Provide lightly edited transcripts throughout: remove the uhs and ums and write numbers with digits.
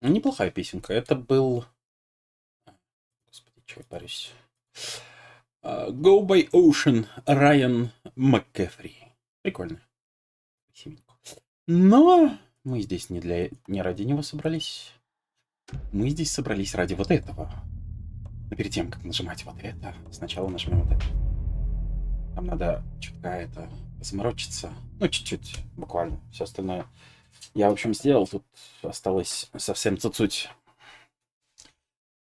Неплохая песенка. Это был... Господи, что я парюсь. Go by Ocean, Райан МакКефри. Прикольно. Красивенько. Но мы здесь не ради него собрались. Мы здесь собрались ради вот этого. Но перед тем, как нажимать вот это, сначала нажмем вот это. Там надо чутка это заморочиться. Ну, чуть-чуть, буквально. Все остальное я, в общем, сделал. Тут осталось совсем цуцуть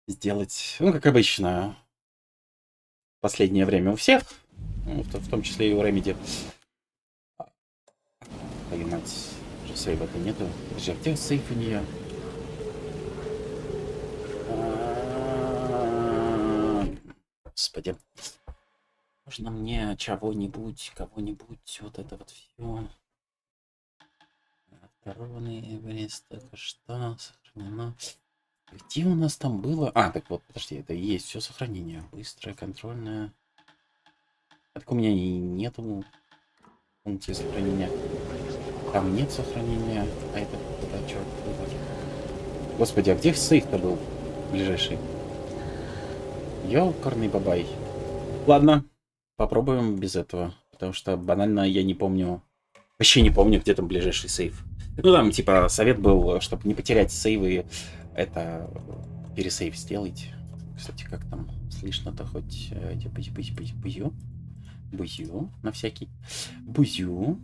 сделать. Ну, как обычно, в последнее время у всех. Ну, в том числе и у Remedy. Твою мать, уже сейва-то нету. Подожди, а где сейф у нее? Господи. Можно мне чего-нибудь, кого-нибудь, вот это вот все. Короны, только что сохранено. Где у нас там было? А, так вот, подожди, это и есть все сохранение. Быстрое, контрольное. А так у меня и нету функции сохранения. Там нет сохранения. А это куда, черт? Господи, а где сейф-то был ближайший? Ёкарный бабай. Ладно, попробуем без этого. Потому что банально я не помню. Вообще не помню, где там ближайший сейф. Ну там, типа, совет был, чтобы не потерять сейвы, это пересейв сделать. Кстати, как там слышно-то хоть бузю. Бузю, на всякий. Бузю.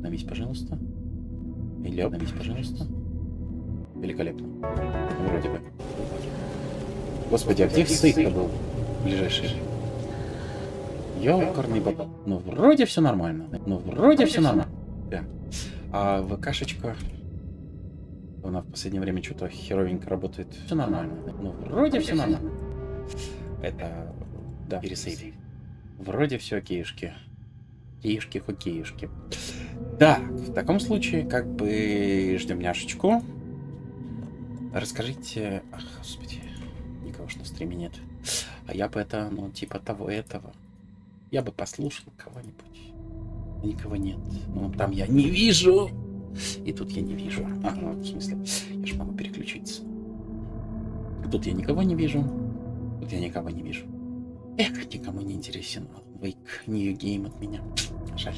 Навись, пожалуйста. Или навись, пожалуйста. Великолепно. Вроде бы. Господи, а где сейф-то был ближайший? Ёкарный баба. Ну, вроде все нормально. Ну, вроде все нормально. Да. А ВКшечка... Она в последнее время что-то херовенько работает. Все нормально. Ну, вроде все нормально. Это... Да, пересейв. Вроде все окейшки. Киюшки, хоккеюшки. Да, в таком случае, как бы ждем няшечку. Расскажите... Ах, господи. Никого ж на стриме нет. А я бы это, ну, типа того этого. Я бы послушал кого-нибудь. Никого нет. Ну, там я не вижу. И тут я не вижу. Ага, в смысле, я же могу переключиться. Тут я никого не вижу. Тут я никого не вижу. Эх, никому не интересен. Wake new game от меня. Жаль.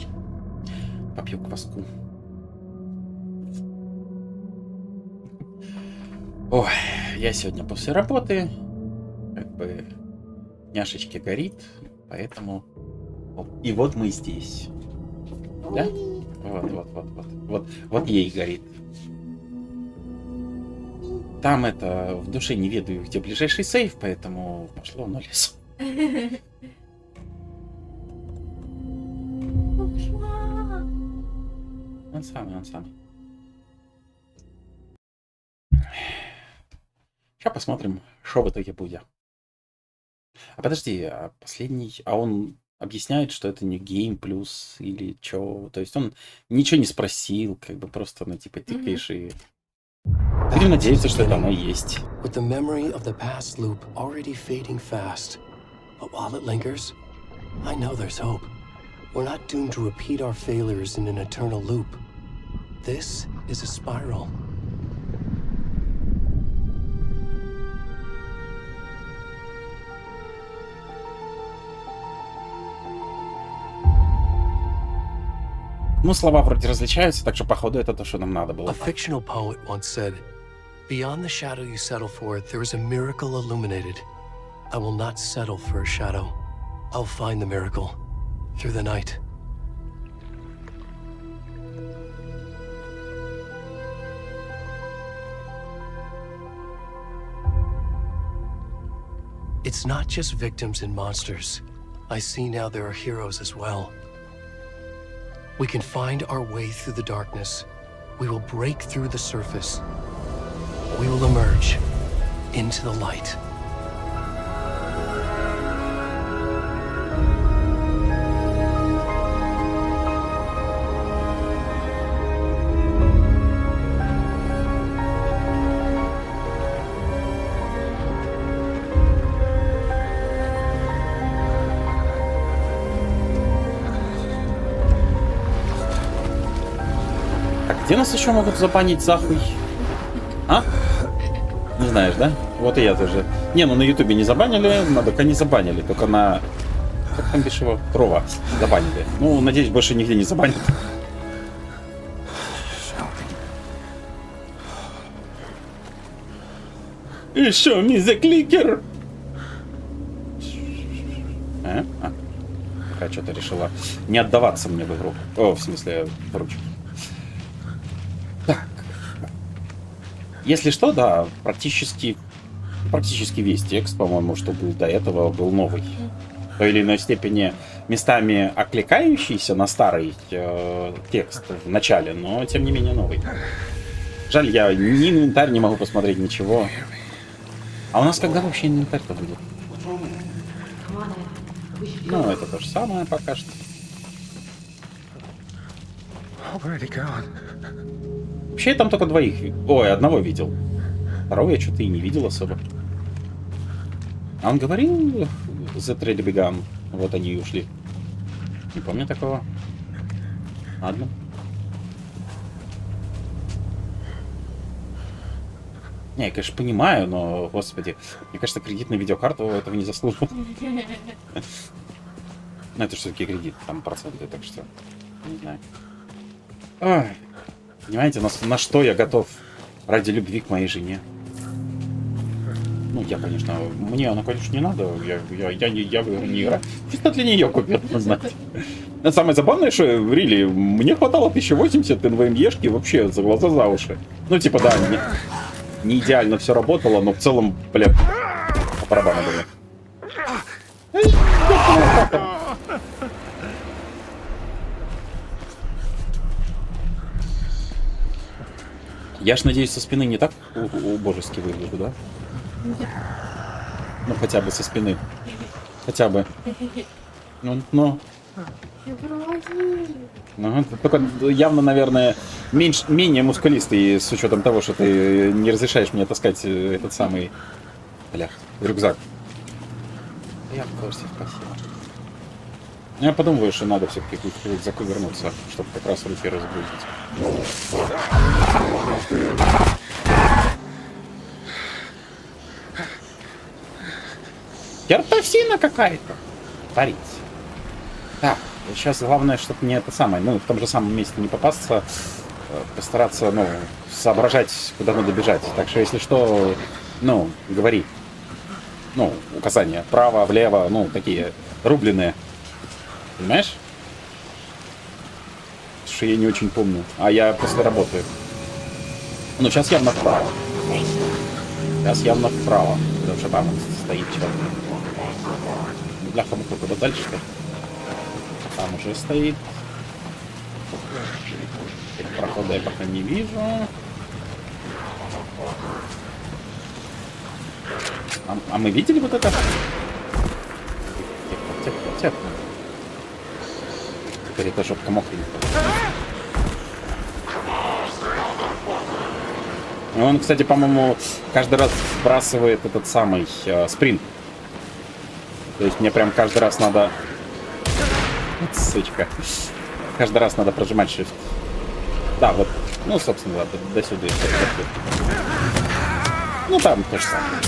Попью кваску. Ой, я сегодня после работы. Как бы няшечке горит. Поэтому... И вот мы здесь. Да? Вот ей горит. Там это в душе не ведаю, где ближайший сейф, поэтому пошло на лес. Он самый. Сейчас посмотрим, что в итоге будет. А подожди, а последний... А он объясняет, что это не гейм плюс или чё. То есть он ничего не спросил, как бы просто, ну, типа, тыкаешь и... Будем надеяться, что это оно и есть. With the memory of the past loop already fading fast. But while it lingers, I know there's hope. We're not doomed to repeat our failures in an eternal loop. This is a spiral. Ну, слова вроде различаются, так что, походу, это то, что нам надо было. A fictional poet once said, "Beyond the shadow you settle for, there is a miracle illuminated. I will not settle for a shadow. I'll find the miracle through the night." It's not just victims and monsters. I see now there are heroes as well. We can find our way through the darkness. We will break through the surface. We will emerge into the light. Где нас еще могут забанить за хуй? А? знаешь, да? Вот и я тоже. Не, ну на ютубе не забанили, на ДК не забанили, только на... Как там бишь его? Трова забанили. Ну, надеюсь, больше нигде не забанят. Еще мизекликер! Такая что-то решила не отдаваться мне в игру. О, в смысле, в ручку. Так. Если что, да, практически весь текст, по-моему, что был до этого, был новый. В той или иной степени местами окликающийся на старый текст в начале, но тем не менее новый. Жаль, я ни инвентарь не могу посмотреть, ничего. А у нас когда вообще инвентарь-то будет? Ну, это то же самое пока что. Вообще я там только двоих... Ой, одного видел. Второго я что-то и не видел особо. А он говорил The Trade Began. Вот они и ушли. Не помню такого. Ладно. Не, я, конечно, понимаю, но, господи, мне кажется, кредит на видеокарту этого не заслуживал. Ну, это все-таки кредит, там проценты, так что, не знаю. Ой, понимаете, на что я готов ради любви к моей жене? Ну, я, конечно, мне она, конечно, не надо, я в игру не играю. Чисто для нее купил, знаете. Но самое забавное, что, Рили, мне хватало 1080 НВМЕшки вообще за глаза, за уши. Ну, типа, да, не идеально все работало, но в целом, бля, по барабану было. Я ж надеюсь, со спины не так убожески выгляжу, да? Ну, хотя бы со спины. Хотя бы. Ну. Только явно, наверное, менее мускулистый, с учетом того, что ты не разрешаешь мне таскать этот самый, рюкзак. Я в курсе, спасибо. Я подумаю, что надо все-таки к рюкзаку вернуться, чтобы как раз руки разгрузить. Картофина какая-то творится. Так, сейчас главное, чтобы мне это самое, ну, в том же самом месте не попасться, постараться, ну, соображать, куда надо бежать. Так что, если что, ну, говори. Ну, указания. Вправо, влево, ну, такие рубленые. Понимаешь? Что я не очень помню. А я после работаю. Ну, сейчас явно вправо. Сейчас явно вправо. Потому что там стоит человек. Бляха-муха, куда дальше-то? Там уже стоит. Прохода я пока не вижу. А мы видели вот это? Тихо. Теперь это жопка мокренькая. Он, кстати, по-моему, каждый раз сбрасывает этот самый спринт. То есть мне прям каждый раз надо... Сучка. Каждый раз надо прожимать Shift. Да, вот. Ну, собственно, да, до сюда. Ну, там то же самое.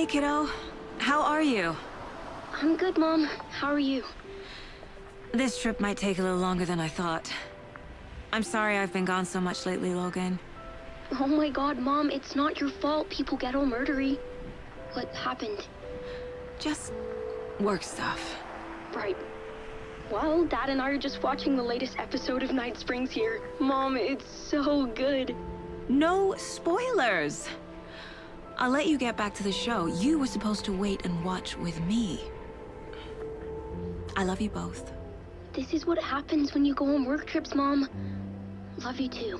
kiddo. How are you? I'm good, Mom. How are you? This trip might take a little longer than I thought. I'm sorry I've been gone so much lately, Logan. Oh my god, Mom, it's not your fault people get all murdery. What happened? Just work stuff. Right. Well, Dad and I are just watching the latest episode of Night Springs here. Mom, it's so good. No spoilers! I'll let you get back to the show. You were supposed to wait and watch with me. I love you both. This is what happens when you go on work trips, Mom. Love you too.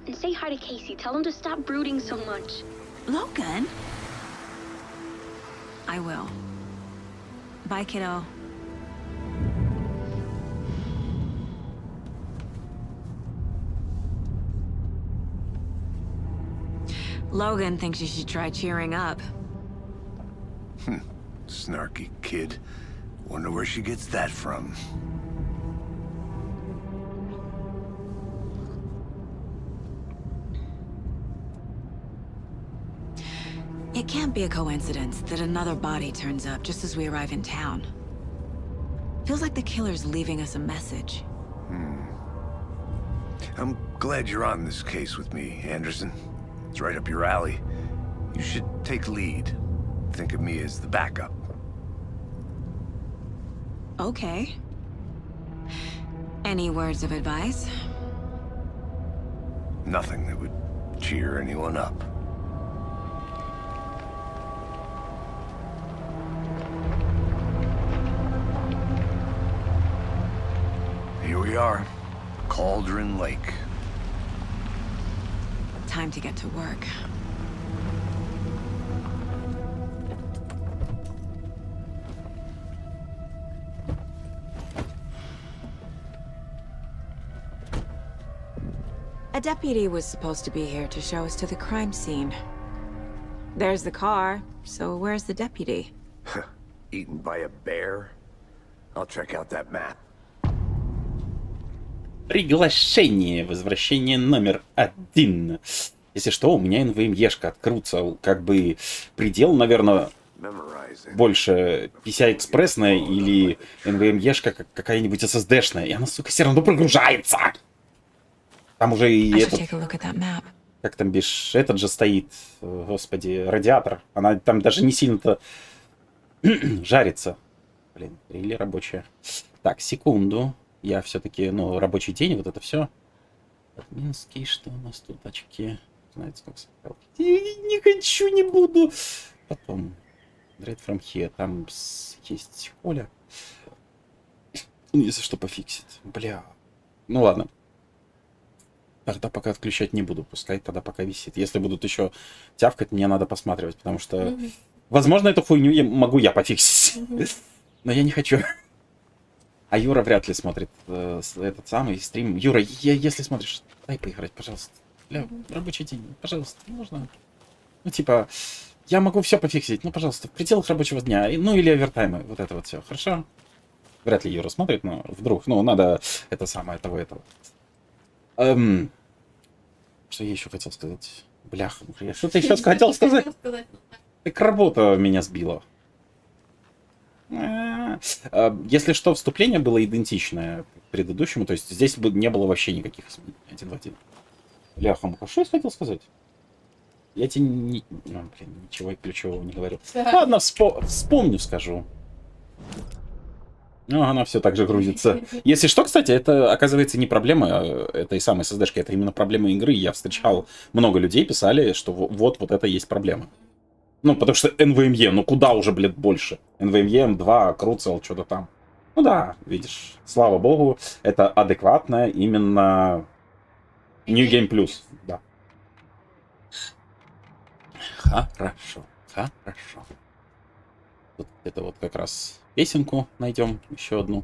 And say hi to Casey. Tell him to stop brooding so much. Logan? I will. Bye, kiddo. Logan thinks you should try cheering up. Snarky kid. Wonder where she gets that from. It can't be a coincidence that another body turns up just as we arrive in town. Feels like the killer's leaving us a message. I'm glad you're on this case with me, Anderson. It's right up your alley. You should take lead. Think of me as the backup. Okay. Any words of advice? Nothing that would cheer anyone up. Here we are, Cauldron Lake. Time to get to work. A deputy was supposed to be here to show us to the crime scene. There's the car, so where's the deputy? Eaten by a bear? I'll check out that map. Приглашение. Возвращение номер 1. Если что, у меня НВМЕшка открутся. Как бы предел, наверное, больше PCI-экспрессная или НВМЕшка какая-нибудь SSD-шная. И она, сука, все равно прогружается. Там уже и этот... Как там бишь... Этот же стоит, господи, радиатор. Она там даже не сильно-то жарится. Блин, или рабочая. Так, секунду. Я все-таки, ну, рабочий день, вот это все. Админский, что у нас тут? Очки. Знаете, сколько собрал? Не хочу, не буду. Потом. Dread from here. Там есть Коля. Если что, пофиксит. Бля. Ну ладно. Тогда пока отключать не буду. Пускай тогда пока висит. Если будут еще тявкать, мне надо посматривать. Потому что, возможно, эту хуйню могу я пофиксить. Но я не хочу. А Юра вряд ли смотрит этот самый стрим. Юра, если смотришь, дай поиграть, пожалуйста. Бля, рабочий день, пожалуйста, можно. Ну, типа, я могу все пофиксить, ну, пожалуйста, в пределах рабочего дня. Ну, или овертаймы, вот это вот все, хорошо? Вряд ли Юра смотрит, но вдруг, ну, надо это самое, этого. Что я еще хотел сказать? Бляха, я что-то еще хотел сказать. Так работа меня сбила. Если что, вступление было идентичное к предыдущему, то есть здесь бы не было вообще никаких изменений. 1 в 1. Бляха, что я хотел сказать? Я тебе ничего ключевого не говорил. Ладно, вспомню, скажу. Ну, она все так же грузится. Если что, кстати, это, оказывается, не проблема этой самой SSD-шки, это именно проблема игры. Я встречал много людей, писали, что вот это есть проблема. Ну, потому что NVMe, ну куда уже, блядь, больше? NVMe, M2, Crucial, что-то там. Ну да, видишь, слава богу, это адекватно именно New Game Plus, да. Хорошо. Тут это вот как раз песенку найдем, еще одну.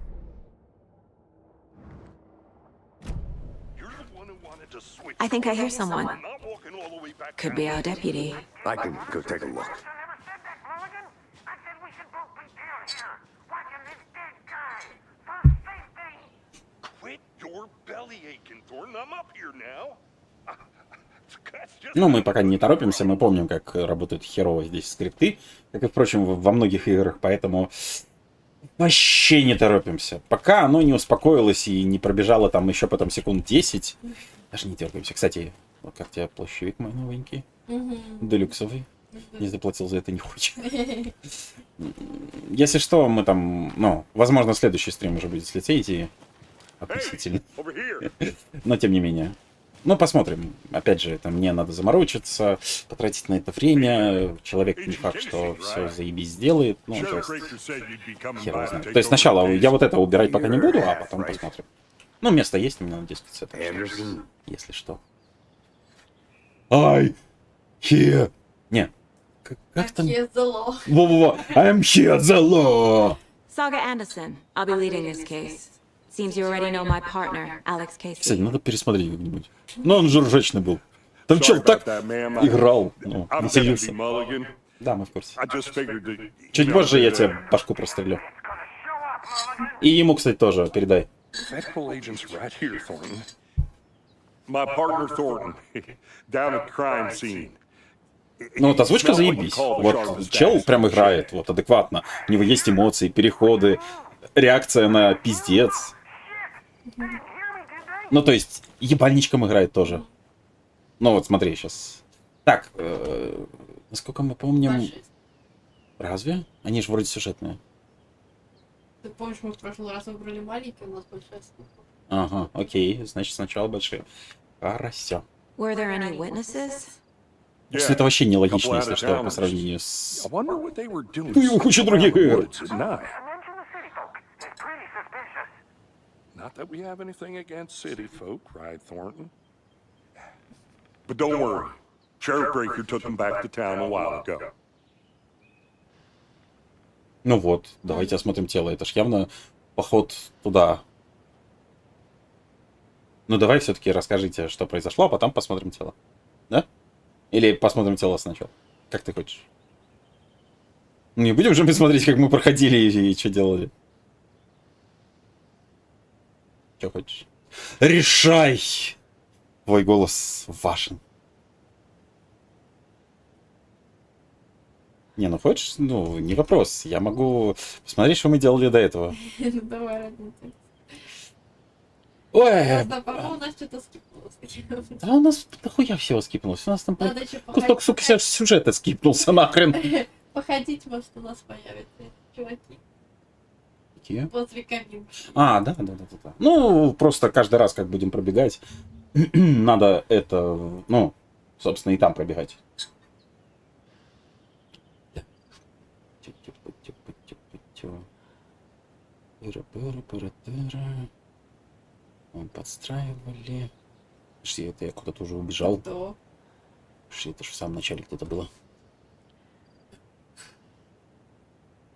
I think I hear someone. Could be our deputy. I can go take a look. Quit your belly aching, Thornton. I'm up here now. Ну, мы пока не торопимся, мы помним, как работают херово здесь скрипты, как и, впрочем, во многих играх, поэтому вообще не торопимся. Пока оно не успокоилось и не пробежало там еще потом секунд 10, даже не дергаемся. Кстати, вот как тебе плащевик мой новенький, делюксовый. Не заплатил за это, не хочет. Если что, мы там, ну, возможно, следующий стрим уже будет с лицензией относительно. Но тем не менее. Ну, посмотрим. Опять же, это мне надо заморочиться, потратить на это время. Человек не факт, что все заебись сделает. Ну, то есть, хер его знает. То есть сначала я вот это убирать пока не буду, а потом посмотрим. Ну, место есть у меня на дискете, если что. I here. Не. Как там? Во-во-во. I'm here the law. Saga Anderson, I'll be leading this case. Seems you already know my partner, Alex Casey. Кстати, надо пересмотреть как-нибудь. Ну, он же ржачный был. Там человек так играл, ну, веселился. Да, мы в курсе. Чуть позже я тебе башку прострелю. И ему, кстати, тоже передай. Ну вот озвучка заебись. Вот чел прям играет, вот адекватно. У него есть эмоции, переходы, реакция на пиздец. Ну то есть ебальничком играет тоже. Ну вот смотри сейчас. Так, насколько мы помним... Разве? Они же вроде сюжетные. Ты помнишь, мы в прошлый раз выбрали маленькие, у нас большая сколько? Ага, окей, значит сначала большие. Хорошо. Were there any witnesses? Просто это вообще нелогично, если что, по сравнению с... Ну, куча других игр. Not that we have anything against city folk, cried Thornton. But don't worry. Sheriff Breaker took them back to town a while ago. Ну вот, давайте осмотрим тело. Это ж явно поход туда. Ну давай все-таки расскажите, что произошло, а потом посмотрим тело. Да? Или посмотрим тело сначала? Как ты хочешь? Не будем же мы смотреть, как мы проходили и что делали? Что хочешь? Решай! Твой голос важен. Не, ну хочешь? Ну, не вопрос. Я могу посмотреть, что мы делали до этого. Ну давай, родница. Ой! По-моему, у нас что-то скипнулось. Да у нас дохуя всего скипнулось. У нас там кусок, сука, сюжета скипнулся нахрен. Походить, может, у нас появятся чуваки. Какие? Возле кабинки. А, да. Ну, просто каждый раз, как будем пробегать, надо это, ну, собственно, и там пробегать. Подстраивали. Подожди, это я куда-то уже убежал. Кто? Подожди, это же в самом начале где-то было.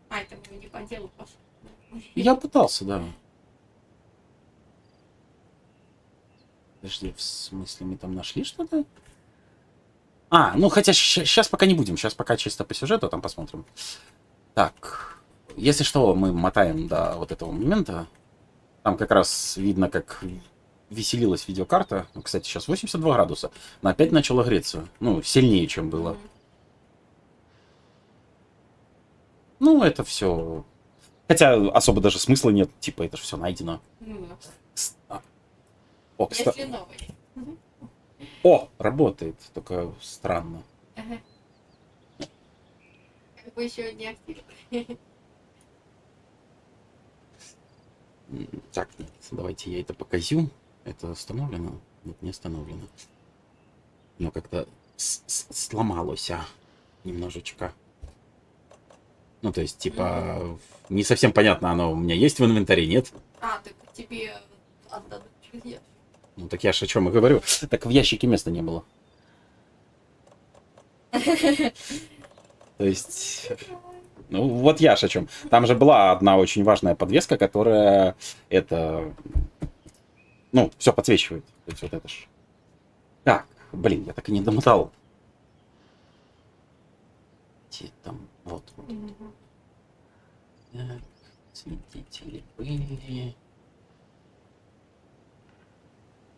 А, это мы не по делу пошли. Я пытался, да. Подожди, в смысле, мы там нашли что-то? А, ну хотя сейчас пока не будем. Сейчас пока чисто по сюжету там посмотрим. Так, если что, мы мотаем до вот этого момента. Там как раз видно, как веселилась видеокарта. Ну, кстати, сейчас 82 градуса. Но опять начало греться. Ну, сильнее, чем было. Ну, это все... Хотя особо даже смысла нет. Типа, это же все найдено. О, кстати... О, работает. Только странно. Как бы еще не активно. Так, давайте я это показю. Это установлено? Нет, не установлено. Но как-то сломалось, немножечко. Ну, то есть, типа, не совсем понятно, оно у меня есть в инвентаре, нет? А, так тебе отдадут через ящик. Ну, так я же о чем и говорю. Так в ящике места не было. То есть... Ну, вот я ж о чем. Там же была одна очень важная подвеска, которая это... Ну, все подсвечивает. То есть вот это ж. Так, блин, я так и не домотал. Где там? Вот. Так, свидетели были.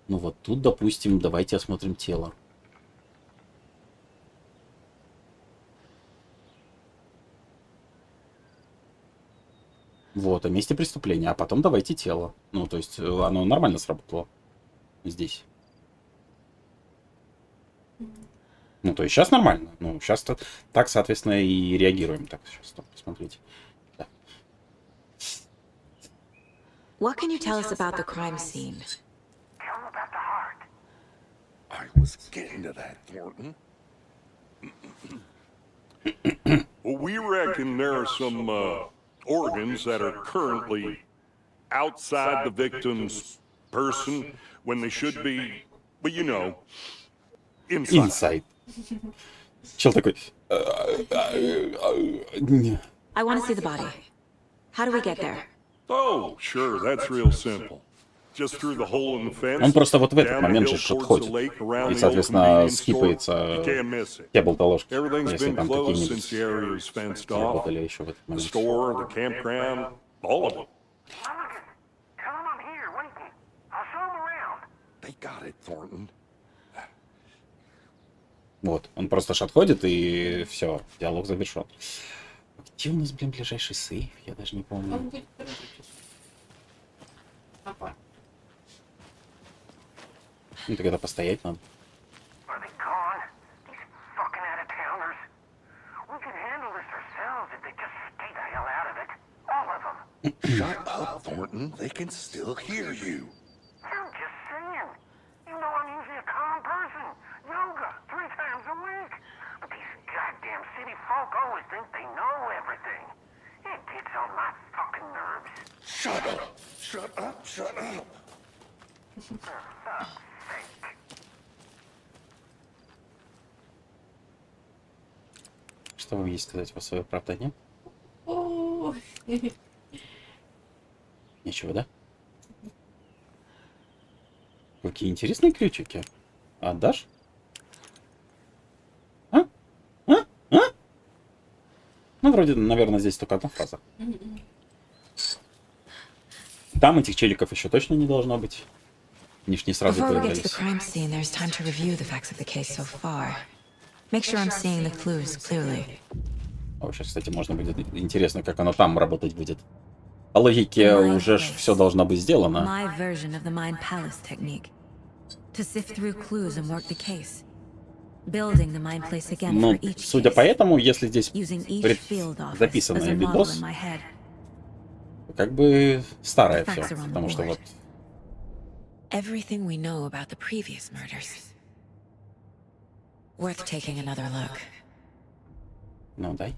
Ну вот тут, допустим, давайте осмотрим тело. Вот, о месте преступления, а потом давайте тело. Ну, то есть оно нормально сработало здесь. Ну, то есть сейчас нормально. Ну, сейчас так, соответственно, и реагируем. Так, сейчас посмотрите. Да. What can you tell us about the crime scene? I was getting to that, Thornton. Well, we reckon there are some organs that are currently outside the victim's person when they should be, but you know, inside. Инсайд. Чел такой... I want to see the body. How do we get there? Oh, sure, that's real simple. Just through the hole in the fence. Он просто вот в этот down the момент hill же towards the отходит. lake, around И, the old соответственно, convenience store. скипается You can't miss it. те болтоложки, Everything's если been там closed какие-нибудь since the area was fenced off. работали еще в этот The момент. store, the campground, all of it. Tell him I'm here waiting. I'll show him around. They got it, Thornton. Вот, он просто ж отходит, и все, диалог завершен. Где у нас, блин, ближайший сейф? Я даже не помню. Он будет короче. Опа. Ну, так это постоять надо. Are they gone? These fucking out-of-towners. We can handle this ourselves if they just stay the hell out of it. All of them. Shut up, Thornton. They can still hear you. I'm just saying. You know I'm usually a calm person. Yoga 3 times a week. But these goddamn city folk always think they know everything. It gets on my fucking nerves. Shut up. Shut up. Shut up. For fuck's sake. Что вы есть сказать по свое оправдание? О, Ничего, да? Какие интересные ключики. Отдашь? А? А? А? Ну, вроде, наверное, здесь только одна фраза. Там этих челиков еще точно не должно быть. Они ж не сразу Before we get to the появлялись. crime scene, there's time to review the facts of the case so far. Make sure I'm seeing the clues clearly. О, сейчас, кстати, можно будет... Интересно, как оно там работать будет. По логике уже все должно быть сделано. My version of the Mind Palace technique. To sift through clues and work the case. Building the mind place again Ну, for each судя по case. этому, если здесь Using each пред- field office as записанный a model видос, in my head. как бы старое The все. facts are on the Потому что board. вот... Everything we know about the previous murders. Worth taking another look. Ну, дай.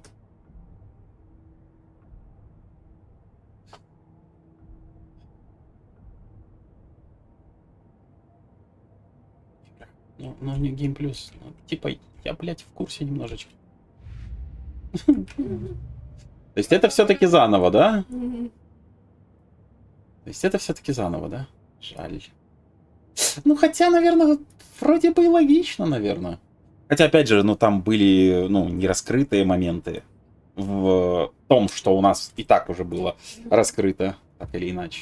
Ну, не Game Plus. Ну, типа, я, блядь, в курсе немножечко. То есть это все-таки заново, да? То есть это все-таки заново, да? Жаль. Ну, хотя, наверное, вроде бы и логично, наверное. Хотя, опять же, ну, там были, ну, нераскрытые моменты в том, что у нас и так уже было раскрыто, так или иначе.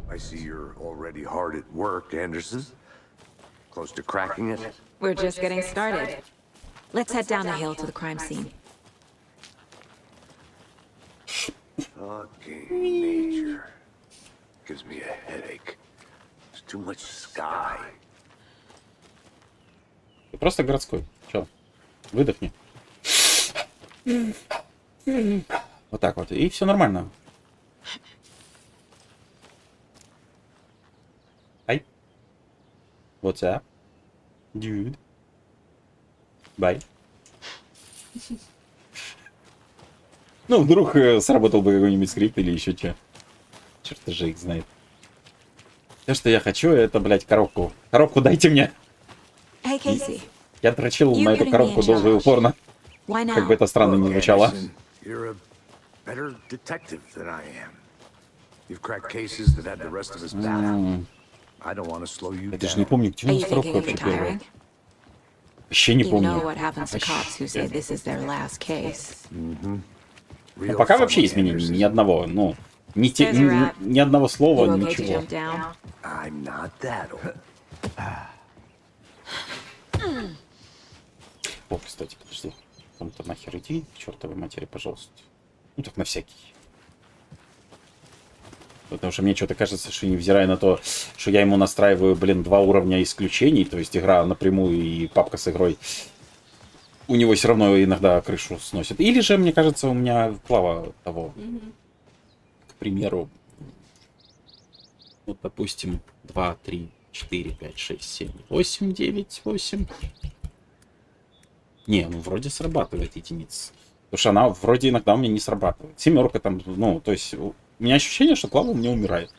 I see you're already hard at work, Anderson. Close to cracking it. We're just getting started. Let's head down the hill to the crime scene. Fucking nature. Gives me a headache. There's too much sky. Ты просто городской. Чё? Выдохни. Вот так вот. И все нормально. Ай. What's up? Dude. Bye. Ну, вдруг сработал бы какой-нибудь скрипт или еще что. Черт же их знает. Все, что я хочу, это, блядь, коробку. Коробку дайте мне. Hey, Casey. Я дрочил на эту коробку долго и упорно. Why now? Как бы это странно ни звучало. Anderson, you're a better detective than I am. You've cracked cases that had the rest of us baffled. I don't want to slow you Я даже не down. помню, где у Are нас you коробка thinking of вообще первая. retiring? Вообще не You know помню. what happens to cops who say this is their last case. Ну, Real пока fun, вообще изменений Anderson. ни одного. Ну, ни одного You слова, okay to ничего. jump down? I'm not that old. О, кстати, подожди. Там-то нахер иди, к чертовой матери, пожалуйста. Ну так на всякий. Потому что мне что-то кажется, что невзирая на то, что я ему настраиваю, блин, 2 уровня исключений, то есть игра напрямую и папка с игрой, у него все равно иногда крышу сносит. Или же, мне кажется, у меня клава того, к примеру, вот, допустим, 2, 3, 4, 5, 6, 7, 8, 9, 8. Не, ну вроде срабатывает единица. Потому что она вроде иногда у меня не срабатывает. 7 там, ну, то есть у меня ощущение, что клава у меня умирает.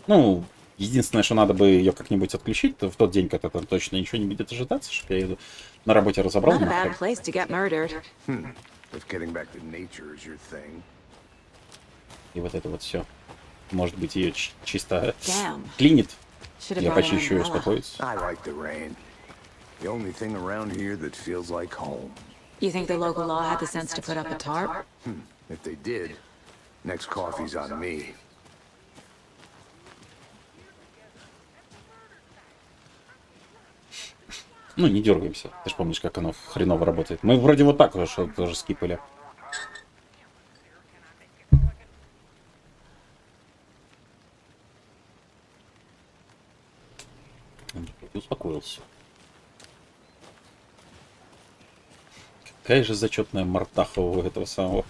Ну, единственное, что надо бы ее как-нибудь отключить, то в тот день, когда там точно ничего не будет ожидаться, чтобы я ее на работе разобрал. Not a bad place to get murdered. If getting back to nature is your thing. И вот это вот все. Может быть, ее чисто Damn. клинит. Should have Я brought an почищу и umbrella. успокоюсь. I like the rain. The only thing around here that feels like home. You think the local law had the sense to put up a tarp? If they did, next coffee's on me. Ну, не дергаемся. Ты же помнишь, как оно хреново работает. Мы вроде вот так уже что тоже скипали. Успокоился. Какая же зачетная мордаха у этого самого.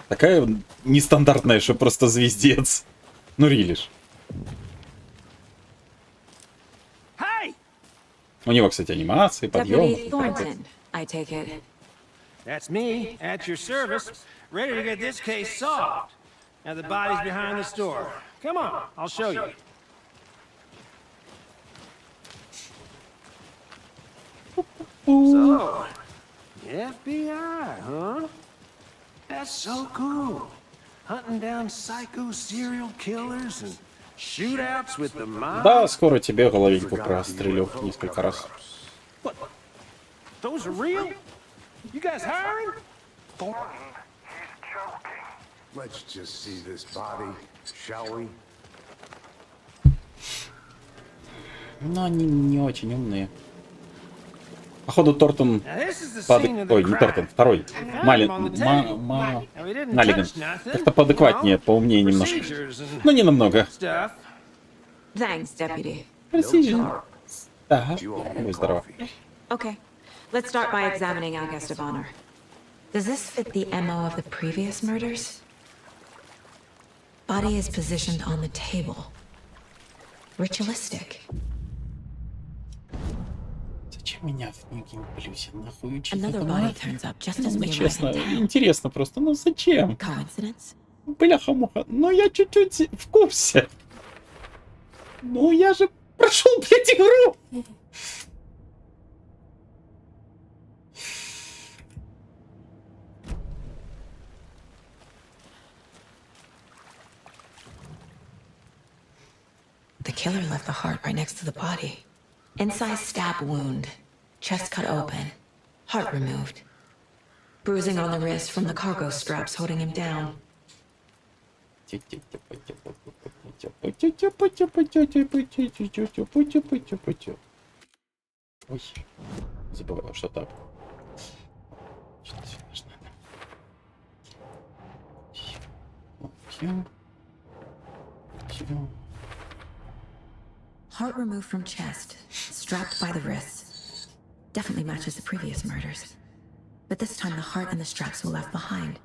Такая нестандартная, что просто звездец. Ну, рилиш. У него, кстати, анимации, подъем. Deputy Thornton, I take it. That's me, at your service, ready to get this case solved. Now the body's behind the store. Come on, I'll show you. So, FBI, huh? That's so cool. Hunting down psycho serial killers and shootouts with the mob. Да, скоро тебе головеньку прострелю несколько раз. What? Those are real? You guys hiring? Thornton, he's joking. Let's just see this body, shall we? Но они не очень умные. Походу, Тортон Now this is the под... scene of the Ой, не crime. Тортон, второй. Found him on the table. Now, we didn't Налиган. touch nothing, Как-то поадекватнее, you know, поумнее немножко. procedures and Ну, не намного. stuff. Thanks, Deputy. Precision. Ага. You owe me Ой, a здорово. coffee. Okay, let's start by examining our guest of honor. Does this fit the MO of the previous murders? Body is positioned on the table. Ritualistic. Зачем меня в New Game Plus нахуй учить Another этому? body turns up just as Ну, we arrive честно, in town. интересно просто. Ну, зачем? Coincidence? Бляха-муха. Ну, я чуть-чуть в курсе. Ну, я же прошел, блядь, игру. The killer left the heart right next to the body. Incised stab wound. Chest cut open. Heart removed. Bruising on the wrist from the cargo straps holding him down. Ой, забываю, что так. Что-то сюда надо. Всё. Heart removed from chest. Strapped by the wrists. Definitely matches the previous murders. But this time the heart and the straps were left behind.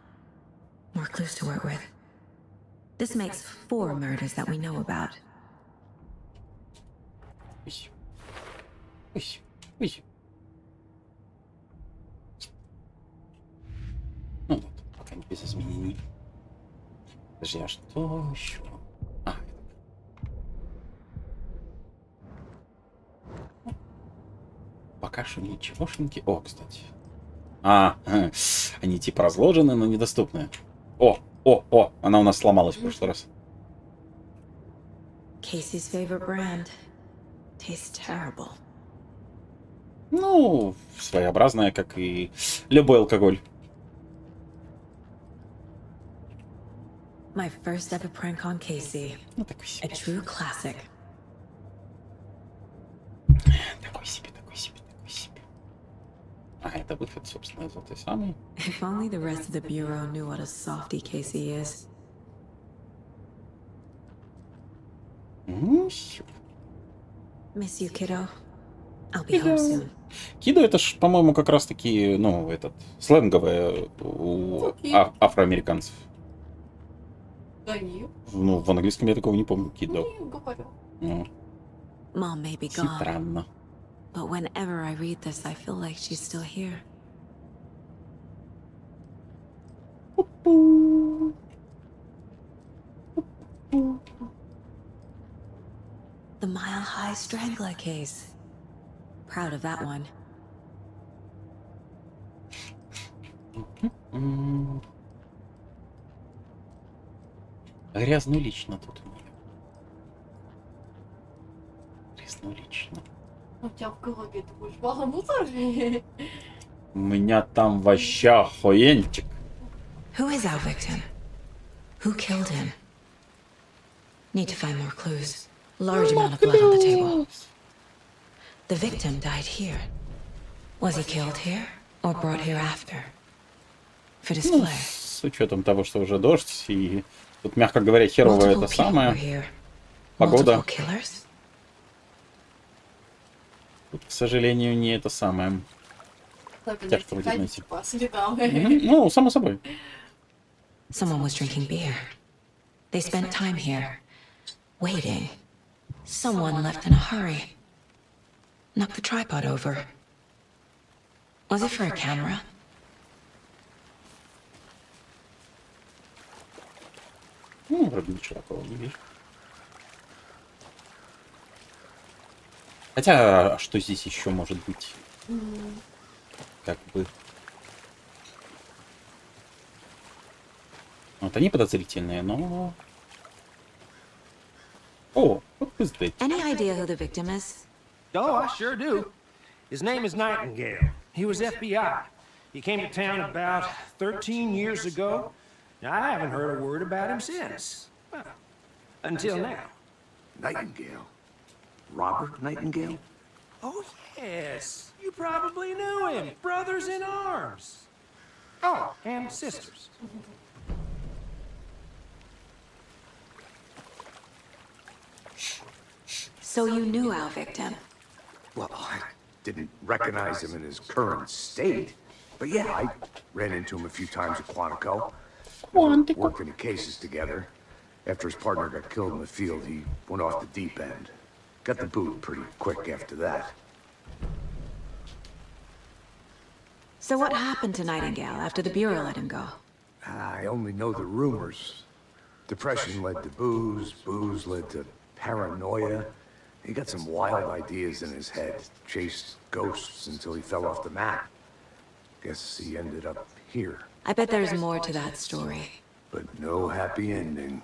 More clues to work with. This makes 4 murders that we know about. Ой. Ой. Ой. Ну вот, пока не без изменений. Подожди, а что еще? А, пока что ничегошеньки. О, кстати. Они типа разложены, но недоступны. О, она у нас сломалась в прошлый раз. Casey's favorite brand. Tastes terrible. Ну, своеобразная, как и любой алкоголь. My first ever prank on Casey. Ну, такой A себе. true classic. Такой себе, такой себе, такой себе. А, это выход, собственно, из этой самой. If only the rest of the bureau knew what a softy Casey is. Miss you, kiddo. I'll be home soon. Кидо это ж, по-моему, как раз таки, ну, этот, сленговое у афроамериканцев. Да нет. Ну, в английском я такого не помню, кидо. Не говорю. Ну, Mom may be gone, странно. but whenever I read this, I feel like she's still here. The mile-high strangler case. Proud of that one. Грязно лично тут у нее. Грязно лично. У тебя в голове ты будешь баламутор? У меня там вообще охуенчик. Who is our victim? Who killed him? Need to find more clues. Large amount of blood on the table. The victim died here. Was he killed here or brought here after? For Ну, display. с учетом того, что уже дождь, и тут, мягко говоря, херовое это Multiple people самое. here. Погода. Multiple killers? Тут, к сожалению, не это самое. Тяжко будет найти. По следам. Ну, само собой. Someone was drinking beer. They spent time here, waiting. Someone left in a hurry. Knocked the tripod over. Was it for a camera? Ну, вроде ничего такого не вижу. Хотя, что здесь еще может быть? Как бы. Вот они подозрительные, но... О, вот пиздец. Any idea who the victim is? Oh, I sure do. His name is Nightingale. He was FBI. He came to town about 13 years ago. I haven't heard a word about him since. Well, until now. Nightingale? Robert Nightingale? Oh, yes. You probably knew him. Brothers in arms. Oh, and sisters. So you knew our victim? Well, I didn't recognize him in his current state. But yeah, I ran into him a few times at Quantico. Worked any cases together. After his partner got killed in the field, he went off the deep end. Got the boot pretty quick after that. So what happened to Nightingale after the Bureau let him go? I only know the rumors. Depression led to booze, booze led to paranoia. He got some wild ideas in his head, chased ghosts until he fell off the map. Guess he ended up here. I bet there's more to that story. But no happy ending.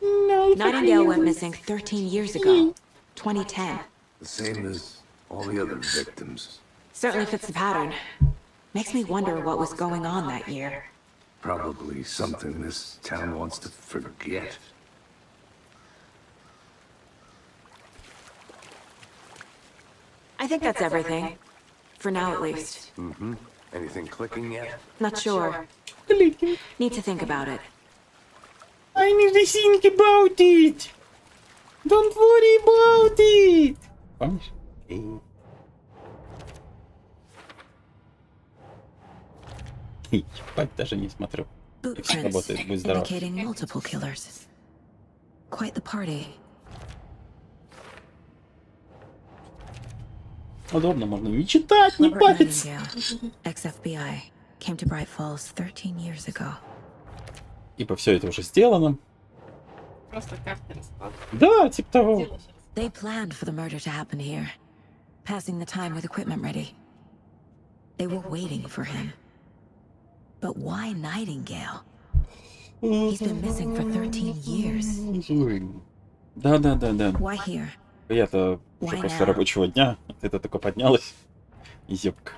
Nightingale went missing 13 years ago, 2010. The same as all the other victims. Certainly fits the pattern. Makes me wonder what was going on that year. Probably something this town wants to forget. I think that's everything. For now, at least. Mm-hmm. Anything clicking yet? Not sure. Need to think about it. I need to think about it. Don't worry about it. Помнишь? Ебать, даже не смотрю. Все Bootprints работает, будь здоров. indicating multiple killers. Quite the party. Удобно, можно не читать, не Robert париться. Nightingale, ex-FBI, came to Bright Falls 13 years ago. Ибо все это уже сделано. Просто карты раскладывают. Да, типа того. Дело сейчас. They planned for the murder to happen here, passing the time with equipment ready. They were waiting for him. But why Nightingale? He's been missing for 13 years. Да. Why here? Я-то уже Why после now? рабочего дня, а ты-то только поднялась. Зёбка.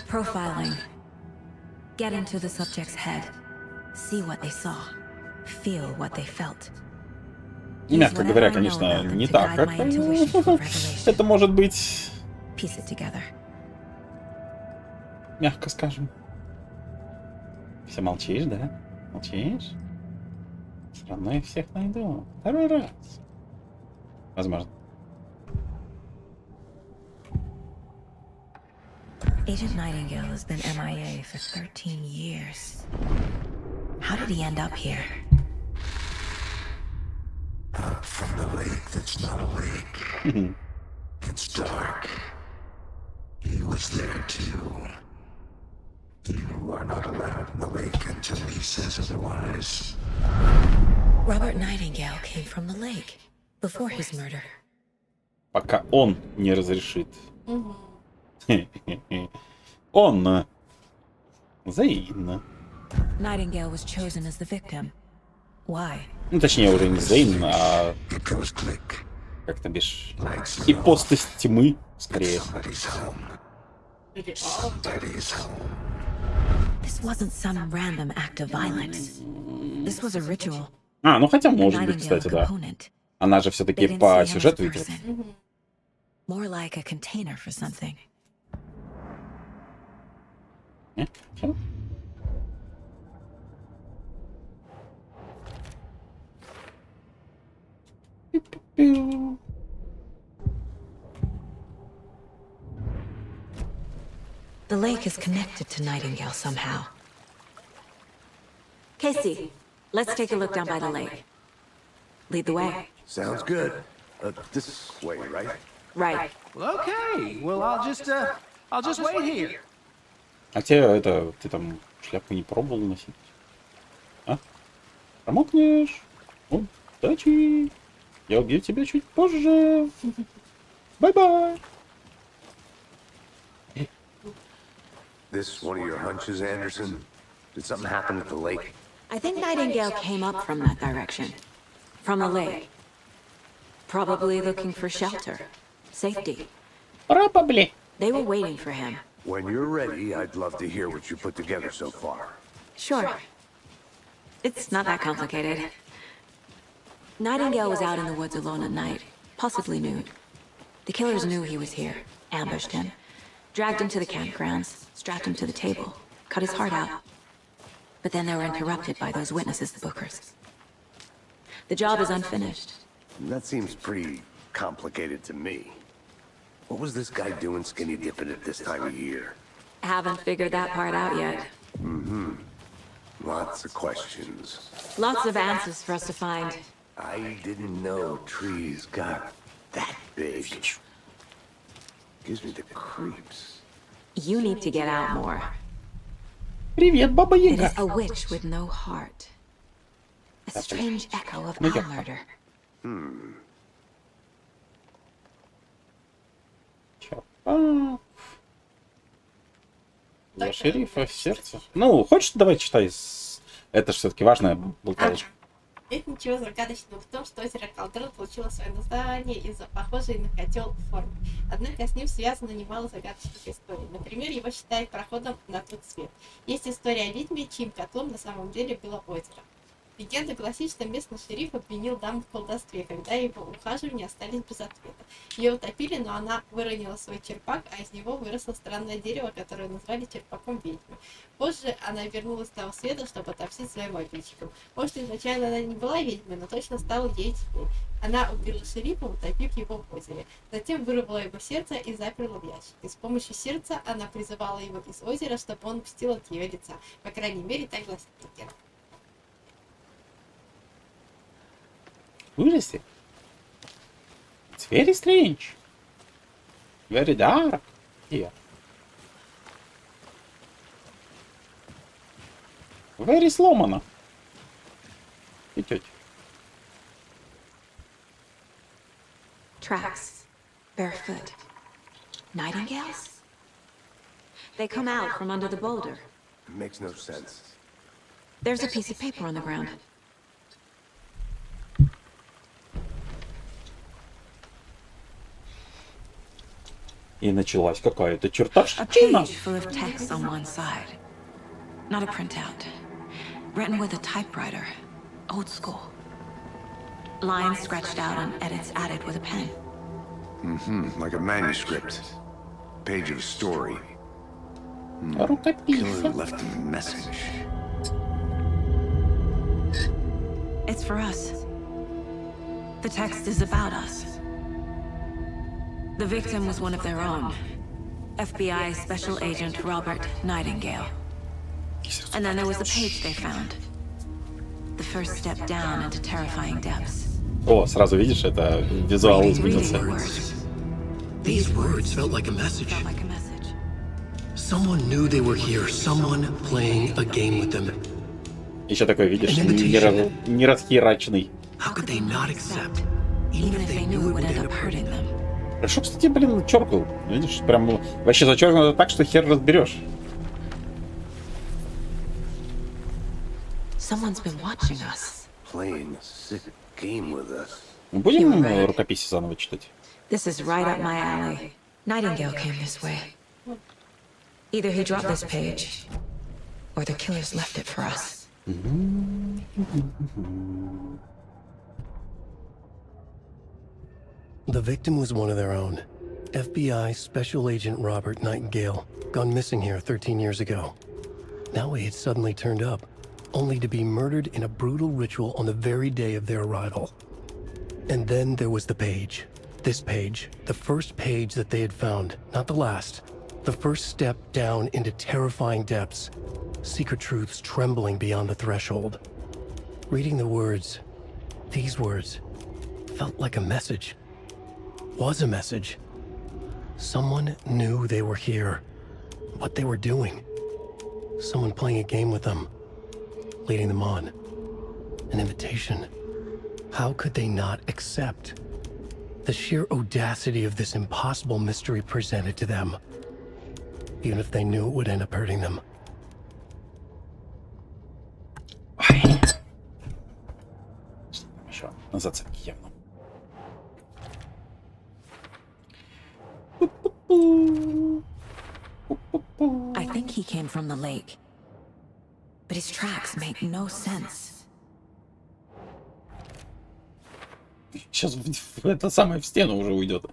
Profiling. Get into the subject's head. See what they saw. Feel what they felt. Мягко говоря, конечно, не так, как это может быть, Piece it together. мягко скажем. Все молчишь, да? Молчишь? Все равно их всех найду. Второй раз. Возможно. Agent Nightingale has been MIA for 13 years. How did he end up here? From the lake that's not a lake. It's dark. He was there too. You are not allowed in the lake until he says otherwise. Robert Nightingale came from the lake before his murder. Пока он не разрешит. Он. Зейн. Nightingale was chosen as the victim. Why? Ну, точнее, уже не Зейн, а... Как-то бишь... P.S.S из тьмы, скорее. This wasn't some random act of violence. This was a ritual. А, ну хотя может быть, кстати, да. Она же все-таки по сюжету идет. More like a container for something. Все? The lake is connected to Nightingale somehow. Casey, let's take a look down by the lake. Lead the way. Sounds good. This way, right? Right. Well, okay. Well, I'll just wait here. А тебе это... Ты там шляпку не пробовал носить? А? Промокнешь? Удачи! Я убью тебя чуть позже. Бай-бай! This one of your hunches, Anderson? Did something happen at the lake? I think Nightingale came up from that direction. From the lake. Probably looking for shelter. Safety. Probably. They were waiting for him. When you're ready, I'd love to hear what you put together so far. Sure. It's not that complicated. Nightingale was out in the woods alone at night, possibly nude. The killers knew he was here, ambushed him, dragged him to the campgrounds, strapped him to the table, cut his heart out. But then they were interrupted by those witnesses, the Bookers. The job is unfinished. That seems pretty complicated to me. What was this guy doing skinny dipping at this time of year? Haven't figured that part out yet. Lots of questions. Lots of answers for us to find. I didn't know trees got that big. Gives me the creeps. You need to get out more. Привет, Баба It Яга. is a witch with no heart. A strange echo of our murder. Чапа. Для шерифа в сердце. Ну, хочешь, давай читай. Это же все-таки важная болталочка. Нет ничего загадочного в том, что озеро Колдрон получило свое название из-за похожей на котел формы. Однако с ним связано немало загадочных историй. Например, его считают проходом на тот свет. Есть история о ведьме, чьим котлом на самом деле было озеро. Легенда гласит, что местный шериф обвинил даму в колдовстве, когда его ухаживания остались без ответа. Ее утопили, но она выронила свой черпак, а из него выросло странное дерево, которое назвали черпаком ведьмы. Позже она вернулась с того света, чтобы отомстить своим обидчикам. Может, изначально она не была ведьмой, но точно стала ей теперь. Она убила шерифа, утопив его в озере. Затем вырвала его сердце и заперла в ящик. И с помощью сердца она призывала его из озера, чтобы он мстил от ее лица. По крайней мере, так гласит легенда. Вырасти. It's very strange. Very dark. Here. Very сломано. И тетя. Tracks. Barefoot. Nightingales? They come out from under the boulder. Makes no sense. There's a piece of paper on the ground. И началась какая-то A чертовщина. page full of text on one side. Not a printout. Written with a typewriter. Old school. Lines scratched out and edits added with a pen. Like a manuscript. Page of a story. Рукопись. Killer left a message. It's for us. The text is about us. The victim was one of their own. FBI Special Agent Robert Nightingale. And then there was the page they found. The first step down into terrifying depths. О, сразу видишь, это визуал изменился. These words felt like a message. Someone knew they were here. Someone playing a game with them. Еще такой, видишь, не расхераченный. How could they not accept, even if they knew it would end up hurting them? Хорошо, кстати, блин, черкнул. Видишь, прям вообще зачеркнуто так, что хер разберешь. Someone's been watching us. Playing a sick game with us. Будем рукописи заново читать? This is right up my alley. Nightingale came this way. Either he dropped this page, or the killers left it for us. The victim was one of their own. FBI Special Agent Robert Nightingale, gone missing here 13 years ago. Now he had suddenly turned up, only to be murdered in a brutal ritual on the very day of their arrival. And then there was the page. This page, the first page that they had found, not the last. The first step down into terrifying depths. Secret truths trembling beyond the threshold. Reading the words, these words, felt like a message. Was a message. Someone knew they were here. What they were doing. Someone playing a game with them. Leading them on. An invitation. How could they not accept? The sheer audacity of this impossible mystery presented to them. Even if they knew it would end up hurting them. Еще на зацепке явно. I think he came from the lake. But his tracks make no sense. Сейчас это самое в стену уже уйдет.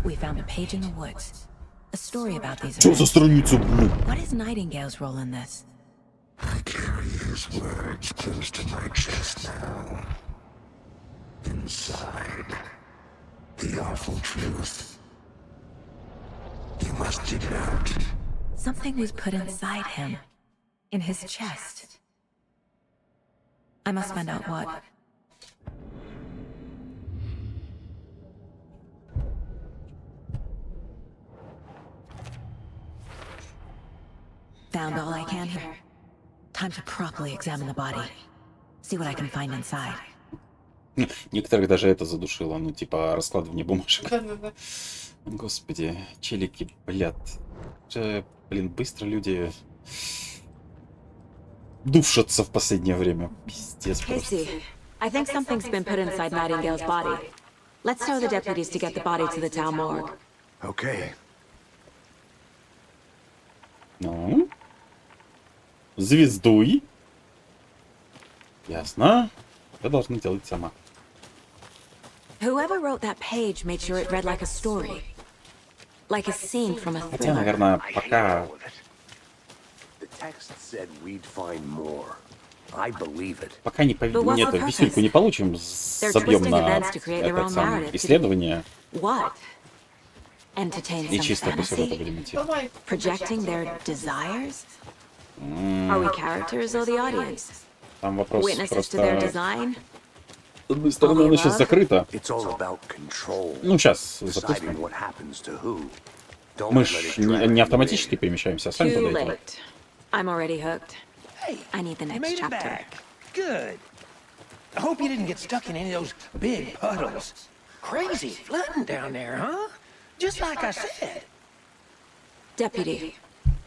We found a page in the woods. A story about these Что за events. страницу, блин? What is Nightingale's role in this? I carry his words close to my chest now. Inside, the awful truth. You must dig it out. Something was put inside him. In his chest. I must find out what. Found all I can here. Time to properly examine the body. See what I can find inside. Некоторых даже это задушило, ну типа раскладывание бумажек. Да-да-да. Господи, челики, блядь. Блин, быстро люди душатся в последнее время. Пиздец просто. Casey, I think something's been put inside Nightingale's body. Let's tell the deputies to get the body to the town morgue. Okay. Ну? Звездуй. Ясно. Ты должна делать сама. Whoever wrote that page made sure it read like a story. Like a scene from a Хотя, thriller. наверное, пока... The text said we'd find more. I believe it. Пока не нет, висюльку не получим, собьем на этот самый исследование. What? Entertain И some чисто по сюжету fantasy? будем идти. Давай. Projecting their desires? Are we characters or the audience? Там вопрос Witnesses to their просто... design? С одной стороны, оно сейчас закрыто. It's all about control. Ну, сейчас Deciding запустим. what happens to who. Don't Мы let ж it drag не you автоматически in. перемещаемся, а сами Too туда идем. late. I'm already hooked. Hey, I need the you next made it chapter. back. Good. I hope you didn't get stuck in any of those big puddles. Crazy flooding down there, huh? Just like I said. Deputy,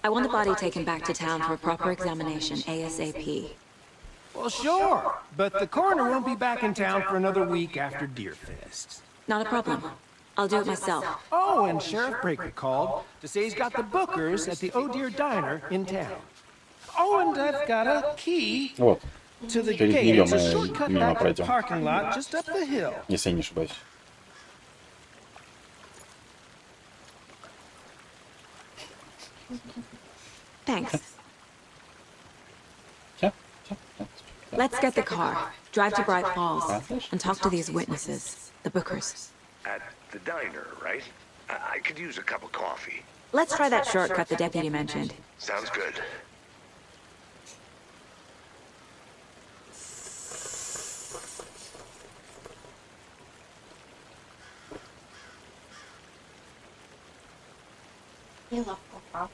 I want the body taken back to town for a proper examination ASAP. Well, sure, but the coroner won't be back in town for another week after Deerfest. Not a problem. I'll do it myself. Oh, and Sheriff Breaker called to say he's got the bookers at the Oh Dear Diner in town. Oh, and I've got a key Вот, to the через gate. нее It's a мы shortcut мимо back to the пройдем, parking lot just up the hill. если я не ошибаюсь. Thanks. Все? Let's get the car, drive to Bright Falls, and talk to these witnesses, the Bookers. At the diner, right? I could use a cup of coffee. Let's try that shortcut the deputy mentioned. Sounds good. Неловко, правда.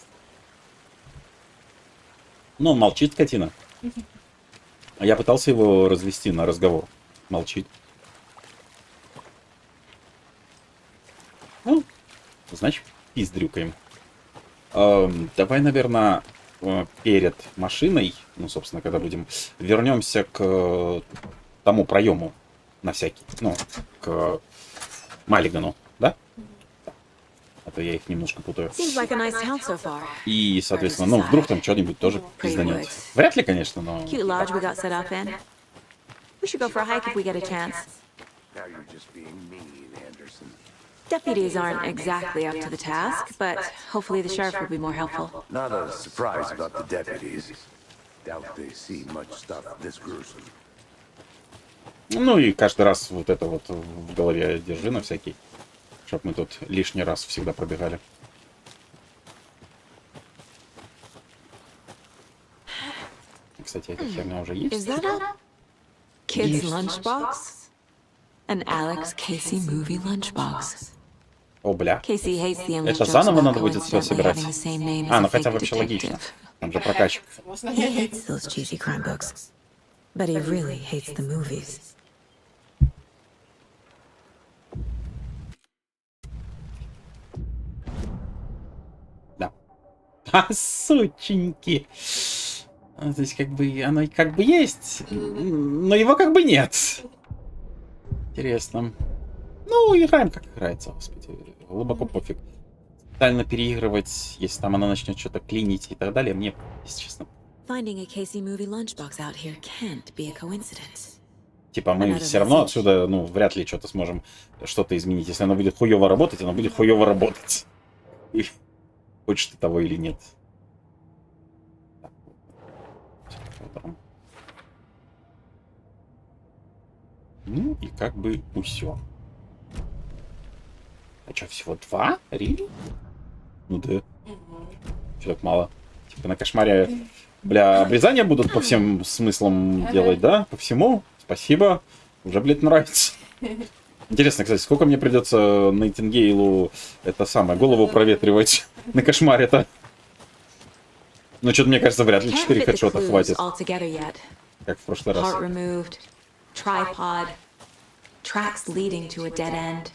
Ну, он молчит, скотина. А я пытался его развести на разговор. Молчит. Ну, значит, пиздрюкаем. Давай, наверное, перед машиной, ну, собственно, когда будем, вернемся к тому проему на всякий. Ну, к Маллигану, да? А то я их немножко путаю. И, соответственно, ну, вдруг там что-нибудь тоже пизданет. Вряд ли, конечно, но... Deputies aren't exactly up to the task, but hopefully the sheriff will be more helpful. Not a surprise about the deputies. Doubt they see much stuff this gruesome. Ну и каждый раз вот это вот в голове держи на всякий, чтоб мы тут лишний раз всегда пробегали. Кстати, эта херня уже есть. Is that a kid's lunchbox? An Alex Casey movie lunchbox. О, бля. Casey hates the English Это jokes заново about надо будет все coincidentally собирать. having the same name as А, ну a хотя fake вообще логично. detective. Там же прокачик. He hates those cheesy crime books, but he really hates the movies. Да. А, сученьки. То есть, как бы, оно как бы есть, но его как бы нет. Интересно. Ну, играем как играется, господи. Глубоко пофиг. Тотально переигрывать, если там она начнет что-то клинить и так далее, мне, если честно. Finding a Casey movie lunchbox out here can't be a coincidence. Типа мы все равно отсюда, ну, вряд ли что-то сможем что-то изменить. Если оно будет хуёво работать, оно будет хуёво работать. И хочешь ты того или нет. Ну и как бы все. А что, всего 2? Really? Ну да. Чё так мало? Типа на кошмаре, бля, обрезания будут по всем смыслам делать, да? По всему? Спасибо. Уже, блядь, нравится. Интересно, кстати, сколько мне придется Найтингейлу это самое, голову проветривать на кошмаре-то? Ну, что-то, мне кажется, вряд ли 4 хедшота хватит. Как в прошлый раз. Tripod, tracks leading to a dead end.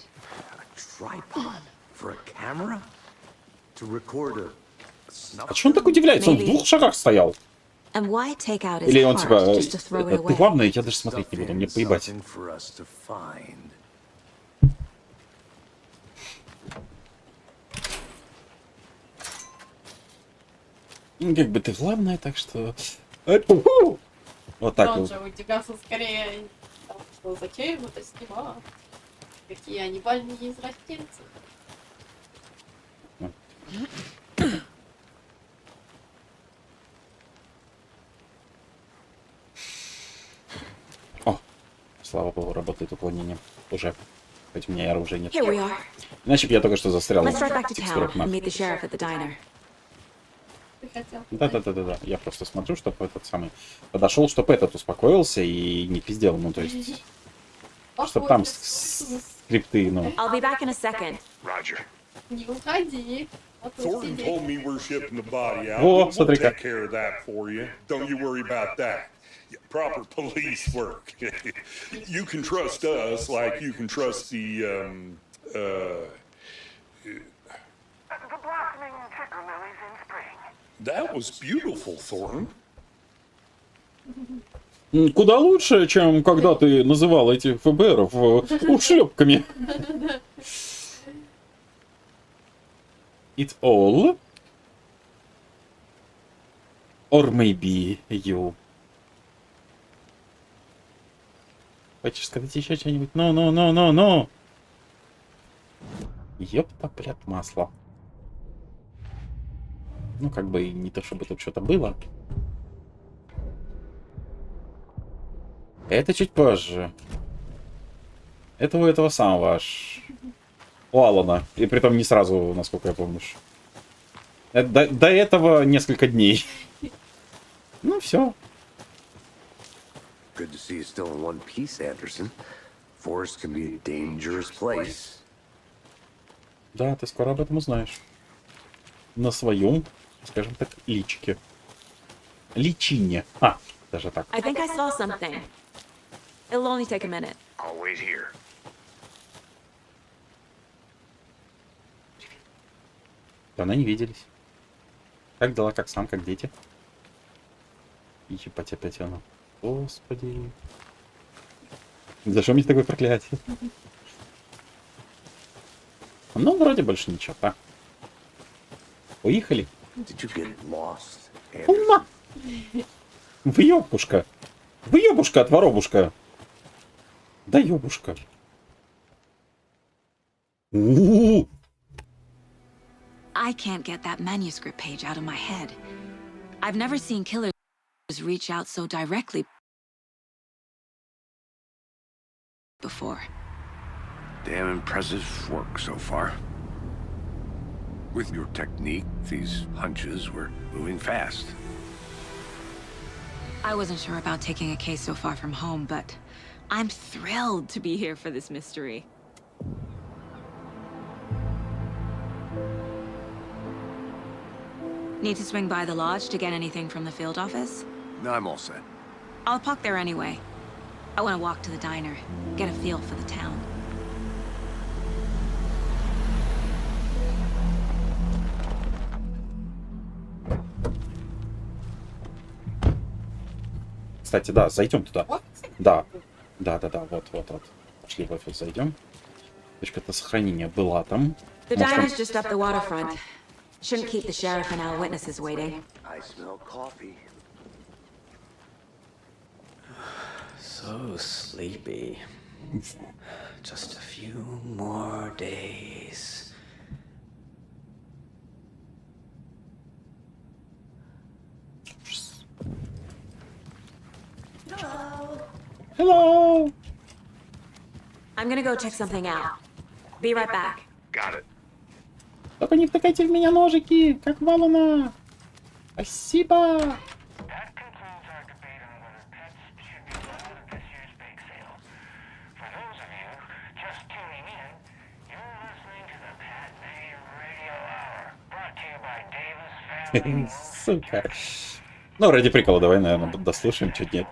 Tripod for a camera? To record a snuff? А чё он так удивляется? Он в 2 шагах стоял. And why take out his Или он типа, heart just to throw it ты away? главное, я даже смотреть не буду, мне поебать. Something for us to find. Ну, как бы ты главное, так что... Вот так Он вот. же удивлялся скорее, что зачем это снимал? Какие они больные извращенцы. О, слава богу, работает уклонение. Уже. Хоть у меня и оружия нет. Here we are. Иначе бы я только что застрял Let's drive back в to town текстурах. and meet the sheriff at the diner. Ты хотел? Да. Я просто смотрю, чтобы этот самый подошел, чтобы этот успокоился и не пиздел. Ну, то есть, чтобы там скрипты, ну. I'll be back in a second. Roger. Не уходи. А то Thornton сидеть. told me we're shipping the body out. О, We'll смотри-ка. take care of that for you. Don't you worry about that. Proper police work. You can trust us like you can trust the The blossoming chicken lilies in spring. That was beautiful, Thornton. Куда лучше, чем когда ты называл этих ФБРов ушлепками. It's all? Or maybe you. Хочешь сказать еще что-нибудь? No. Ёпта, блядь, масло. Ну, как бы не то, чтобы тут что-то было. Это чуть позже. Это у этого самого аж. У Алана. И притом не сразу, насколько я помню. До этого несколько дней. Ну все. Good to see you still in one piece, Anderson. Forest can be a dangerous place. Да, ты скоро об этом узнаешь. На своем, скажем так, личике. Личине. А, даже так. I think I saw something. It'll only take a minute. I'll wait here. Давно не виделись. Как дела, как сам, как дети? И ебать опять оно. Господи. За что мне такое проклятие? Ну, вроде больше ничего, да. Уехали. Did you get lost, Anderson? Ума! Выебушка. Выебушка от воробушка. Да ёбушка. У-у-у! I can't get that manuscript page out of my head. I've never seen killers reach out so directly before. Damn impressive work so far. With your technique, these hunches were moving fast. I wasn't sure about taking a case so far from home, but I'm thrilled to be here for this mystery. Need to swing by the lodge to get anything from the field office? No, I'm all set. I'll park there anyway. I want to walk to the diner, get a feel for the town. Кстати, да, зайдем туда. Да. Да, вот. Пошли в офис, зайдем. Точка-то сохранения была там. The diner's just up the waterfront. Shouldn't keep the sheriff and our witnesses waiting. I smell coffee. So sleepy. Just a few more days. Hello. I'm gonna go check something out. Be right back. Got it. Только не втыкайте в меня ножики, как Валана. Спасибо. That concludes our debate on whether pets should be allowed at this year's bake sale. For those of you just tuning in, you're listening to the Pat Name Radio Hour, brought to you by Davis Family. Сука. Ну, ради прикола, давай, наверное, дослушаем, чуть нет.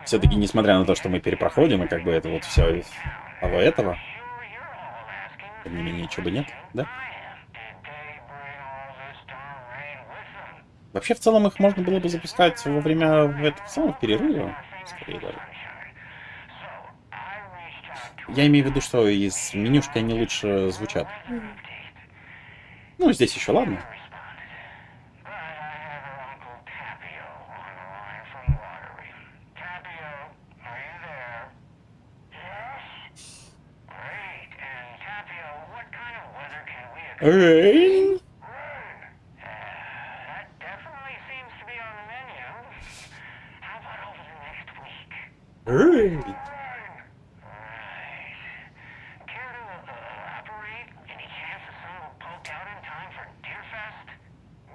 Все-таки, несмотря на то, что мы перепроходим, и как бы это вот все из того этого, тем не менее, ничего бы нет, да? Вообще, в целом, их можно было бы запускать во время этого самого перерыва, скорее даже. Я имею в виду, что из менюшки они лучше звучат. Ну, здесь еще ладно. Эй! That definitely seems to be on the menu. How about over the next week? Эй! Right. Care to elaborate? Any chance the sun will poke out in time for Deerfest?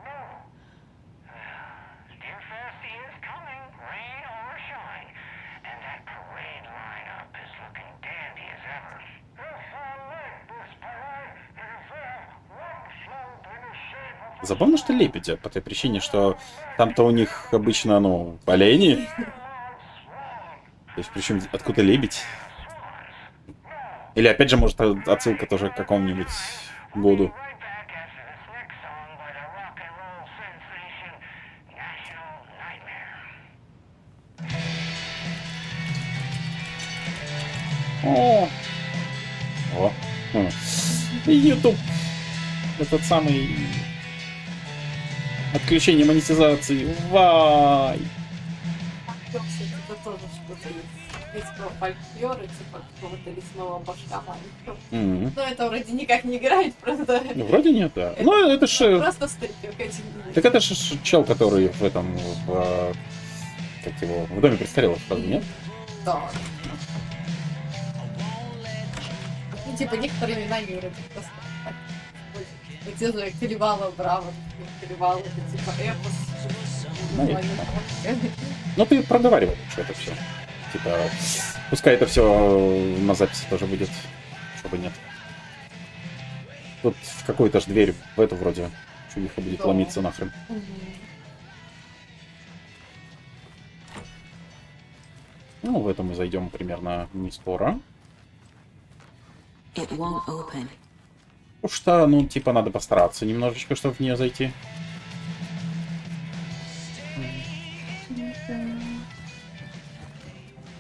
No. Deerfest is coming, rain or shine, and that parade lineup is looking dandy as ever. Забавно, что лебедя, по той причине, что там-то у них обычно, ну, олени. То есть, причем откуда лебедь? Или, опять же, может, отсылка тоже к какому-нибудь году. О! YouTube. Этот самый... Отключение монетизации. Вай! Это тоже что-то есть. английского фольклора, типа какого-то лесного башка маленького. Но это вроде никак не играет, просто... Ну, вроде нет, да. Ну, это ж... Просто стрипик один. Так это же чел, который в этом, как его, в доме престарелых, правда, нет? Да. Ну, типа, некоторые имена не вроде просто так. Где же Калевала, Браво, Калевала, это типа эпос. Ну, ты проговаривай, что это все. Типа, пускай это все на записи тоже будет, чтобы нет. Тут в какую-то ж дверь в эту вроде чудиха будет ломиться нахрен. Ну, в этом мы зайдем примерно не скоро. Потому что, ну, типа, надо постараться немножечко, чтобы в нее зайти.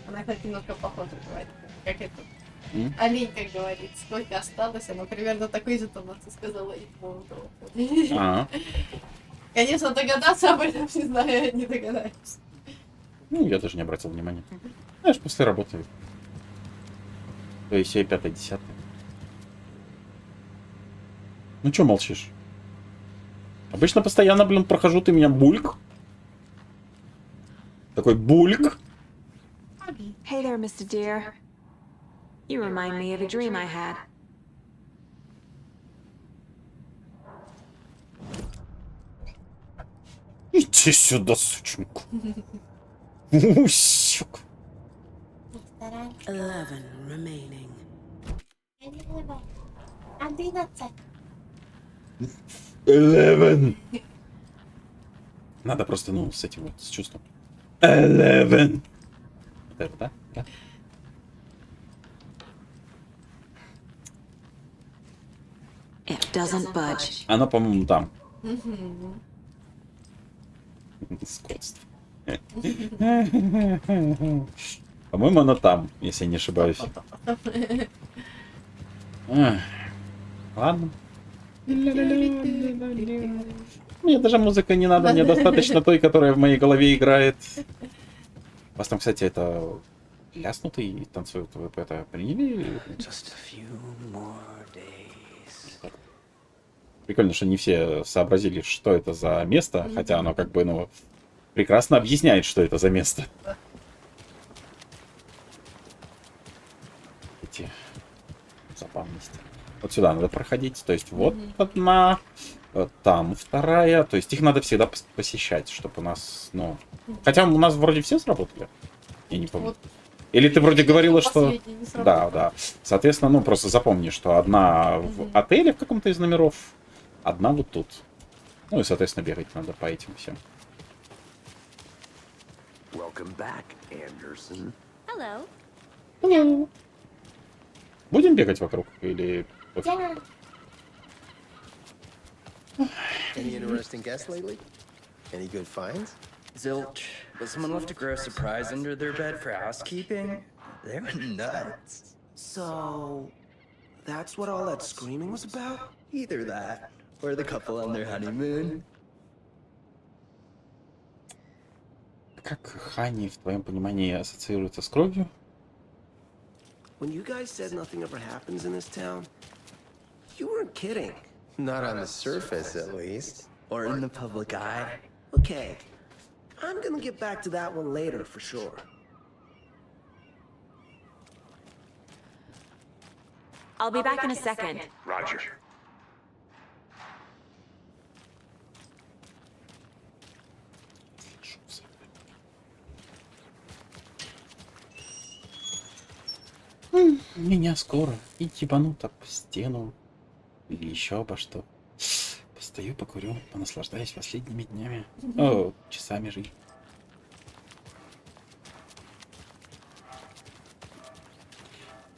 Она, кстати, немножко похожа говорит, как это. Олень, как говорит, сколько осталось, она примерно такой же тонации сказала и по. Конечно, догадаться об этом, не знаю, не догадаюсь. Ну, я даже не обратил внимания. Знаешь, после работы. То есть, 5-10. Ну, чё молчишь? Обычно постоянно, блин, прохожу, ты меня бульк. Такой бульк. Hey there, Mr. Deer. You remind me of a dream I had. Иди сюда, сученьку. Усюк. 11 remaining. 11. Надо просто, ну, с этим вот, с чувством. 11. Вот это, да? Да. It doesn't budge. Она, по-моему, там. Скотство. По-моему, она там, если я не ошибаюсь. Ладно. Мне даже музыка не надо, мне достаточно той, которая в моей голове играет. У вас там, кстати, это ляснутый и танцуют, вы это приняли? Прикольно, что не все сообразили, что это за место, хотя оно как бы, ну, прекрасно объясняет, что это за место. Эти забавности. Вот сюда надо проходить, то есть вот одна, там вторая, то есть их надо всегда посещать, чтобы у нас, ну... Хотя у нас вроде все сработали, я не помню. Или ты вроде говорила, что... Да, да. Соответственно, ну просто запомни, что одна в отеле в каком-то из номеров, одна вот тут. Ну и, соответственно, бегать надо по этим всем. Welcome back, Anderson. Hello. Hello. Будем бегать вокруг или... Yeah. Any interesting guests lately? Any good finds? Zilch, but someone left a gross surprise under their bed for housekeeping? They were nuts. So, that's what all that screaming was about? Either that, or the couple on their honeymoon. Как Хани, в твоем понимании, ассоциируется с кровью? When you guys said nothing ever happens in this town, you weren't kidding. Not on the surface, at least. Or in the public eye. Okay, I'm gonna get back to that one later for sure. I'll be back in a second. Roger. Меня скоро и ебанут об стену или еще обо что. Постою, покурю, понаслаждаюсь последними днями. О, часами жизни.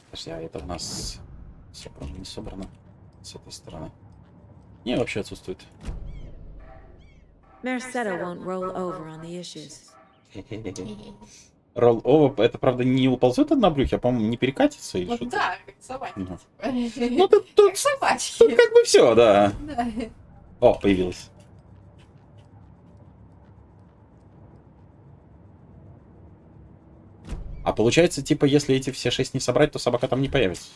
Подожди, а это у нас собрано, не собрано с этой стороны? Не, вообще отсутствует. Merceda won't roll over on the issues. Roll over, это правда не уползет от брюхе, а по-моему не перекатится или что-то. Да, как собаки. Ну тут собачки. Тут как бы все, да. О, появилась. А получается, типа, если эти все 6 не собрать, то собака там не появится.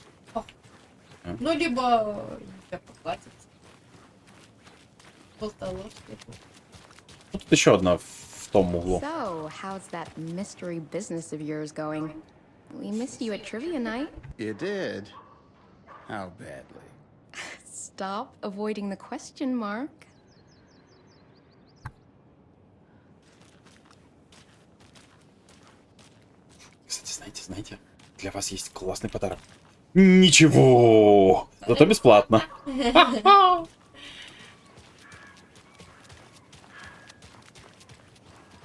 Ну, либо тебя поплатят. Полтолошки. Ну, тут еще одна в том углу. So, how's that mystery business of yours going? We missed you at trivia night. You did? How badly? Stop avoiding the question mark. Кстати, знаете, для вас есть классный подарок. Ничего! Зато бесплатно.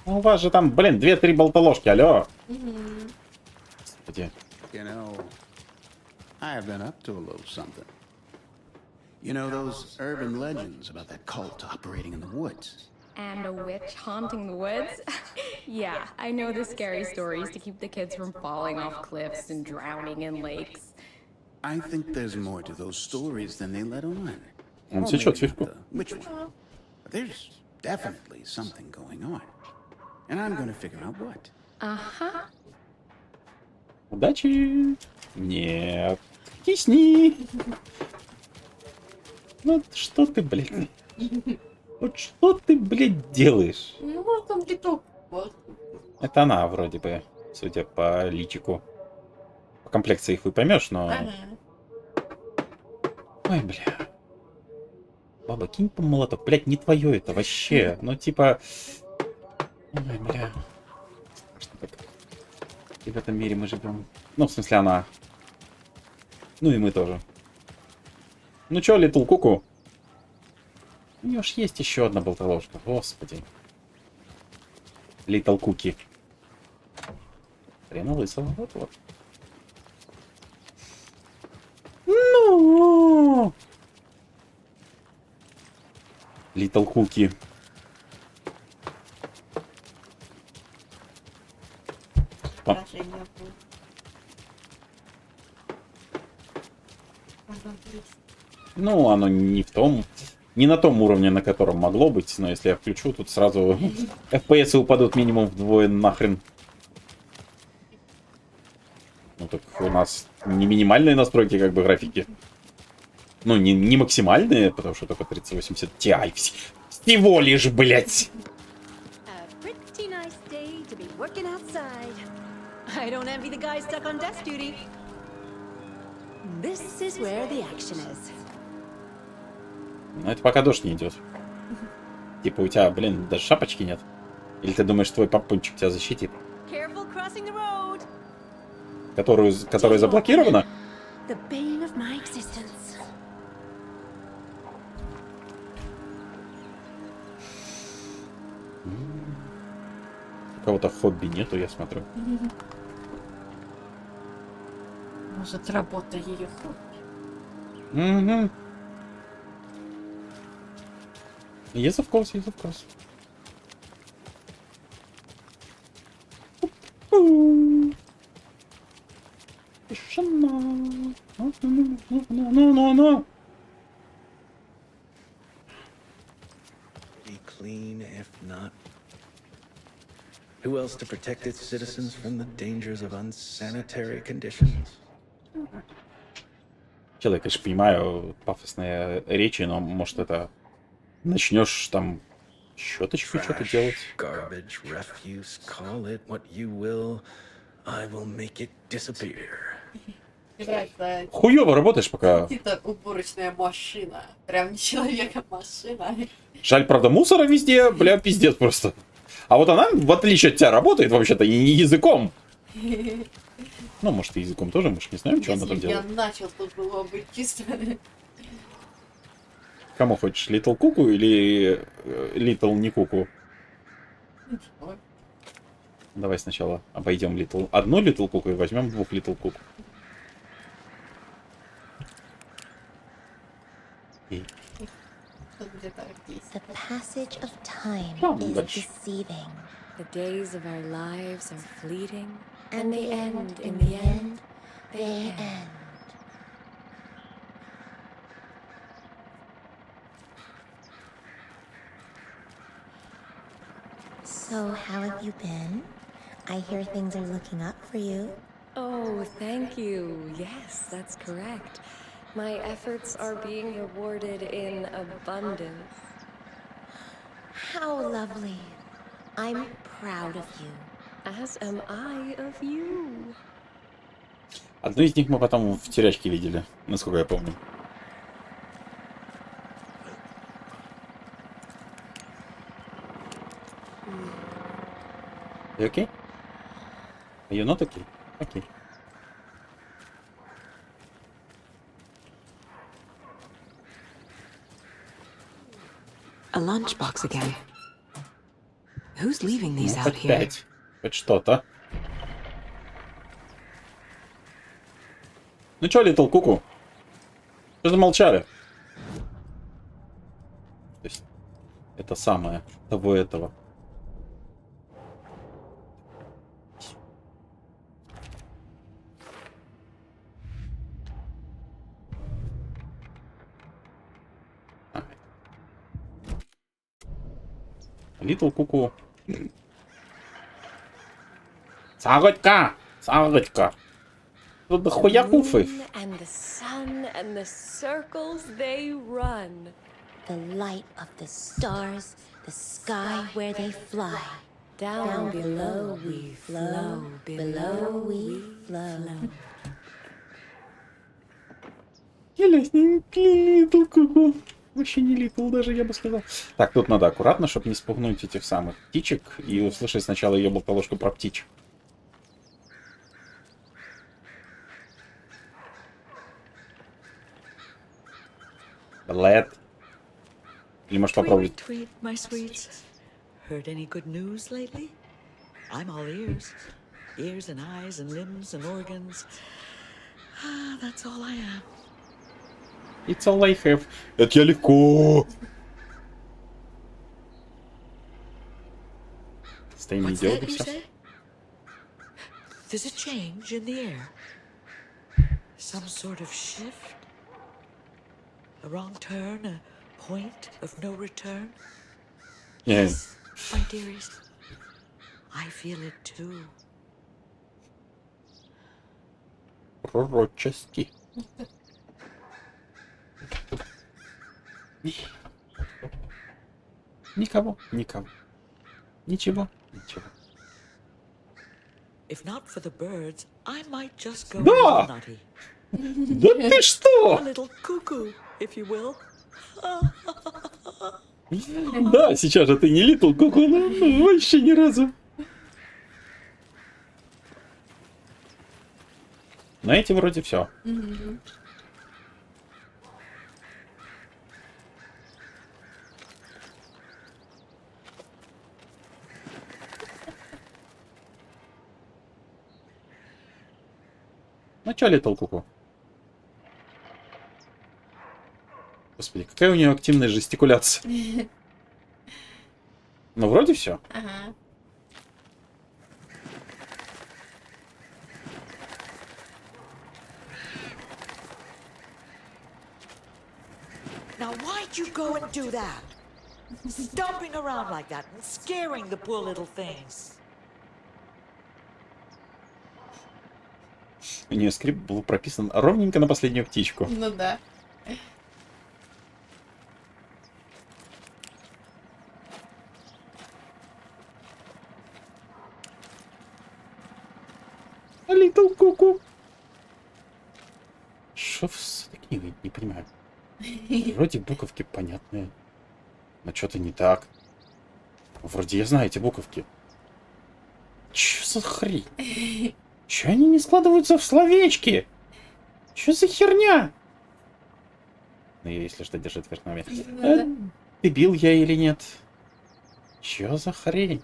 У вас же там, блин, 2-3 болтоложки, алло. Господи. You know, I have been up to a little something. You know those urban legends about that cult operating in the woods? And a witch haunting the woods? Yeah, I know the scary stories to keep the kids from falling off cliffs and drowning in lakes. I think there's more to those stories than they let on. Он Or сечет maybe сверху. not the witch one. But there's definitely something going on. And I'm gonna figure out what. Uh-huh. Удачи! Нет. Кисни! Ну что ты, блядь? Вот что ты, блядь, делаешь? Ну, вот он летал. Это она вроде бы, судя по личику. По комплекции их вы поймешь, но... Ой, бля. Баба, кинь по молоток. Блядь, не твое это вообще. Ну, типа... Ой, бля. И в этом мире мы живем. Ну, в смысле, она. Ну и мы тоже. Ну чё, Литл Куку? У нее ж есть еще одна болтоложка. Господи. Литл Куки. Хрена лысого. Вот-вот. Ну! Литл Куки. Ну, оно не в том, не на том уровне, на котором могло быть, но если я включу, тут сразу FPS упадут минимум вдвое нахрен. Ну так у нас не минимальные настройки как бы графики. Ну, не максимальные, потому что только 3080 Ti. Всего лишь, блять. I don't envy the guy stuck on desk duty. This is where the action is. Ну, это пока дождь не идет. Типа у тебя, блин, даже шапочки нет. Или ты думаешь, твой папунчик тебя защитит? Careful crossing the road. Которая заблокирована? The bane of my existence. У кого-то хобби нету, я смотрю. Может, работа ее хобби. Угу. Yes, of course, yes, of course. Be clean, if not. Who else to protect its citizens from the dangers of unsanitary conditions? Человек, конечно, понимаю, пафосные речи, но может это начнешь там щеточку что-то делать. Garbage, refuse, call it what you will. I will make it disappear. Хуёво работаешь пока. Это уборочная машина. Прям не человек, а машина. Жаль, правда, мусора везде, бля, пиздец просто. А вот она, в отличие от тебя, работает вообще-то и не языком. Ну, может, и языком тоже, мы же не знаем, что она там делает. Я начал, тут было быть чисто. Кому хочешь, Литл Куку или Литл не Куку? Давай сначала обойдем одну Литл Куку и возьмем двух Литл Куку. The passage of time is deceiving. The days of our lives are fleeting, and they end in the end. They end. So, how have you been? I hear things are looking up for you. Oh, thank you. Yes, that's correct. My efforts are being rewarded in abundance. How lovely. I'm proud of you. As am I of you. Одну из них мы потом в терячке видели, насколько я помню. You okay? Are you not okay? Okay. A lunchbox again. Who's leaving these out here? Опять. Хоть что-то. Ну чё, Литл Куку? Что замолчали? То есть, это самое, того этого. Литл Куку. Саготька! Саготька! Тут дохуя куфы. And the sun and the circles they run. The light of the stars, the sky where they fly. Down below we flow, below we flow. Литл Куку. Вообще не Литл, даже я бы сказал. Так, тут надо аккуратно, чтобы не спугнуть этих самых птичек и услышать сначала ее болтовушку про птичек. Лед. Или может попробовать? Tweet, my sweets. Heard any good news lately? I'm all ears. Ears and eyes and limbs and organs. Ah, that's all I am. It's all I have. Это я легко. Стоим What's видео, that you все. say? There's a change in the air. Some sort of shift. A wrong turn, a point of no return. Yes, my dearies. I feel it too. Пророчески. Никого, никого. Ничего, ничего. If not for the birds, I might just go Да! nutty. Да ты что? A little cuckoo, if you will. Да, сейчас же ты не Литл Куку, вообще ни разу. На эти вроде все. Ну чё, Литл Куку? Господи, какая у нее активная жестикуляция. Ну, вроде все. Ага. Now, why'd you go and do that? Stomping around like that and scaring the poor little things. У нее скрипт был прописан ровненько на последнюю птичку. Ну да. Литл Куку. Что с этой книгой? Не понимаю. Вроде буковки понятные. Но что-то не так. Вроде я знаю эти буковки. Чё за хрень? Чё они не складываются в словечки? Чё за херня? Ну, если что, держит вверх ногами. Дебил я или нет? Чё за хрень?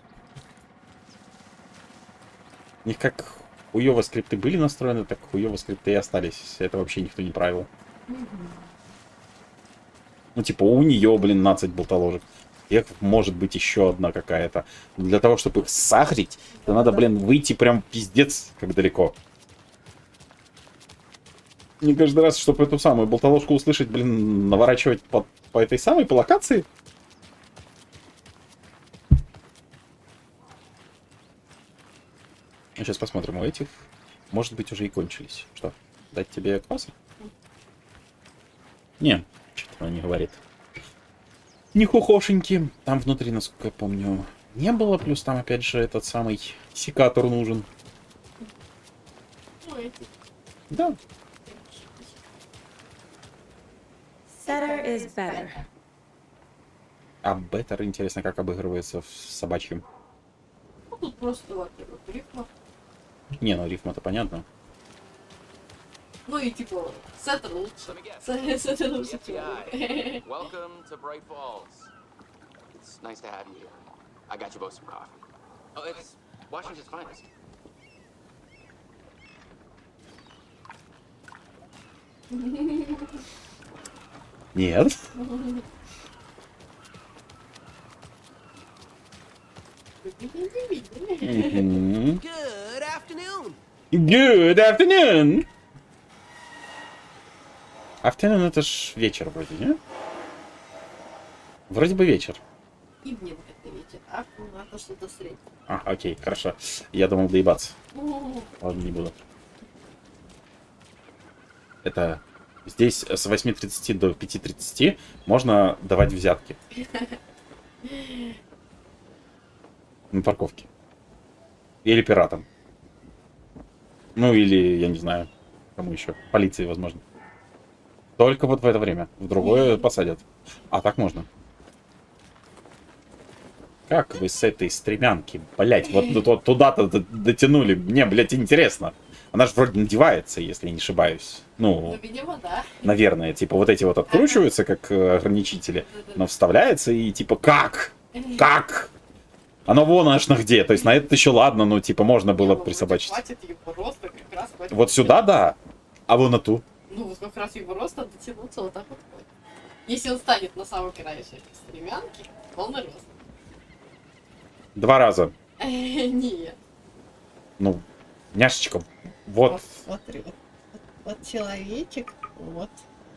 У них как хуёво скрипты были настроены, так хуёво скрипты и остались. Это вообще никто не правил. Ну, типа, у нее, блин, 12 болтоложек. Их может быть еще одна какая-то. Но для того, чтобы их сахарить, то надо, блин, выйти прям пиздец, как далеко. Не каждый раз, чтобы эту самую болтоложку услышать, блин, наворачивать по этой самой, по локации. Сейчас посмотрим, у этих, может быть, уже и кончились. Что, дать тебе кваса? Не, что-то она не говорит. Не хухошеньки. Там внутри, насколько я помню, не было. Плюс там, опять же, этот самый секатор нужен. Да. Setter is better. А better, интересно, как обыгрывается в собачьем. Ну, тут просто, во-первых, рифма. Не, ну рифма-то понятно. Ну и типа, сеттер лучше. Сеттер лучше. Welcome to Bright Falls. It's nice to have you here. I got you both some coffee. Oh, it's Washington's finest. Нет. Good afternoon. Good afternoon. Afternoon это ж вечер вроде, не? Вроде бы вечер. Ивнинг это вечер, а это что-то среднее. А, окей, хорошо. Я думал доебаться. Ладно, не буду. Это здесь с 8:30 до 5:30 можно давать взятки. На парковке. Или пиратам. Ну или, я не знаю, кому еще. Полиции, возможно. Только вот в это время. В другое посадят. А так можно. Как вы с этой стремянки, блять, вот туда-то дотянули? Мне, блять, интересно. Она же вроде надевается, если я не ошибаюсь. Ну, видимо, да. Наверное, типа вот эти вот откручиваются, как ограничители, но вставляется и типа как? Как? Оно вон аж на где. То есть на этот еще ладно, но типа можно было присобачить. Вот сюда, да. А вон на ту. Ну, вот как раз его роста дотянуться вот так вот. Если он станет на самом краешек стремянки, полный рост. 2 раза. Нет. Ну, няшечком. Вот. Смотри, вот человечек, вот.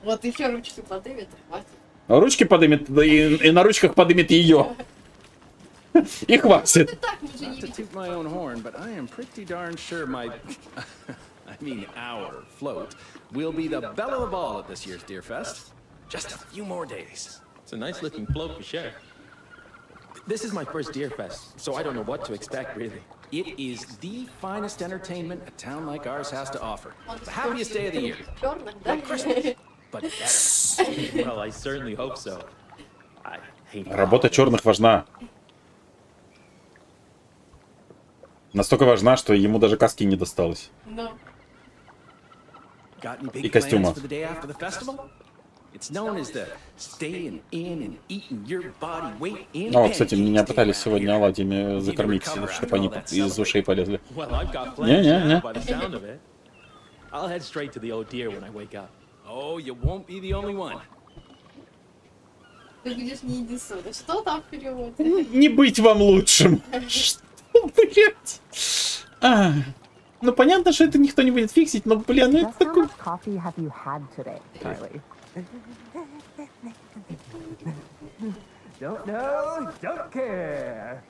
Вот еще ручки подымет, хватит. Ручки подымет, и на ручках подымет ее. И хватит. Not to toot my own horn, but I am pretty darn sure my, I mean our float will be the belle of the ball at this year's Deer Fest. Just a few more days. It's a nice looking float for sure. This is my first Deer Fest, so I don't know what to expect really. It is the finest entertainment a town like ours has to offer. The happiest day of the year. Like Christmas, but better. Well, I certainly hope so. I hate Работа черных важна. Настолько важна, что ему даже каски не досталось. Got any И big костюма. plans for the day after the festival? It's known as the staying in and eating your body weight in О, кстати, меня пытались сегодня оладьями закормить, чтобы они из ушей полезли. Well, I've got plans Не-не-не. now by the sound of it. I'll head straight to the old deer when I wake up. Oh, you won't be the only one. Ты будешь не единственный. Что там в переводе? Не быть вам лучшим. Что, блядь? Ну, понятно, что это никто не будет фиксить, но, бля, ну это такой... Coffee have you had today, Charlie? Don't know, don't care.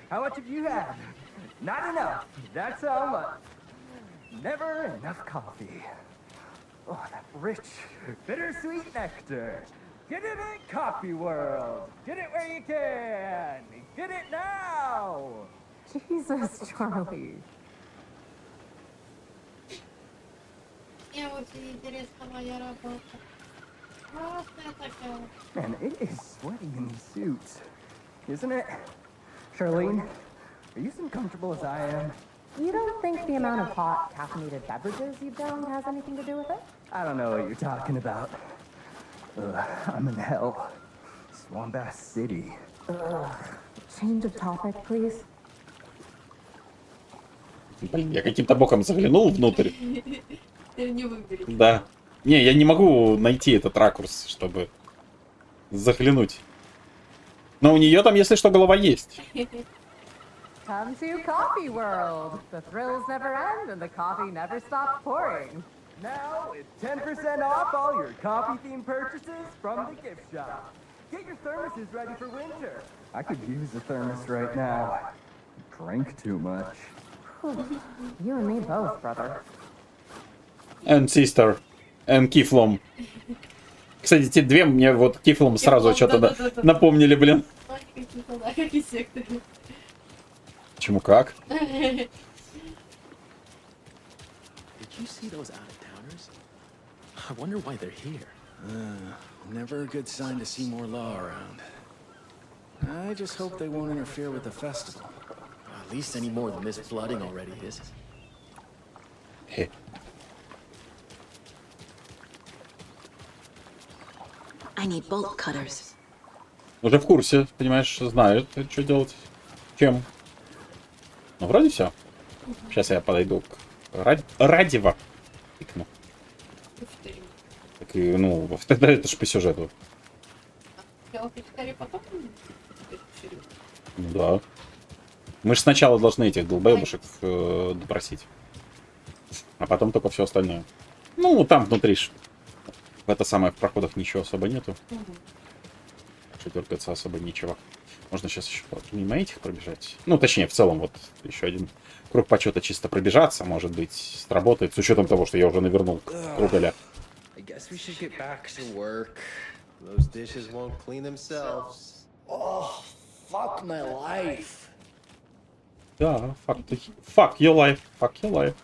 How much have you had? Not enough. That's how much. Never enough coffee. Oh, that rich, bittersweet nectar. Get it in Coffee World. Get it where you can. Get it now. Jesus, Charlie. Мне очень интересна моя работа. Классная такая. Man, it is sweaty in these suits, isn't it? Charlene, are you as uncomfortable as I am? You don't think the amount of hot caffeinated beverages you've downed has anything to do with it? I don't know what you're talking about. I'm in hell. Swambass City. Change of topic, please. Блин, я каким-то боком заглянул внутрь. Ты не выбери. Да. Не, я не могу найти этот ракурс, чтобы заглянуть. Но у нее там, если что, голова есть. Come to Coffee World. The thrills never end and the coffee never stops pouring. Now it's 10% off all your coffee-themed purchases from the gift shop. Get your thermoses ready for winter. I could use a thermos right now. drank too much. You and me both, brother. And sister. And Кифлом. Кстати, эти две мне вот Кифлом сразу что-то напомнили, блин. Почему как? Did you see those out-of-towners? I wonder why they're here. Never a good sign to see more law around. I just hope they won't interfere with the festival. At least any more than this flooding already is. Hey. I need bolt cutters. Уже в курсе, понимаешь, знают, что делать, чем. Ну, вроде все. Сейчас я подойду к Радева. Тыкну. Так и, ну, тогда это ж по сюжету. Ну да. Мы же сначала должны этих долбоебушек допросить. А потом только все остальное. Ну, там внутри ж. В это самое, в проходах ничего особо нету. Что дергаться особо ничего. Можно сейчас еще мимо этих пробежать. Ну, точнее, в целом, вот еще один круг почета чисто пробежаться, может быть, сработает, с учетом того, что я уже навернул кругаля. Those dishes won't clean themselves. Oh, fuck my life. Да, fuck your life, fuck your life.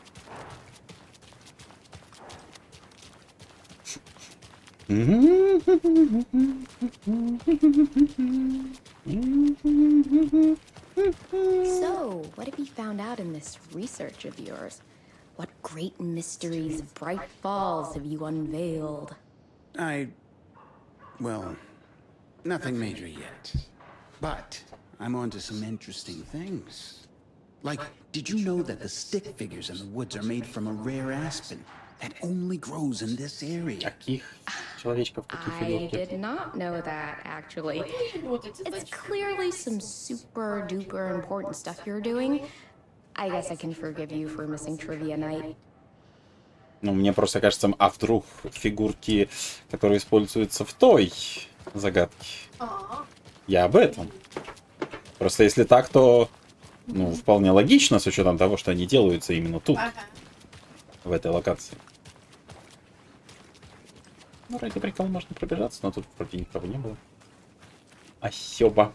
So, what have you found out in this research of yours? What great mysteries of Bright Falls have you unveiled? Well, nothing major yet. But I'm onto some interesting things. Like, did you know that the stick figures in the woods are made from a rare aspen that only grows in this area? Каких человечков, какие фигурки? I did not know that, actually. It's clearly some super duper important stuff you're doing. I guess I can forgive you for missing trivia night. Ну, мне просто кажется, а вдруг фигурки, которые используются в той загадке. Я об этом. Просто если так, то, ну, вполне логично, с учетом того, что они делаются именно тут, в этой локации. Ну, ради прикола можно пробежаться, но тут вроде никого не было. Асёба.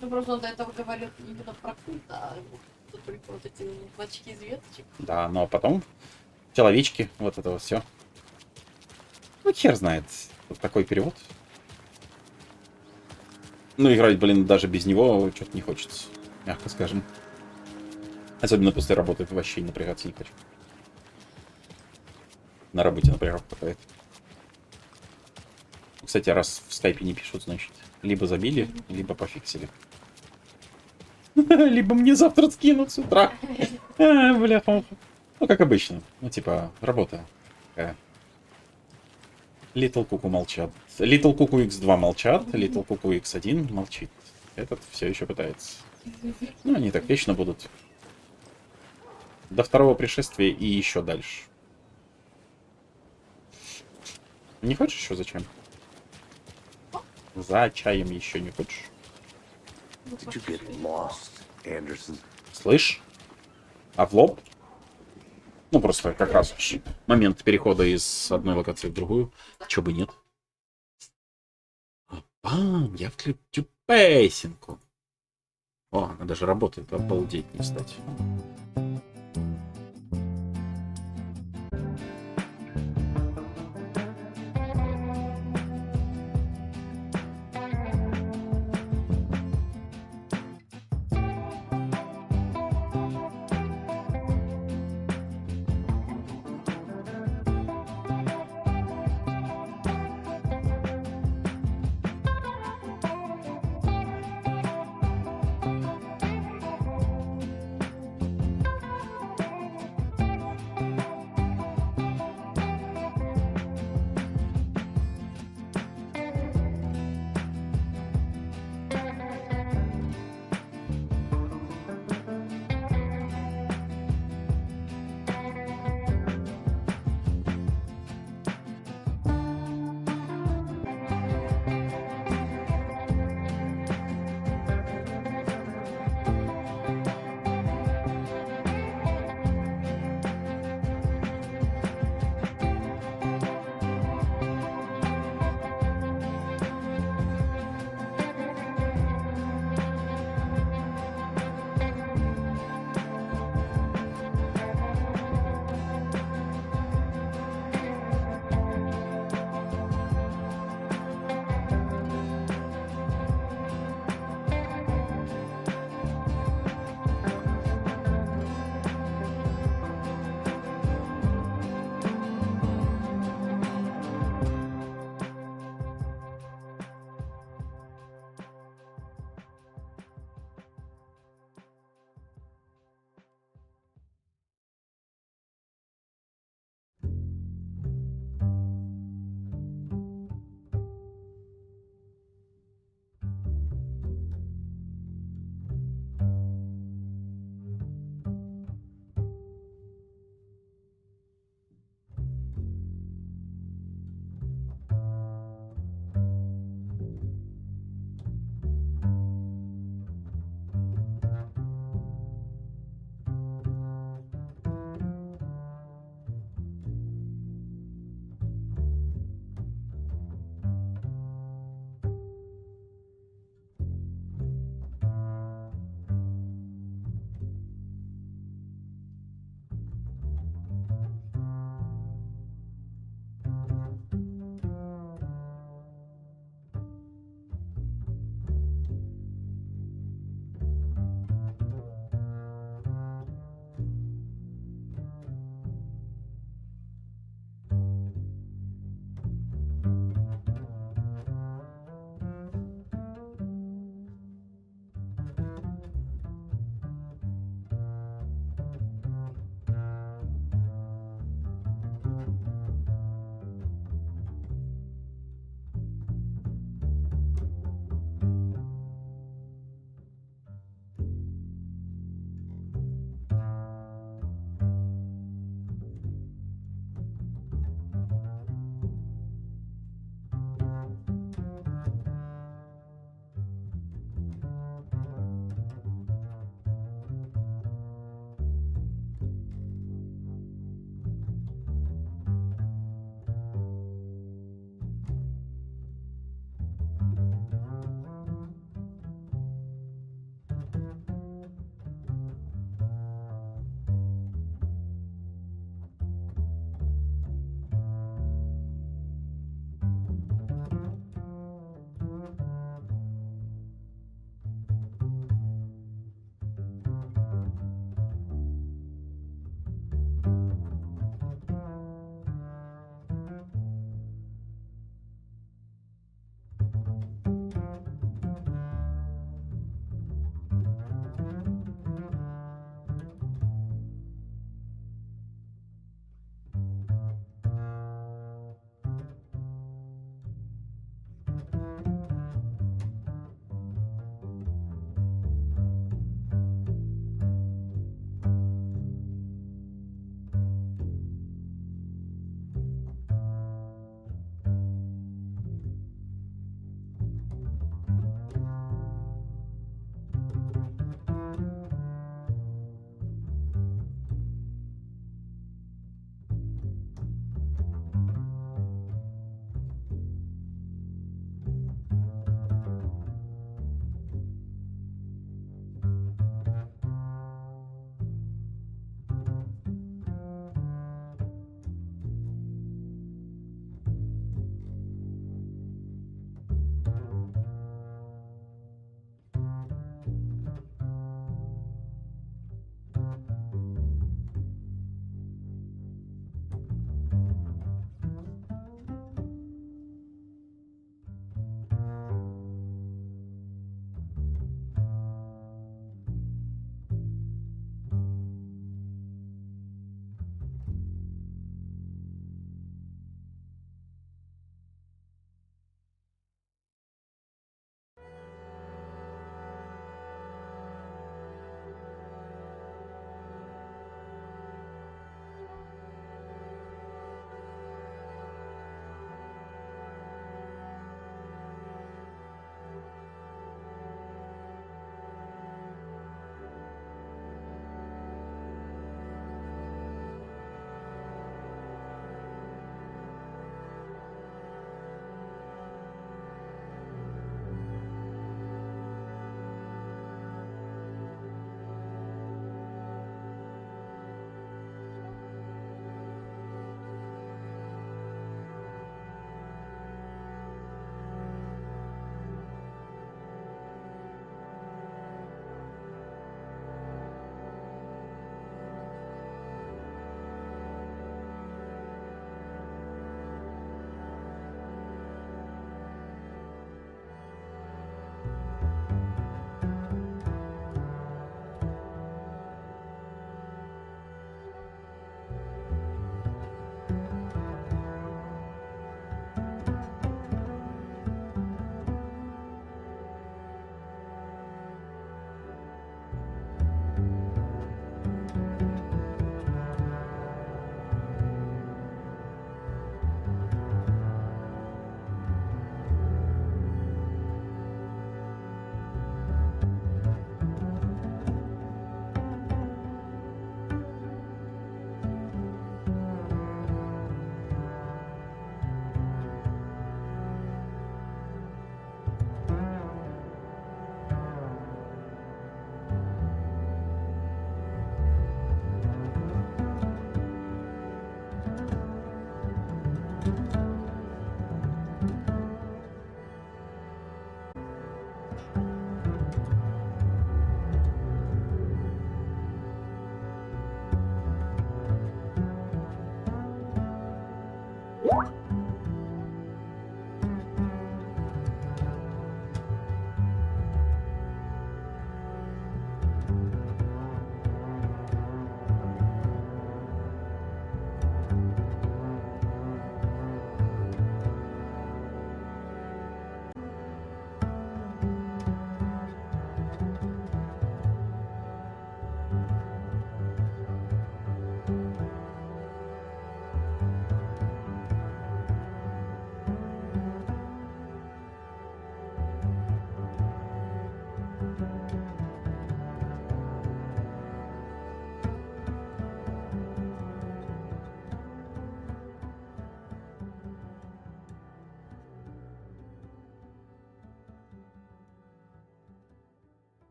Ну, просто он до этого говорил именно про культ, а тут только вот эти клочки из веточек. Да, но потом человечки, вот это вот все. Ну, хер знает. Вот такой перевод. Ну, играть, блин, даже без него что-то не хочется. Мягко скажем. Особенно после работы вообще напрягаться не хочу. На работе, например, хватает. Кстати, раз в скайпе не пишут, значит, либо забили, либо пофиксили. Либо мне завтра скинут с утра. Бля, ну, как обычно. Ну, типа, работа такая. Little Cuckoo молчат. Little Cuckoo X2 молчат. Little Cuckoo X1 молчит. Этот все еще пытается. Ну, они так вечно будут. До второго пришествия и еще дальше. Не хочешь еще зачем? За чаем еще не хочешь? Did you get lost, Anderson? Слышь? А в лоб? Ну, просто как раз момент перехода из одной локации в другую. Чё бы нет? Бам! Я включу песенку. О, она даже работает. Обалдеть не встать.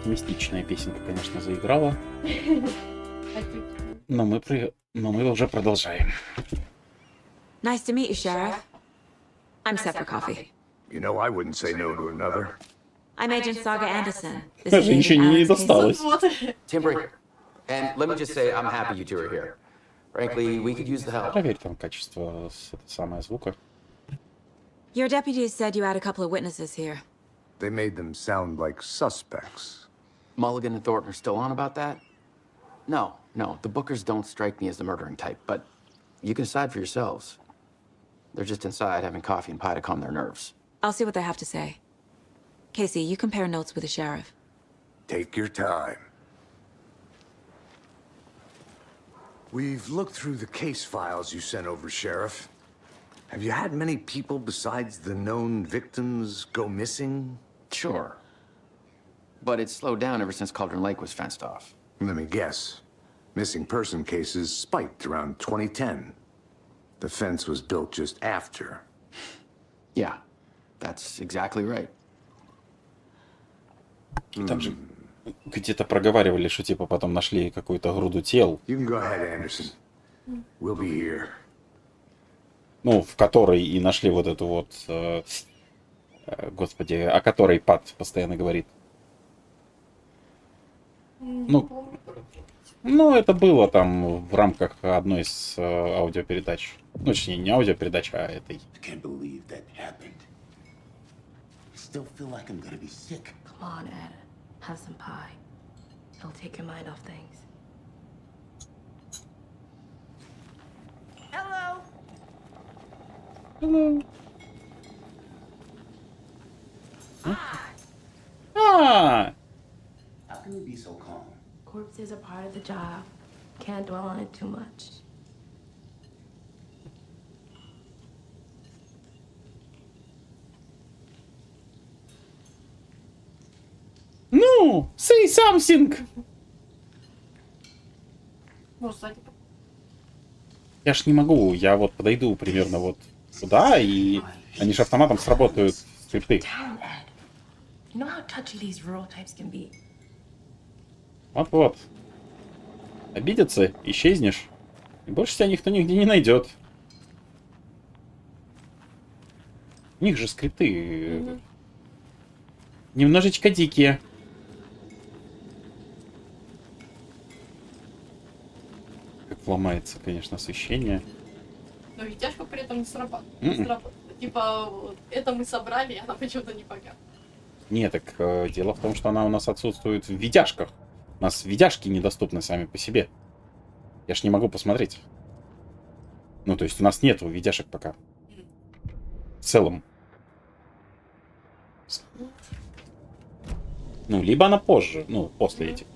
Оптимистичная песенка, конечно, заиграла. Но мы уже продолжаем. Nice to meet you, Sheriff. I'm set for coffee. You know, I wouldn't say no to another. I'm Agent Saga Anderson. This is Женщине не Agent Alex досталось. Tim Breaker. And let me just say, I'm happy you two are here. Frankly, we could use the help. Проверь там качество самое звука. Your deputies said you had a couple of witnesses here. They made them sound like suspects. Mulligan and Thornton are still on about that? No, the Bookers don't strike me as the murdering type, but you can decide for yourselves. They're just inside having coffee and pie to calm their nerves. I'll see what they have to say. Casey, you compare notes with the sheriff. Take your time. We've looked through the case files you sent over, Sheriff. Have you had many people besides the known victims go missing? Sure. But it's slowed down ever since Cauldron Lake was fenced off. Let me guess. Missing person cases spiked around 2010. The fence was built just after. Yeah, that's exactly right. Там же где-то проговаривали, что типа потом нашли какую-то груду тел. You can go ahead, Anderson. We'll be here. Ну, в которой и нашли вот эту вот, господи, о которой Пат постоянно говорит. Ну, это было там в рамках одной из аудиопередач. Ну, точнее, не аудиопередач, а этой. Come on, Ed. Have some pie. It'll take your mind off things. Hello. Hello. Ah! How can you be so calm? Corpses are part of the job. Can't dwell on it too much. Ну, say something! Я ж не могу, я вот подойду примерно вот сюда, и они же автоматом сработают скрипты. You know how touchy these rural types can be. Вот-вот. Обидятся, исчезнешь. И больше тебя никто нигде не найдет. У них же скрипты немножечко дикие. Как ломается, конечно, освещение. Но видяшка при этом не срабатывает. Типа, это мы собрали, и она почему-то не погасла. Нет, так дело в том, что она у нас отсутствует в видяшках. У нас видяшки недоступны сами по себе. Я ж не могу посмотреть. Ну, то есть у нас нету видяшек пока. В целом. Ну, либо она позже, ну, после этих.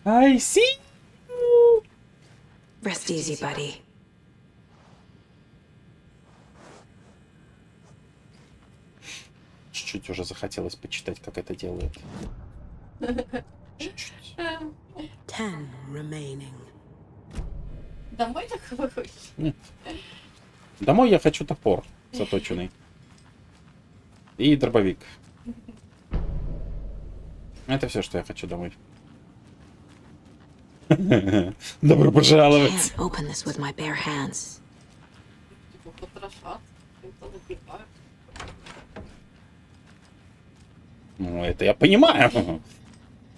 I see you. Rest easy, buddy. Чуть-чуть уже захотелось почитать, как это делают. 10 remaining. Домой так хочешь? Нет. Домой я хочу топор заточенный. И дробовик. Это все, что я хочу домой. Добро пожаловать. Open this with my bare hands. Ну, это я понимаю.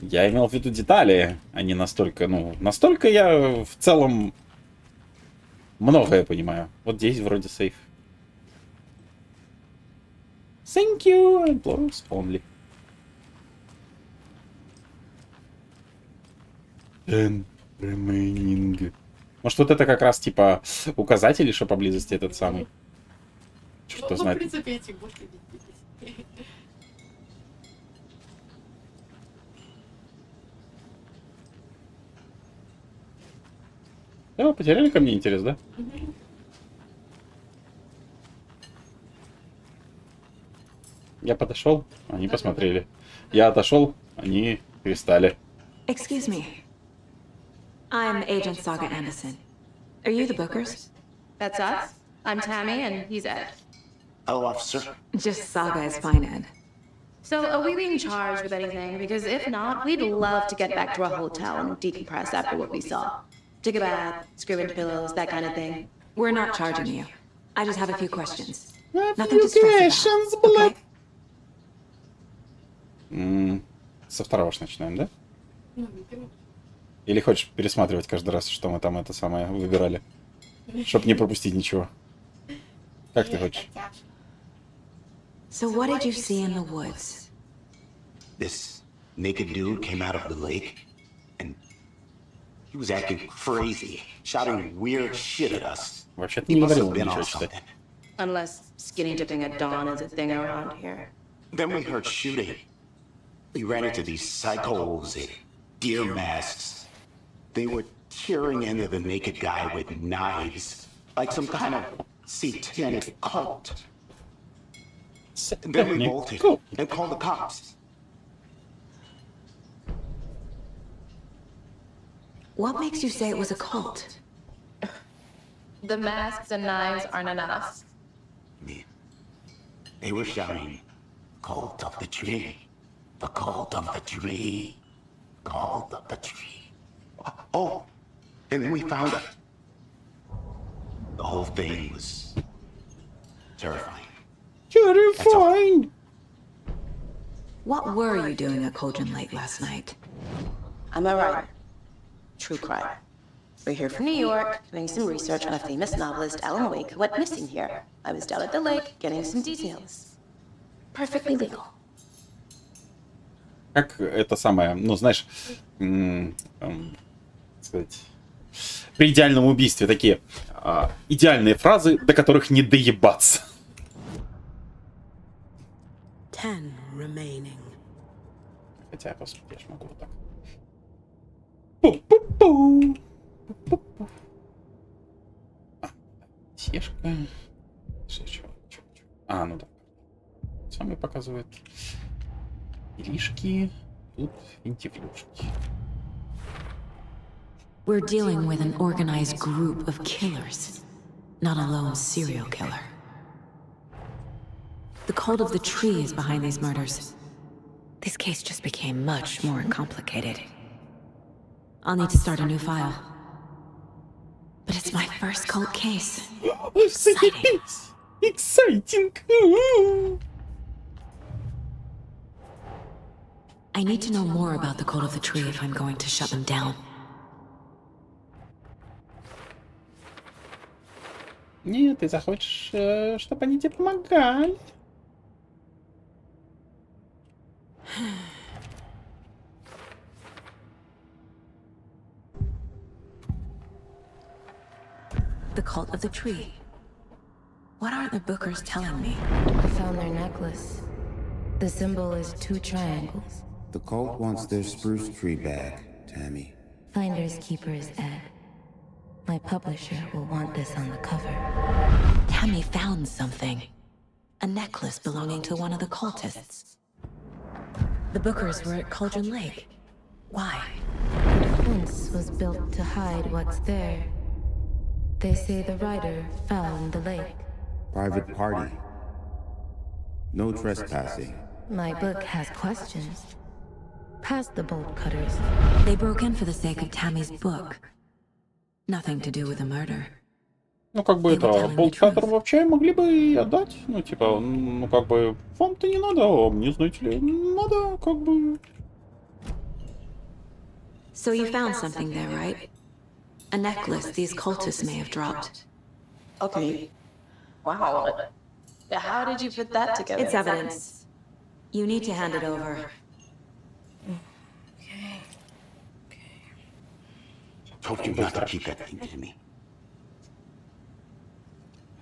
Я имел в виду детали, а не настолько, ну, настолько я в целом многое понимаю. Вот здесь вроде сейф. Thank you, employees only. And remaining. Может, вот это как раз типа указатель, что поблизости этот самый. Черт знает. В принципе, этих больше видеть. Да, потеряли ко мне интерес, да? Я подошел, они посмотрели. Я отошел, они перестали. Excuse me. I'm Agent Saga Anderson. Are you the bookers? That's us. I'm Tammy, and he's Ed. Hello, officer. Just Saga is fine, Ed. So are we being charged with anything? Because if not, we'd love to get back to our hotel and decompress after what we saw. Take a bath, scream into pillows, that kind of thing. We're not charging you. I just have a few questions. Nothing to stress about. Okay? Со второго ж начинаем, да? Или хочешь пересматривать каждый раз, что мы там это самое выбирали? Чтоб не пропустить ничего. Как ты хочешь? So what did you see in the woods? This naked dude came out of the lake, and he was acting crazy, shouting weird shit at us. Вообще-то не говорил ничего читать. Unless skinny dipping at dawn is a thing around here. Then we heard shooting. We ran into these psychos in deer masks. They were tearing into the naked guy with knives, like some kind of satanic cult. And then we bolted and called the cops. What makes you say it was a cult? The masks and knives aren't enough. They were shouting, "Cult of the tree, the cult of the tree, cult of the tree." Oh, and then we found out. The whole thing was terrifying. Terrifying! What were you doing at Cauldron Lake last night? I'm a writer. True crime. We're here from New York, doing some research on a famous novelist, Alan Wake, who went missing here. I was down at the lake, getting some details. Perfectly legal. Как это самое, ну знаешь, сказать, при идеальном убийстве такие идеальные фразы, до которых не доебаться. 10 remaining. Хотя, господи, я ж могу вот так. Пу-пу-пу. Пу-пу-пу. Сешка. Ну да. Сами показывает. Иришки. Тут финтифлюшки. We're dealing with an organized group of killers, not a lone serial killer. The cult of the tree is behind these murders. This case just became much more complicated. I'll need to start a new file. But it's my first cult case. Exciting! Exciting! I need to know more about the cult of the tree if I'm going to shut them down. Нет, ты захочешь, чтобы они тебе помогали. The cult of the tree. What are the bookers telling me? I found their necklace. The symbol is 2 triangles. The cult wants their spruce tree back, Tammy. Finders keepers, Ed. My publisher will want this on the cover. Tammy found something. A necklace belonging to one of the cultists. The bookers were at Cauldron Lake. Why? The fence was built to hide what's there. They say the writer found the lake. Private party. No trespassing. My book has questions. Past the bolt cutters. They broke in for the sake of Tammy's book. Nothing to do with the murder. Ну, как бы это, болт-каттер вообще могли бы и отдать. Ну, типа, ну, как бы, вам-то не надо, а мне, знаете ли, надо, как бы... So you found something there, right? A necklace these cultists may have dropped. Okay. Wow. How did you put that together? It's evidence. You need to hand it over. Told you not to keep that thing to me.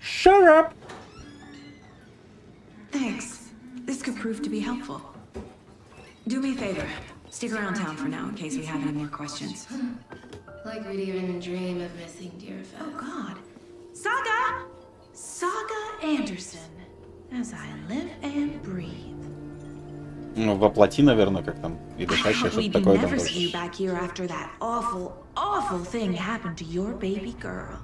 Shut up! Thanks. This could prove to be helpful. Do me a favor. Stick around town for now in case we have any more questions. Like we'd even dream of missing Deerfest. Oh, God. Saga! Saga Anderson. As I live and breathe. Ну, воплоти, наверное, как там, и дышащее, что-то такое там тоже. Never see you back here after that awful thing happened to your baby girl.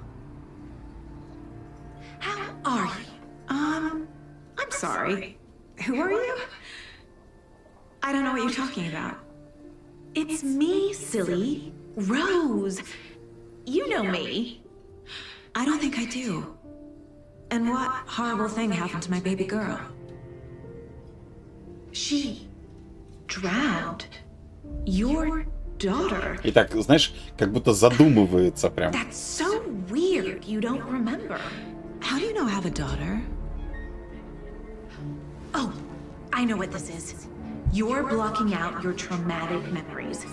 sorry. Who are you? I don't know what you're talking about. It's me, silly. Rose. You know me. I don't think I do. And what horrible thing happened to my baby girl? She drowned. Your daughter. И так, знаешь, как будто задумывается прям. That's so weird. You don't remember. How do you know I have a daughter? Oh, I know what this is. You're blocking out your traumatic memories.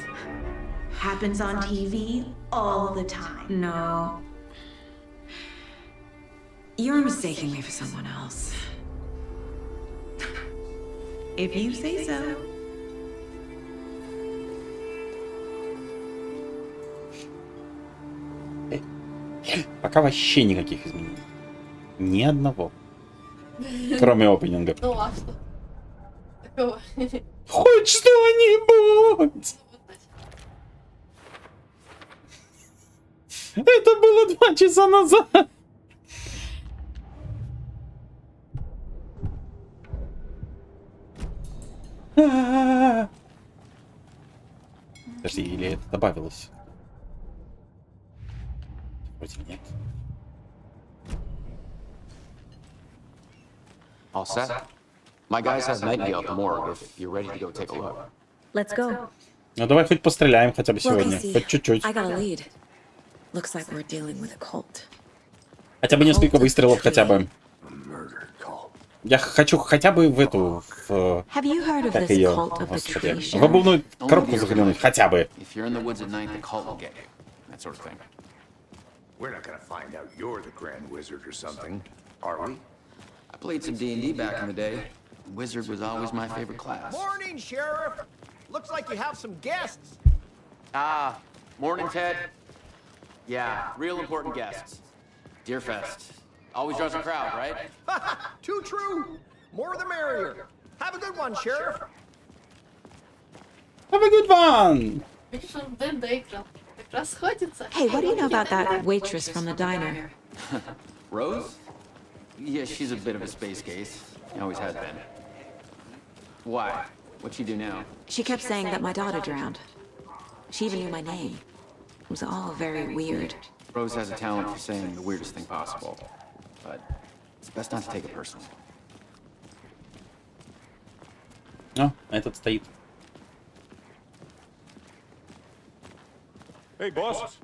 Happens on TV all the time. No. You're mistaking me for someone else. If you say so. Пока вообще никаких изменений. Ни одного. Кроме опенинга. Ну а что? Такого. Хоть что-нибудь! Это было 2 часа назад. Подожди, или это добавилось? Вроде нет. All set? My guys have Nightingale at the morgue if you're ready to go take a look. Let's go. Ну давай хоть постреляем хотя бы сегодня. Хоть чуть-чуть. I got a lead. Looks like we're dealing with a cult. Хотя бы несколько выстрелов хотя бы. Я хочу хотя бы в эту, как ее, господи, в обувную коробку заглянуть, хотя бы. We're not gonna find out you're the Grand Wizard or something, are we? I played some D&D back in the day. Wizard was always my favorite class. Morning, Sheriff. Looks like you have some guests. Ah, morning, Ted. Yeah, real important guests. Deerfest. Always draws a crowd, right? Too true. More the merrier. Have a good one, Sheriff. Have a good one. Hey, what do you know about that waitress from the diner? Rose? Yeah, she's a bit of a space case. Always has been. Why? What'd she do now? She kept saying that my daughter drowned. She even knew my name. It was all very weird. Rose has a talent for saying the weirdest thing possible. But it's best not to take it personally. О, этот стоит. Hey, boss.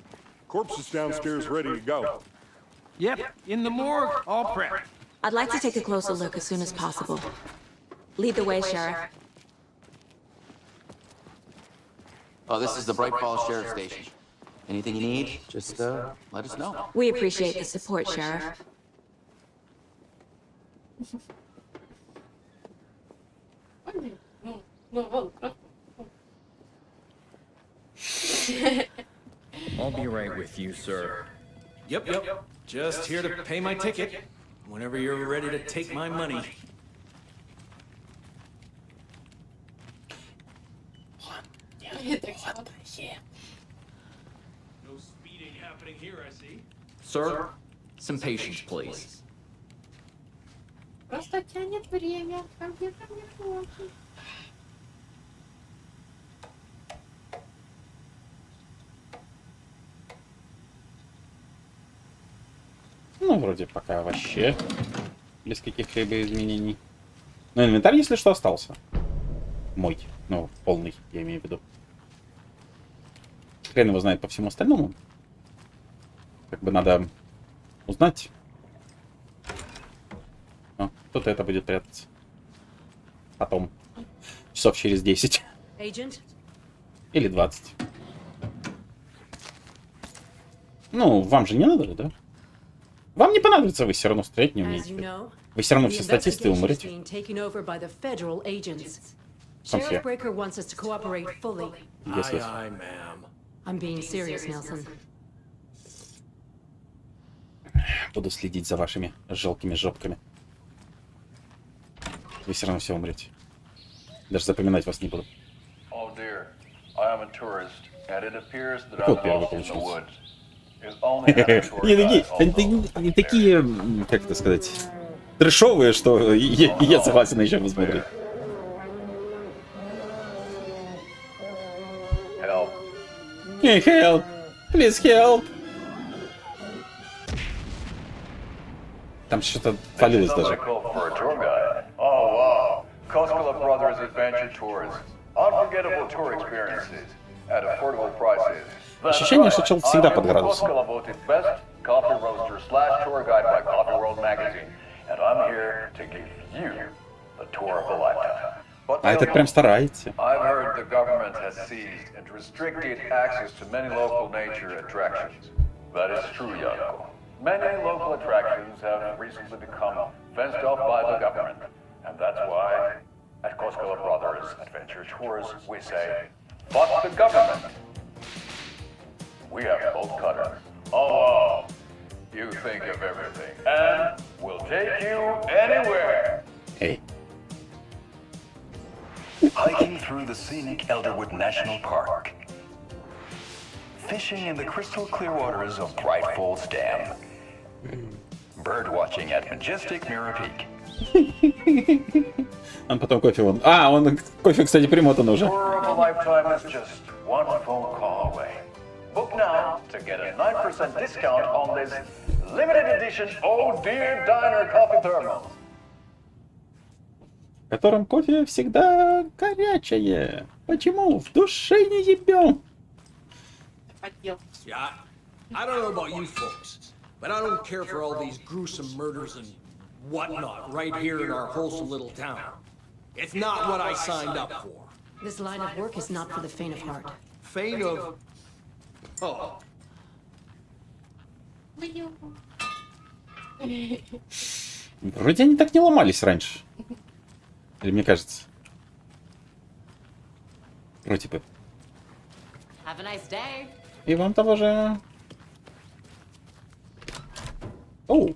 Corpse is downstairs ready to go. Yep, in the morgue, all prepped. I'd like to take a closer look as soon as possible. Lead the way, Sheriff. Oh, this is the Bright Falls Sheriff Station. Anything you need, just let us know. We appreciate the support, Sheriff. I'll be right with you, sir. Yep. Just here to pay my ticket. Whenever you're ready to take my money. No speeding happening here, I see. Sir, some patience, please. Просто тянет время. Компьютер не плохо. Ну, вроде пока вообще без каких-либо изменений. Но инвентарь, если что, остался. Мой. Ну, полный, я имею в виду. Хрен его знает по всему остальному. Как бы надо узнать. О, тут это будет прятаться. Потом. Часов через 10. Agent? Или 20. Ну, вам же не надо, да? Вам не понадобится, вы все равно стрелять не умеете. Вы все равно все статисты и умрете. Sheriff Breaker wants us to cooperate fully. Если... I'm being serious, Nelson. Буду следить за вашими жалкими жопками. Вы все равно все умрете. Даже запоминать вас не буду. Oh dear, I am a tourist, and it appears that Вот I'm первый lost in the получился. woods. Is only having a tour guide Не такие, как это сказать, трэшовые, что я согласен еще посмотреть. Hey, help! Please help! Там что-то фалилось даже. Ощущение, что чел всегда под градусом. А этот прям старается. Many local attractions have recently become fenced off by the government, and that's why at Koskela Brothers Adventure Tours we say, fuck the government. We have bolt cutters. Oh, you think of everything, and we'll take you anywhere. Hey. Hiking through the scenic Elderwood National Park. Fishing in the crystal clear waters of Bright Falls Dam. Bird watching at majestic Mirror Peak. Он потом кофе вон. А, он кофе, кстати, примотан уже. Tour of a lifetime is just one phone call away. Book now to get a 9% discount on this limited edition Oh Dear Diner coffee thermos. В котором кофе всегда горячее. Почему? В душе не ебем. Yeah, I don't know about you folks, but I don't care for all these gruesome murders and whatnot right here in our wholesome little town. It's not what I signed up for. This line of work is not for the faint of heart. Faint of... Oh. Вроде они так не ломались раньше. Или мне кажется? Вроде бы. Have a nice day. И вам того же. Оу.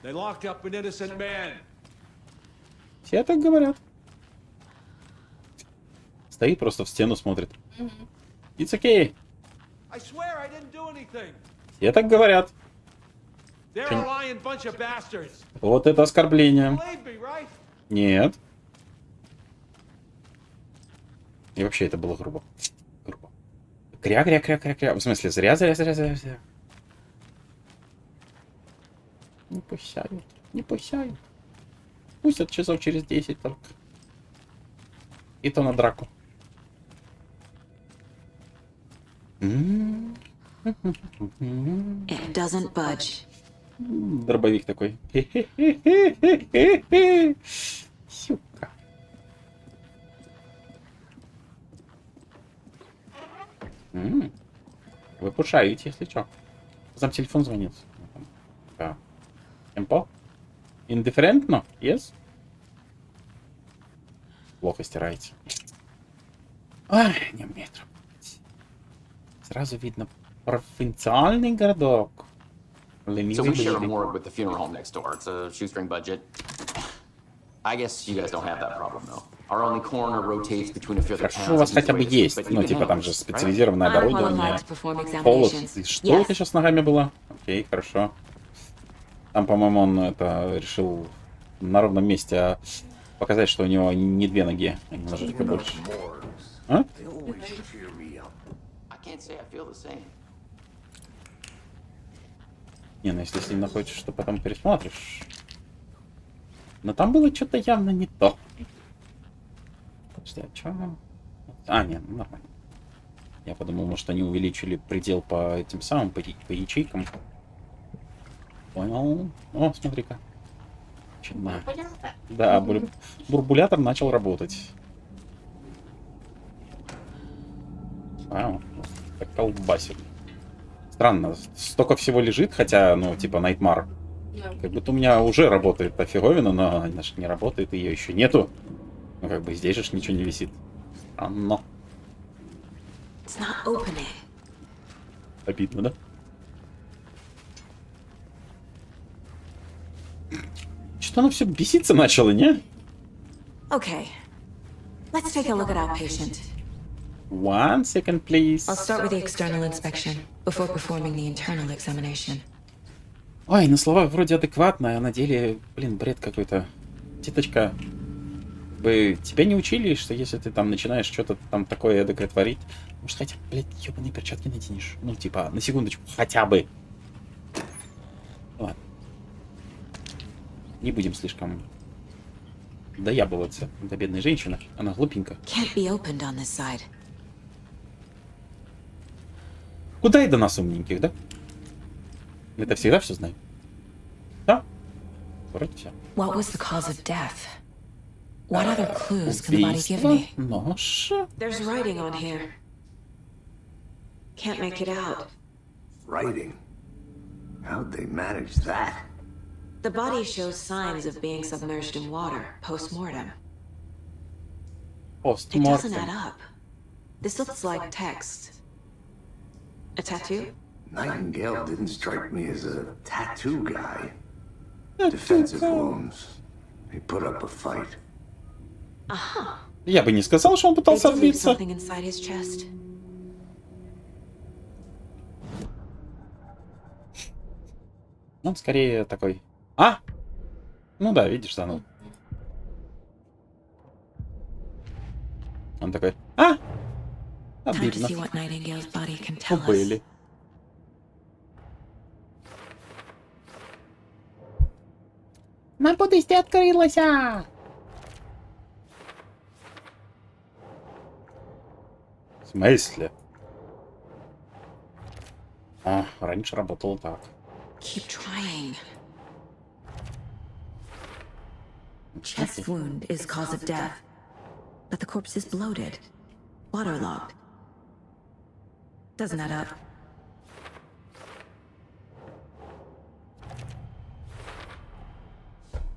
They locked up an innocent man. Все так говорят. Стоит просто в стену, смотрит. It's okay. I swear I didn't do anything. Все так говорят. They're a lying bunch of bastards. Вот это оскорбление. Believe me, right? Нет. И вообще это было грубо. Грубо. Кря. В смысле, зря. Не пущают. Пустят часов через 10 только. И то на драку. It doesn't budge. Дробовик такой. Сука. Вы пушаете, если что. Там телефон звонит. Да. Темпо? Индифферентно? Yes? Плохо стираете. Ай, не умеет работать. Сразу видно провинциальный городок. So we share a morgue with the funeral home next door. It's a shoestring budget. I guess you guys don't have that problem, though. Our only coroner rotates between a few other towns. Хорошо, у вас хотя бы есть. Ну, типа, там же специализированное оборудование. Холод. Что это сейчас с ногами было? Окей, хорошо. Там, по-моему, он это решил на ровном месте показать, что у него не две ноги, а немножечко больше. А? Не, ну если с ним находишься, что потом пересмотришь. Но там было что-то явно не то. Подожди, а чё? А, нет, ну нормально. Я подумал, может, они увеличили предел по этим самым, по ячейкам. Понял. О, смотри-ка. Чудно. Да, бурбулятор начал работать. Вау, как колбасит. Странно, столько всего лежит, хотя, ну, типа, Найтмар. Как будто у меня уже работает та фиговина, но она же не работает, ее еще нету. Ну, как бы здесь же ничего не висит. Странно. Обидно, да? Что оно все беситься начало, не? Okay. Let's take a look at our patient. 1 second, please. I'll start with the external inspection before performing the internal examination. Ой, на словах вроде адекватно, а на деле, блин, бред какой-то. Титочка, тебя не учили, что если ты там начинаешь что-то там такое эдакое творить, может, хотя бы, блядь, ёбаные перчатки наденешь? Ну, типа, на секундочку, хотя бы. Ладно. Не будем слишком доябываться до бедной женщины. Она глупенькая. Куда и до нас умненьких, да? Мы-то всегда все знаем. Да? Вроде все. What was the cause of death? What other clues can the body give me? Нож. There's writing on here. Can't make it out. Writing? How'd they manage that? The body shows signs of being submerged in water post-mortem. It doesn't add up. This looks like text. A tattoo? Nightingale didn't strike me as a tattoo guy. Defensive wounds. He put up a fight. Aha. Я бы не сказал, что он пытался отбиться. Something inside his chest. Он скорее такой. А? Ну да, видишь, занул. Он такой. А? Обидно. Убыли. Нам будущее открылось! В смысле? А, раньше работало так. Keep trying. Chest wound is cause of death, but the corpse is bloated, waterlogged. Doesn't add up.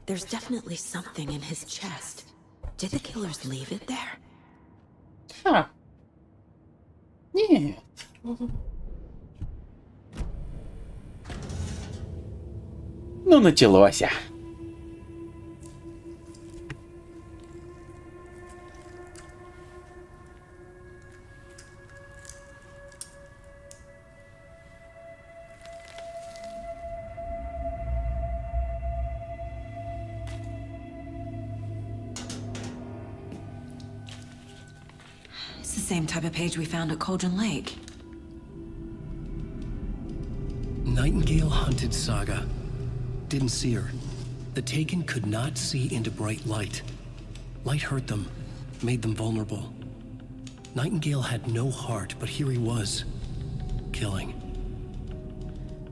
There's definitely something in his chest. Did the killers leave it there? Ха. Нет. Ну, началось. It's the same type of page we found at Cauldron Lake. Nightingale hunted Saga. Didn't see her. The Taken could not see into bright light. Light hurt them, made them vulnerable. Nightingale had no heart, but here he was, killing.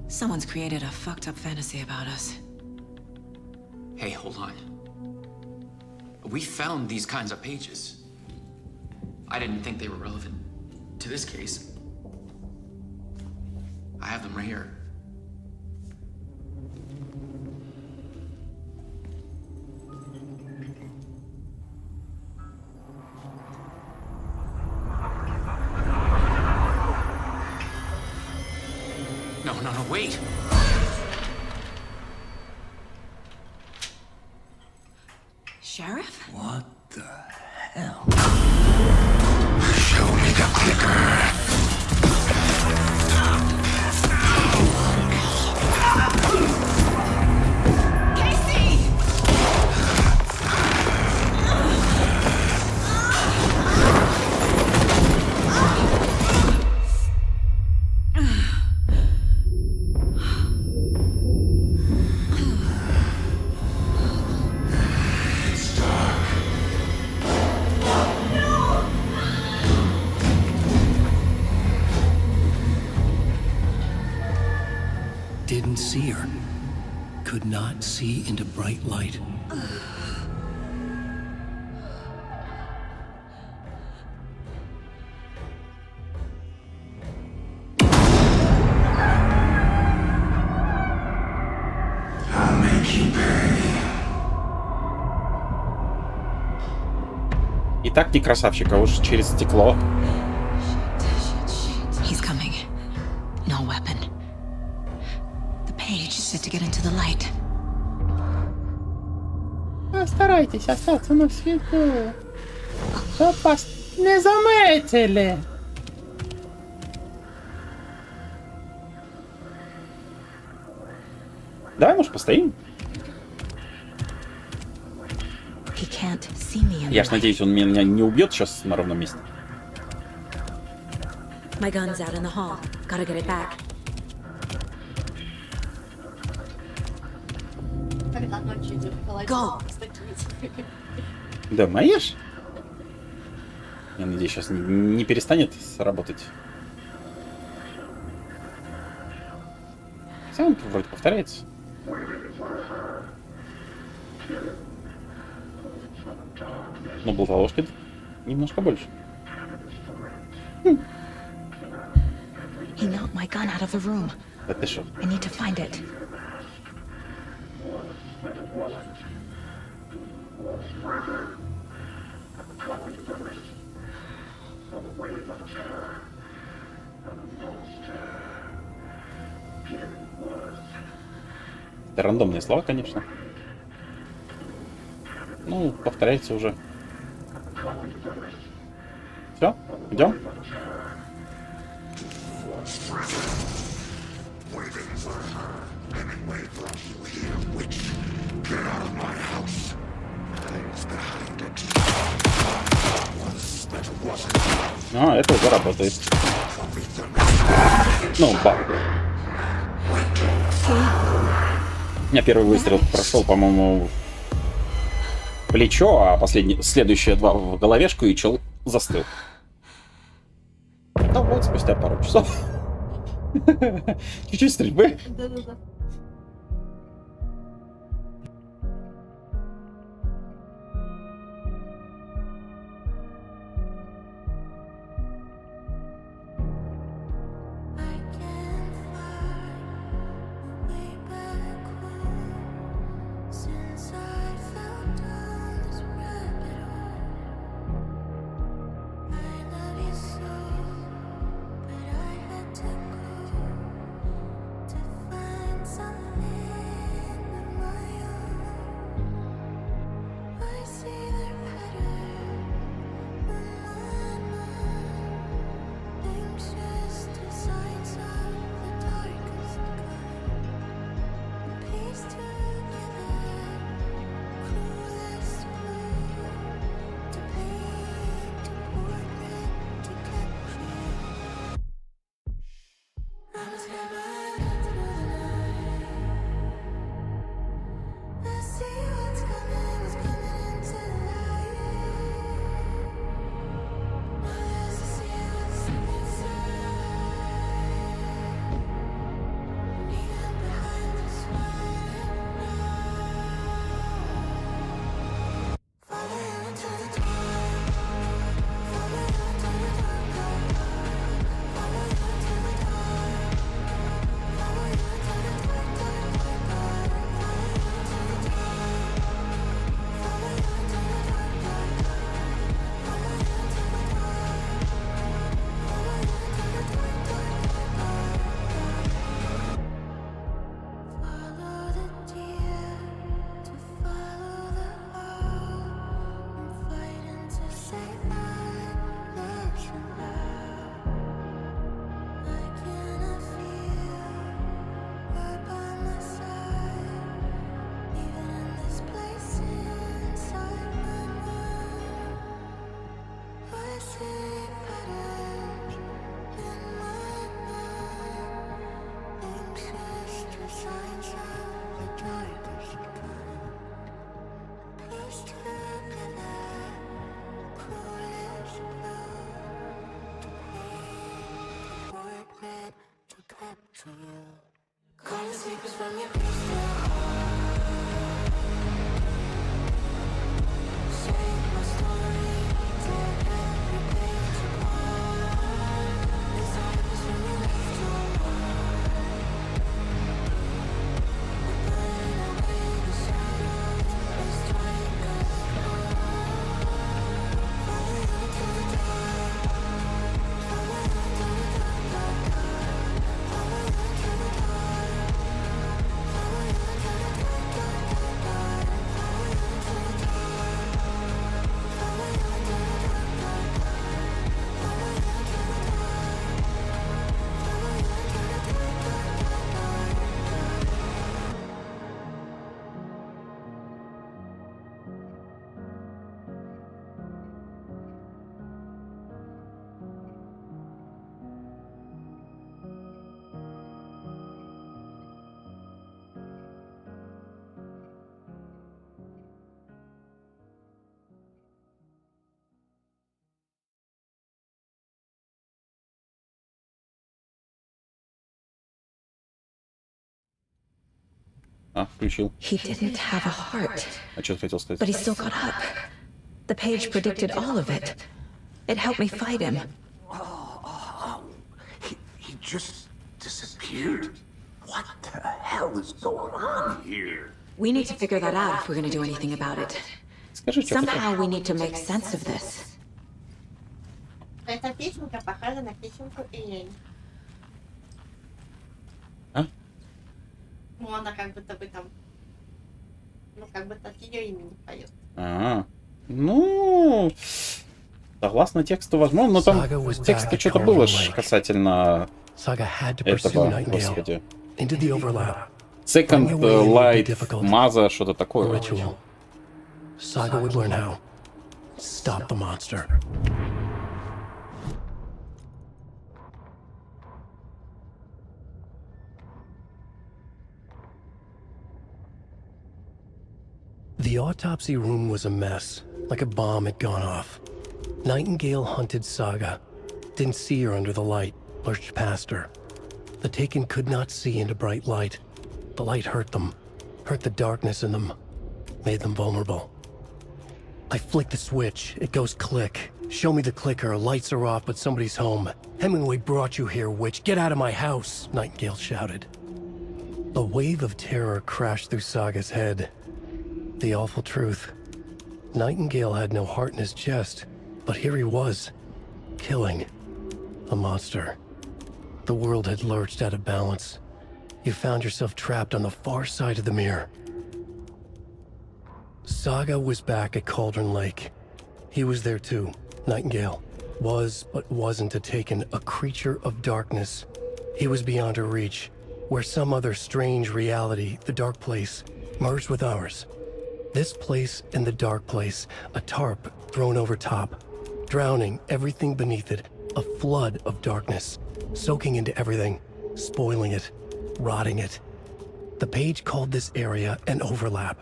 Someone's created a fucked up fantasy about us. Hey, hold on. We found these kinds of pages. I didn't think they were relevant to this case. I have them right here. No, wait! Sheriff? What the hell? Show me the clicker. Didn't see her. Could not see into bright light. I'll make you pay. И так не красавчик, а уж через стекло. He's coming. No weapon. The page is set to get into the light. Старайтесь остаться на свету, чтоб вас не заметили. Давай, может, постоим? Я ж надеюсь, он меня не убьет сейчас на ровном месте. My gun's out in the hall. Gotta get it back. Когда ночью идет в холодильник, стаканец. Думаешь? Я надеюсь, сейчас не перестанет работать. Сам вроде повторяется. Но был ложкой немножко больше. He knocked my gun out of the room. Да ты шо? I need to find it. Это рандомные слова, конечно. Ну, повторяется уже. Все, идем. А, это уже работает. Ну, баг. У меня первый выстрел прошел, по-моему, в плечо, а следующие два в головешку, и чел застыл. Да вот, спустя пару часов. Чуть-чуть стрельбы. Да-да-да. Включил. He didn't have a heart, А что ты хотел сказать? but he still got up. The page predicted all of it. It helped me fight him. He just disappeared. What the hell is going on here? We need to figure that out if we're going to do anything about it. Somehow we need to make sense of this. Эта песенка похожа на песенку Эль. А? Ну, она как будто бы там... Ну, как будто от ее имени поет. Ну... Согласно тексту, возможно, но там в тексте что-то было касательно этого, господи. Second Light, Маза, что-то такое. Saga would learn how. Stop the monster. The autopsy room was a mess, like a bomb had gone off. Nightingale hunted Saga. Didn't see her under the light, lurched past her. The Taken could not see into bright light. The light hurt them, hurt the darkness in them, made them vulnerable. I flick the switch, it goes click. Show me the clicker, lights are off, but somebody's home. Hemingway brought you here, witch. Get out of my house, Nightingale shouted. A wave of terror crashed through Saga's head. The awful truth. Nightingale had no heart in his chest, but here he was, killing a monster. The world had lurched out of balance. You found yourself trapped on the far side of the mirror. Saga was back at Cauldron Lake. He was there too, Nightingale. Was, but wasn't a Taken, a creature of darkness. He was beyond her reach, where some other strange reality, the dark place, merged with ours. This place and the dark place, a tarp thrown over top, drowning everything beneath it, a flood of darkness, soaking into everything, spoiling it, rotting it. The page called this area an overlap.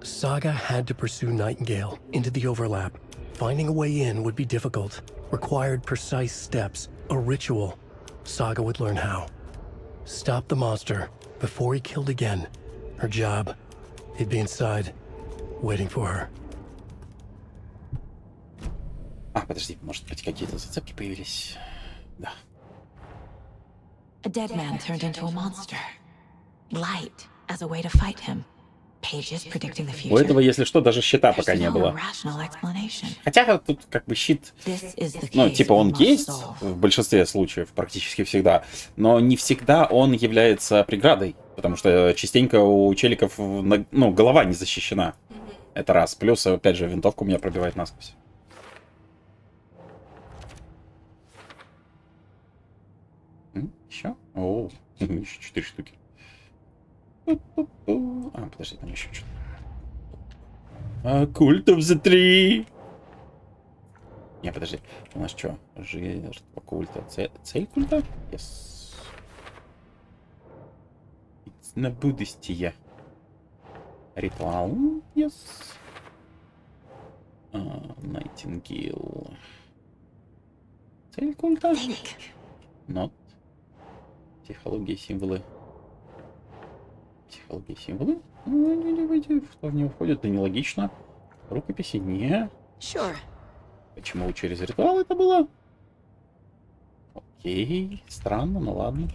Saga had to pursue Nightingale into the overlap. Finding a way in would be difficult, required precise steps, a ritual. Saga would learn how. Stop the monster before he killed again. Her job. He'd be inside, waiting for her. Подожди, может быть, какие-то зацепки появились? Да. A dead man turned into a monster. Light as a way to fight him. Pages predicting the future. У этого, если что, даже щита пока не было. Хотя тут как бы щит, ну, типа он есть в большинстве случаев, практически всегда, но не всегда он является преградой, потому что частенько у челиков, ну, голова не защищена. Это раз. Плюс, опять же, винтовка у меня пробивает насквозь. Еще? О, еще 4 штуки. А, подожди, там еще что-то. Cult of the Tree. Не, подожди. У нас что? Жертва культа. Цель культа? Yes. На будущее. Ритуал? Yes. Найтингейл. Цель культа? Not. Психология, символы. Психология, символы? Что в него входит? Да нелогично. Рукописи? Не. Почему через ритуал это было? Окей. Странно, ну ладно.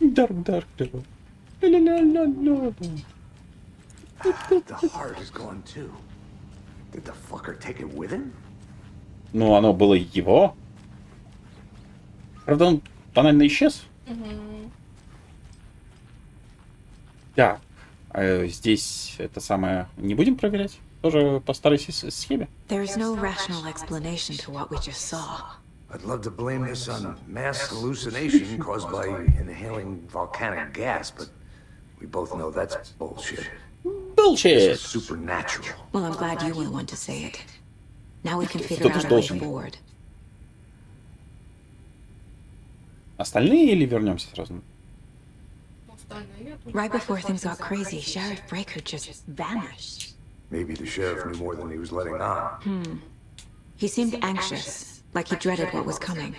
Dark. Ну, оно было его. Правда, он банально исчез. Да. Здесь это самое не будем проверять? Тоже по старой схеме? There's no rational explanation to what we just saw. I'd love to blame this on mass hallucination caused by inhaling volcanic gas, but we both know that's bullshit. Bullshit! This is supernatural. Well, I'm glad you were the one to say it. Now we can figure out a way forward. Остальные или вернемся сразу? Right before things got crazy, Sheriff Breaker just vanished. Maybe the sheriff knew more than he was letting on. He seemed anxious, like he dreaded what was coming.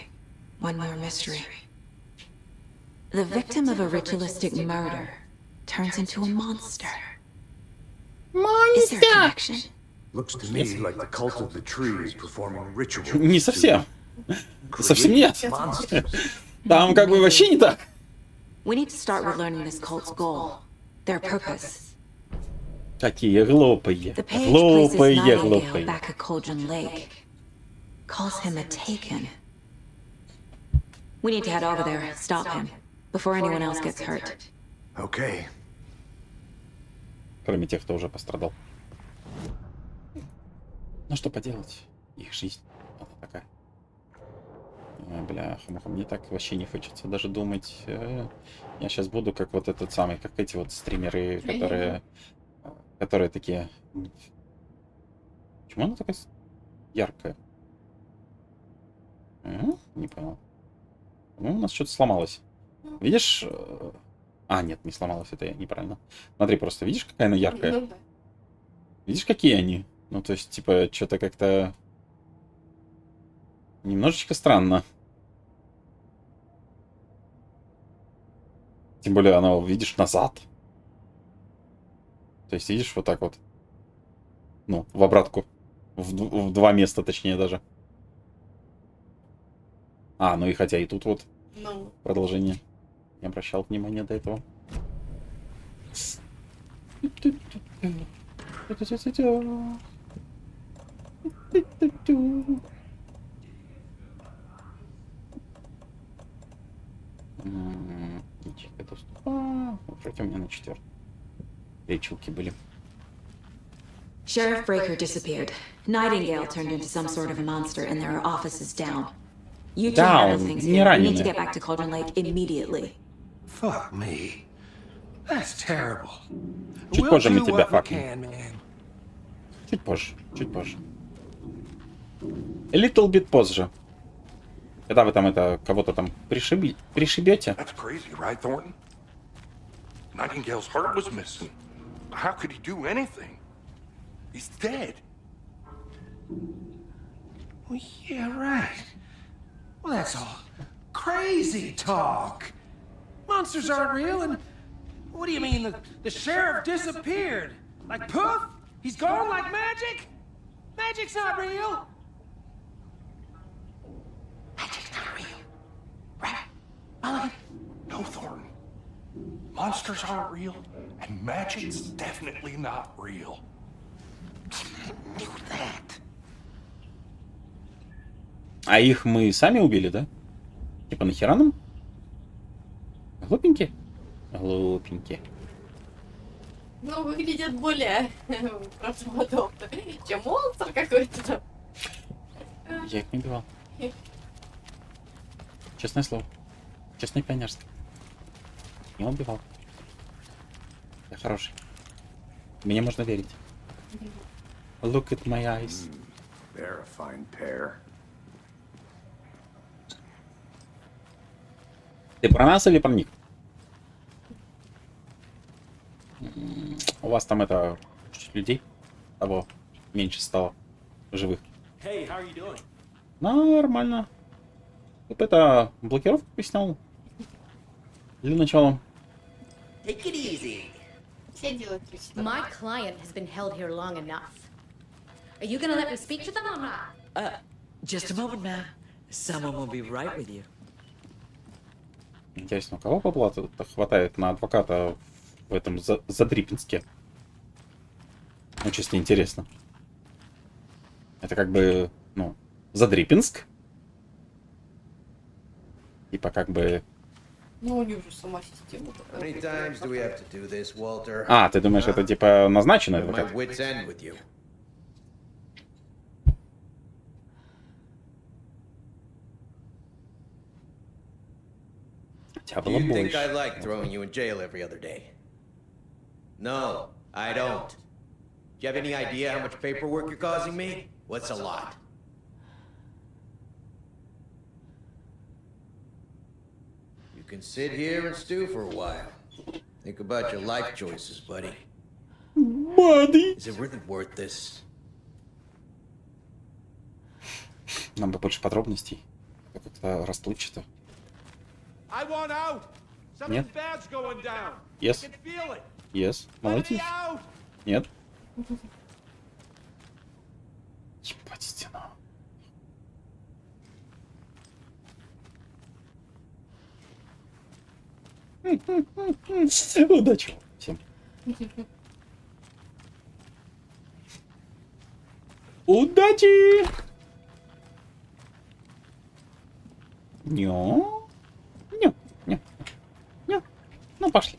One more mystery. The victim of a ritualistic murder turns into a monster. Is there a connection? Looks to me like the cult of the tree is performing rituals. Не совсем. Совсем нет. Monsters. Там как бы вообще не так. We need to start with learning this cult's goal, their purpose. Какие глупые. The page places Глупые, Nightingale глупые. back at Cauldron Lake. Calls him a taken. We need to head over there, stop him, before anyone else gets hurt. Okay. Кроме тех, кто уже пострадал. Ну что поделать? Их жизнь. Она такая. Ой, бляха-муха, мне так вообще не хочется даже думать. Я сейчас буду как вот этот самый, как эти вот стримеры, которые такие... Почему она такая яркая? Не понял. Ну, у нас что-то сломалось. Видишь? А, нет, не сломалось, это я неправильно. Смотри, просто видишь, какая она яркая? Видишь, какие они? Ну, то есть, типа, что-то как-то... Немножечко странно. Тем более, она, видишь, назад. То есть, видишь, вот так вот. Ну, в обратку. В два места, точнее, даже. А, ну и хотя и тут вот продолжение. Не обращал внимания до этого. Ячейка доступа. Вроде у меня на 4. Речилки были. Sheriff Breaker disappeared. Nightingale turned into some sort of a monster, and there are offices down. You two handle things here. We need to get back to Cauldron Lake immediately. Fuck me. That's terrible. Чуть позже мы тебя факнем. Чуть позже, чуть позже. A little bit позже. Когда вы там это кого-то там пришибете. That's crazy, right, Thornton? Nightingale's heart was missing. How could he do anything? He's dead. Well, yeah, right. Well, that's all crazy talk. Monsters aren't real, and what do you mean the sheriff disappeared? Like poof? He's gone like magic? Magic's not real. Magic's not real. Right? Mulligan? No, Thornton. Monsters aren't real, and magic's definitely not real. I knew that. А их мы сами убили, да? Типа нахера нам? Глупенькие? Глупенькие. Ну, выглядят более правдоподобно, чем монстр какой-то там. Я их не убивал. Честное слово. Честное пионерское. Не убивал. Я хороший. Мне можно верить. Look at my eyes. They're a fine pair. Ты про нас или про них? У вас там это чуть людей, того меньше стало живых. Hey, how are you doing? Нормально. Вот это блокировку снял. Для начала. Take it easy. Все делают отлично. My client has been held here long enough. Are you gonna let me speak to them or not? Just a moment, ma'am. Someone will be right with you. Интересно, у кого бабла-то хватает на адвоката в этом Задрипинске? Ну, честно, интересно. Это как бы, ну, Задрипинск. Типа как бы... Ну, у них же сама система такая. А, ты думаешь, это типа назначенный адвокат? Хотя было больше. think I like throwing you in jail every other day? No, I don't. Do you have any idea how much paperwork you're causing me? What's a lot? You can sit here and stew for a while. Think about your life choices, buddy. Buddy. Is it really worth this? Нам бы больше подробностей. Как-то расплывчато. I want out. Нет. Yes. Yes. Молодец. Нет. Ебать, стена. Удачи всем. Удачи! Нё. Ну, пошли.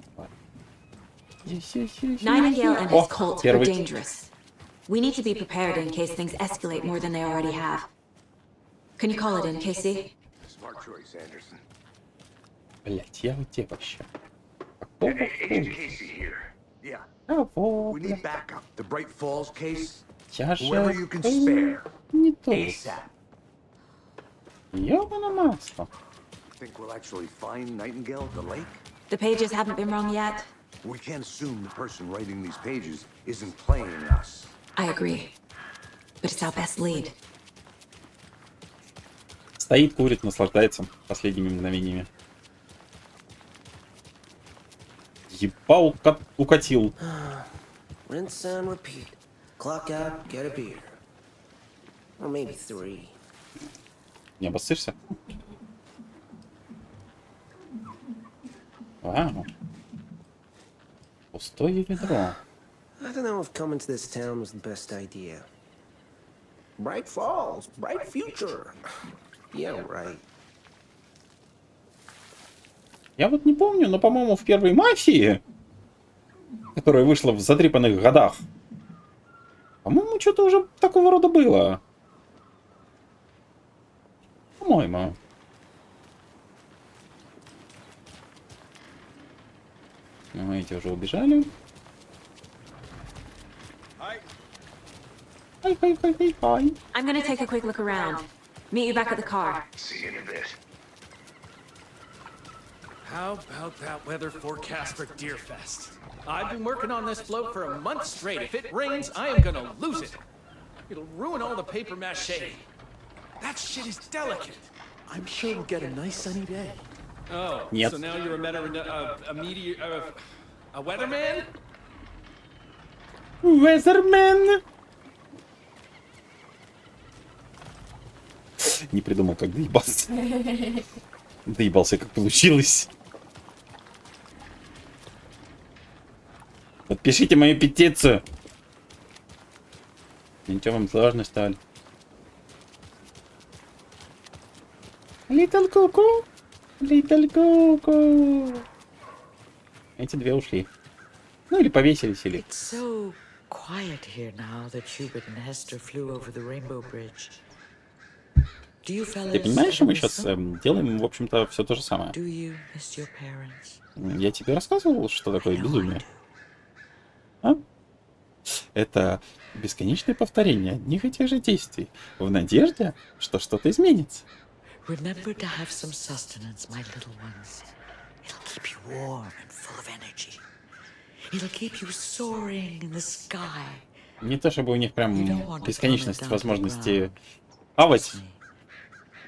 Nightingale and his cult are dangerous. We need to be prepared in case things escalate more than they already have. Can you call it in, Casey? Smart choice, Anderson. Блять, я у тебя вообще. Agent Casey here. Yeah. We need backup. The Bright Falls case. Whoever you can spare. Не то. ASAP. Ёбаное масло. Think we'll actually find Nightingale at the lake? The pages haven't been wrong yet. We can't assume the person writing these pages isn't playing us. I agree. But it's our best lead. Стоит, курит, наслаждается последними мгновениями. Ебал, укатил. Rinse and repeat. Clock out, get a beer. Or maybe 3. Не обоссышься? Вау. Пустое ведро. I don't know if coming to this town was the best idea. Bright Falls, bright future. Yeah, right. Я вот не помню, но, по-моему, в первой «Мафии», которая вышла в затрепанных годах, по-моему, что-то уже такого рода было. По-моему. Ну, эти уже убежали. Hi. I'm gonna take a quick look around. Meet you back at the car. See you in a bit. How about that weather forecast for Deerfest? I've been working on this float for a month straight. If it rains, I am gonna lose it. It'll ruin all the paper mache. That shit is delicate. I'm sure we'll get a nice sunny day. Oh, Нет. So now you're a weatherman? Weatherman! Не придумал, как доебался. Доебался, как получилось. Подпишите мою петицию. Ничего вам сложно, что ли? Little Cuckoo. Little Cuckoo. Эти две ушли. Ну или повесились, или... It's so quiet here now that Hubert and Hester flew over the Rainbow Bridge. Do you fellas Ты понимаешь, что мы сейчас делаем, в общем-то, все то же самое? Do you miss your parents? Я тебе рассказывал, что такое безумие. А? Это бесконечное повторение одних и тех же действий, в надежде, что что-то изменится. Remember to have some sustenance, my little ones. It'll keep you warm and full of energy. It'll keep you soaring in the sky. Не то чтобы у них прям бесконечность возможности хавать.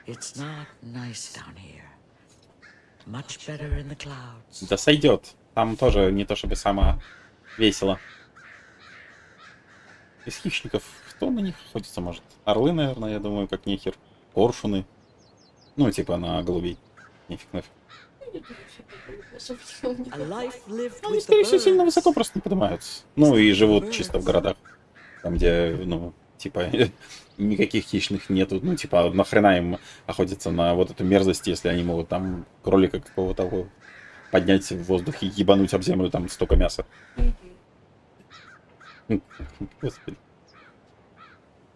It's not nice down here. Much better in the clouds. Да сойдет. Там тоже не то чтобы самое весело. Из хищников кто на них охотиться может? Орлы, наверное, я думаю, как нехер. Коршуны. Ну, типа на голубей. Нефиг нафиг. Они, скорее всего, сильно высоко просто не поднимаются. Ну, и живут чисто в городах. Там, где, ну, типа, никаких хищных нету. Ну, типа, нахрена им охотиться на вот эту мерзость, если они могут там кролика какого-то поднять в воздух и ебануть об землю там столько мяса. Господи.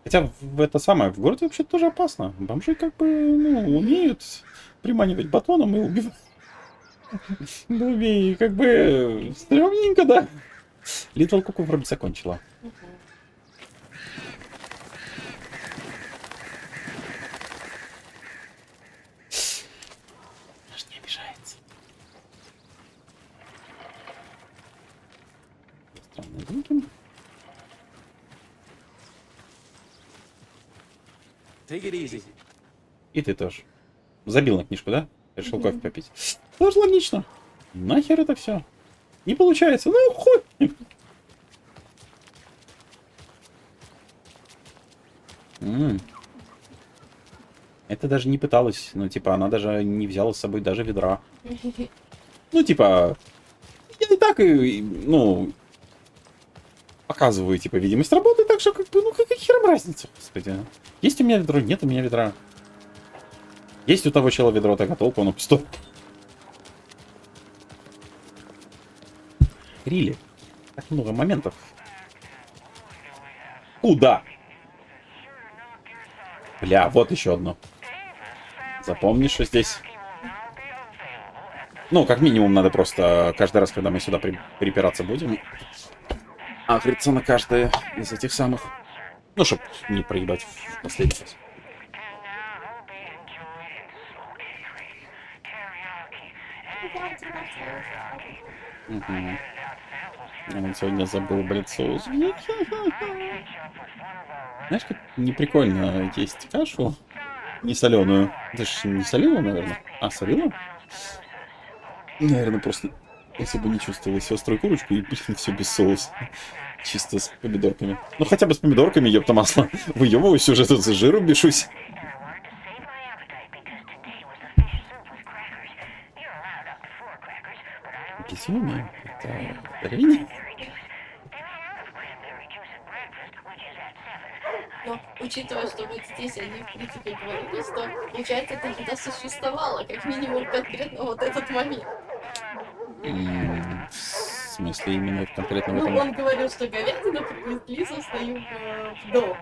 Хотя в это самое, в городе вообще тоже опасно. Бомжи как бы, ну, умеют приманивать батоном и убивать. Голубей, как бы, стрёмненько, да? Little Cuckoo вроде закончила. Может, не обижается. Странные звуки. Take it easy. И ты тоже. Забил на книжку, да? Решил кофе попить. Тоже логично. Нахер это все? Не получается, ну хуй. Это даже не пыталась, ну типа она даже не взяла с собой даже ведра. Ну типа, я и так, ну, показываю, типа, видимость работы, так что, как бы, ну, какая хером разница, господи. Есть у меня ведро, нет у меня ведра. Есть у того чела ведро, так а толку, оно пусто. Рили. Так много моментов. Куда? Бля, вот еще одно. Запомни, что здесь. Ну, как минимум, надо просто каждый раз, когда мы сюда припираться будем, агриться на каждое из этих самых. Ну, чтоб не проебать в последний раз. Он сегодня забыл, блядь, соус. Знаешь, как неприкольно есть кашу не соленую. Ты ж не солила, наверное? А, солила? Наверное, просто если бы не чувствовала острую курочку и все без соуса. Чисто с помидорками. Ну хотя бы с помидорками, ёпта масло. Выебываюсь уже тут за жиром бешусь. Безумие? Это дарение? Но, учитывая, что вот здесь они, в принципе, говорили, что, получается, это еда существовала, как минимум, конкретно вот этот момент. В смысле, именно конкретно в этом? Ну, он говорил, что говядину привезли со свою в дом.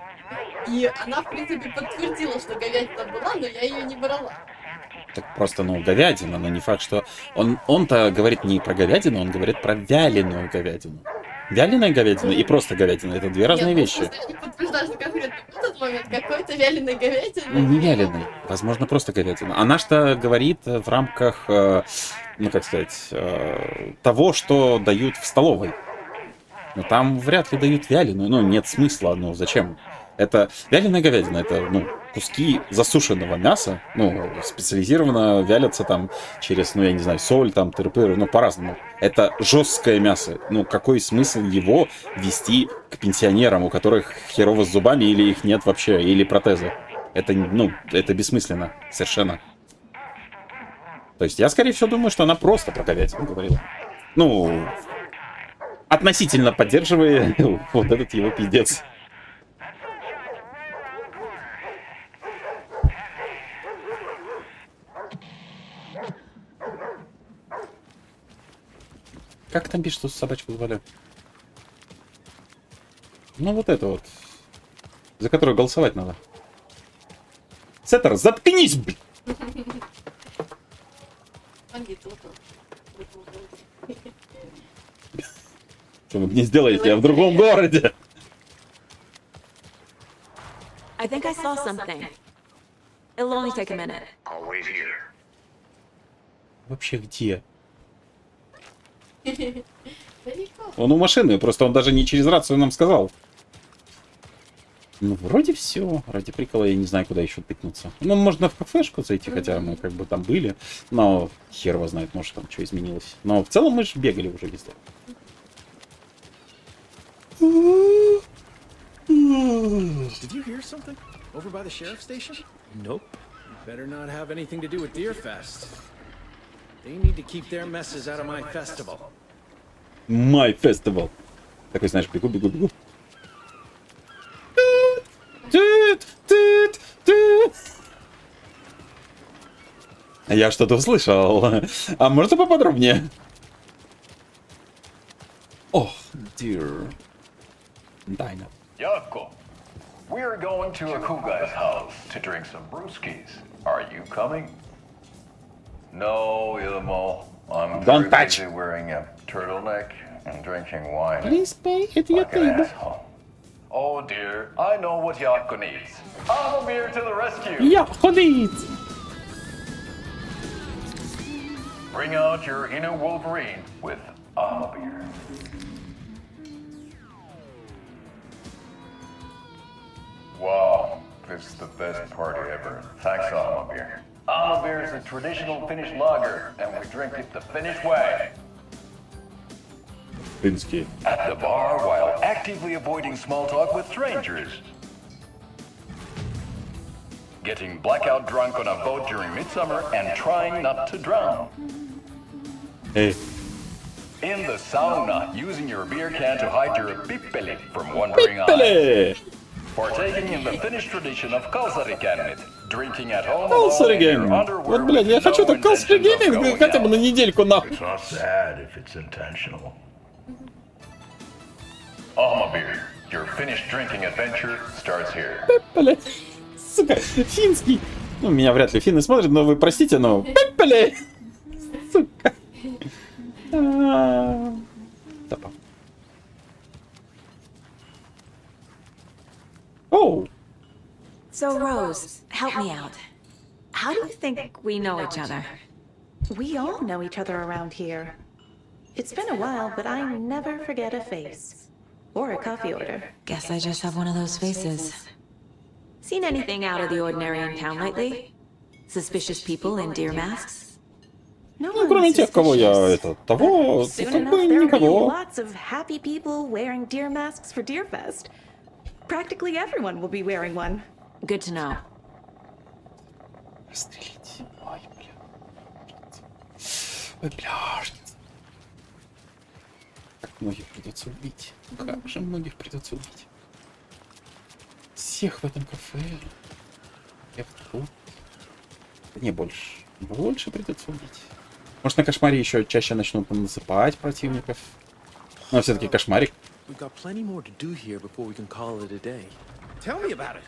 И она, в принципе, подтвердила, что говядина была, но я ее не брала. Так просто, ну, говядина, но не факт, что... Он-то говорит не про говядину, он говорит про вяленую говядину. Вяленая говядина и просто говядина — это две разные вещи. Нет, ну, не подтверждаю, что конкретно в этот момент какой-то вяленой говядины. Не вяленой, возможно, просто говядина. Она что говорит в рамках, ну, как сказать, того, что дают в столовой. Но там вряд ли дают вяленую, ну, нет смысла, ну, зачем? Это вяленая говядина, это, ну, куски засушенного мяса, ну, специализированно вялятся там через, ну, я не знаю, соль, там, тыры-пыры, ну, по-разному. Это жесткое мясо. Ну, какой смысл его вести к пенсионерам, у которых херово с зубами или их нет вообще, или протезы? Это, ну, это бессмысленно, совершенно. То есть я, скорее всего, думаю, что она просто про говядину говорила. Ну, относительно поддерживая вот этот его пиздец. Как там пишет, что собачку звали? Ну, вот это вот. За которую голосовать надо. Сеттер, заткнись, блин! Что вы мне сделаете? Я в другом городе! I think I saw something. It'll only take a minute. I'll wait here. Вообще где? Он у машины, просто он даже не через рацию нам сказал. Ну, вроде все. Ради прикола я не знаю, куда еще тыкнуться. Ну, можно в кафешку зайти, хотя мы как бы там были. Но хер его знает, может там что изменилось. Но в целом мы же бегали уже везде. Did you hear something? Over by the sheriff's station? Nope. Better not have anything to do with Deerfest. They need to keep their messes out of my festival. My festival. Такой, знаешь, бегу. Я что-то услышал. А можно поподробнее? Ох, dear. Дайна. Yakko, we're going to a cool guy's house to drink some brewskis. Are you coming? No, Ilmo. I'm Don't very touch. busy wearing a turtleneck and drinking wine. Please pay at your like an table. asshole. Oh dear, I know what Yakko needs. I'm a beer to the rescue. Я ходить. Bring out your inner Wolverine with a beer. Wow, this is the best party ever. Thanks, beer. Beer is a traditional Finnish lager, and we drink it the Finnish way. Финский. At the bar while actively avoiding small talk with strangers. Getting blackout drunk on a boat during midsummer and trying not to drown. Hey. In the sauna, using your beer can to hide your pippeli from wandering eyes. Partaking in the Finnish tradition of kalsarikännit, drinking at home alone in your underwear. Вот, блядь, я хочу так kalsarikännit хотя бы на недельку, нахуй. It's not sad if it's intentional. Beer, your Finnish drinking adventure starts here. Блядь, сука, финский. Ну, меня вряд ли финны смотрят, но вы простите, но... Блядь, сука. Топа. Oh. So, Rose, help me out. How do you think we know each other? We all know each other around here. It's been a while, but I never forget a face. Or a coffee order. Guess I just have one of those faces. Seen anything out of the ordinary in town lately? Suspicious people in deer masks? Ну, кроме тех, кого я того, как бы никого. Lots of happy people wearing deer masks for Deerfest. Practically everyone will be wearing one. Good to know. Расстрелить. Ой, блядь. Ой, блядь. Как многих придется убить. Как же многих придется убить. Всех в этом кафе. Всех тут. Да не больше. Больше придется убить. Может, на кошмаре еще чаще начнут насыпать противников. Но все-таки кошмарик. We've got plenty more to do here before we can call it a day. Tell me about it.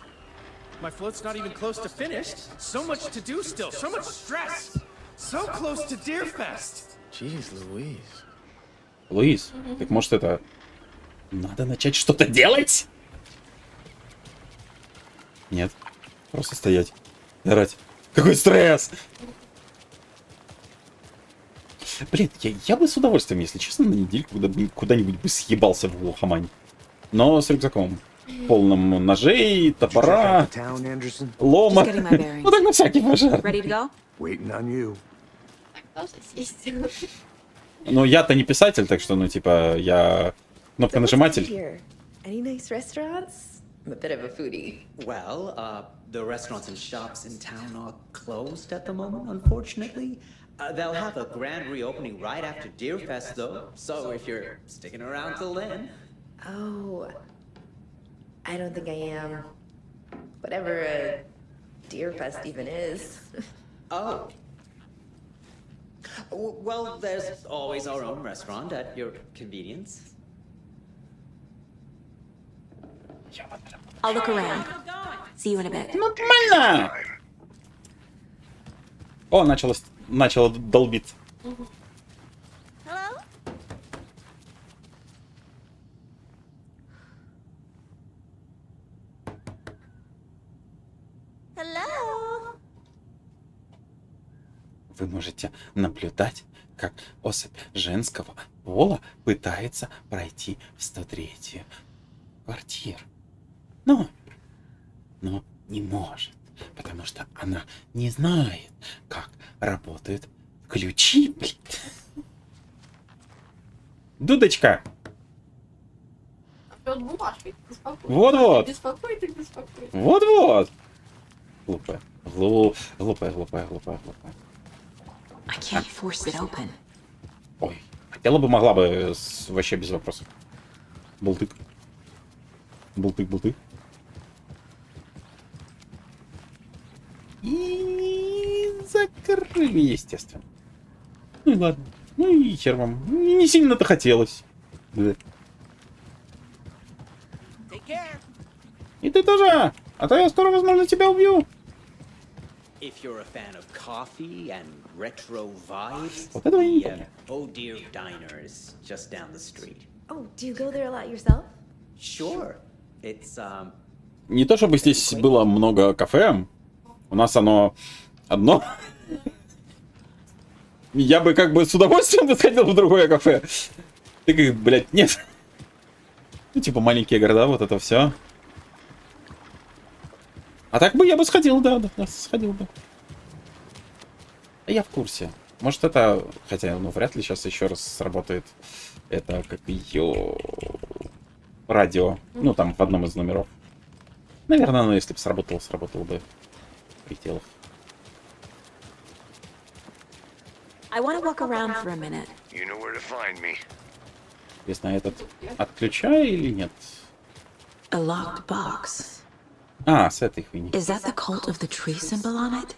My float's not even close to finished. So much to do still, so much stress. So close to Deerfest. Jeez Louise. Луис, так может это... Надо начать что-то делать? Нет. Просто стоять. Орать. Какой стресс! Блин, я бы с удовольствием, если честно, на недельку куда-нибудь бы съебался в глухомань. Но с рюкзаком. Полным ножей, топора, лома. Ну так на всякий пожар. Ну я-то не писатель, так что, ну типа, я кнопконажиматель. Any nice restaurants? I'm a bit of a foodie. Well, the restaurants and shops in town are closed at the moment, unfortunately. They'll have a grand reopening right after Deerfest, though. So if you're sticking around till then. Oh, I don't think I am. Whatever a Deerfest even is. Oh. Well, there's always our own restaurant at your convenience. I'll look around. See you in a bit. Нормально! О, начало долбиться. Hello? Hello? Вы можете наблюдать, как особь женского пола пытается пройти в 103-ю квартиру. Но не может, потому что она не знает, как работают ключи. Дудочка! Вот-вот. Вот-вот. Глупая. Глупая. I can't force it open. Ой, хотела бы, могла бы, вообще без вопросов. Болтык. И закрыли, естественно. Ну и ладно. Ну и хер вам. Не сильно-то хотелось. Да. И ты тоже! А то я скоро, возможно, тебя убью. If you're a fan of coffee and retro vibes, Вот этого я не помню. Oh Dear Diner is just down the street. Oh, do you go there a lot yourself? Sure. It's Не то чтобы здесь было много кафе. У нас оно одно. Я бы как бы с удовольствием сходил в другое кафе. Ты как, блядь, нет. Ну, типа маленькие города, вот это все. А так бы я бы сходил, да, сходил бы. Я в курсе. Может это, хотя, ну, вряд ли сейчас еще раз сработает это, как ее радио. Ну, там, в одном из номеров. Наверное, ну, если бы сработало, сработало бы в пределах. I want to walk around for a minute. You know where to find me. Интересно, этот отключай или нет? A locked box. А, с этой хуйни. Is that the cult of the tree symbol on it?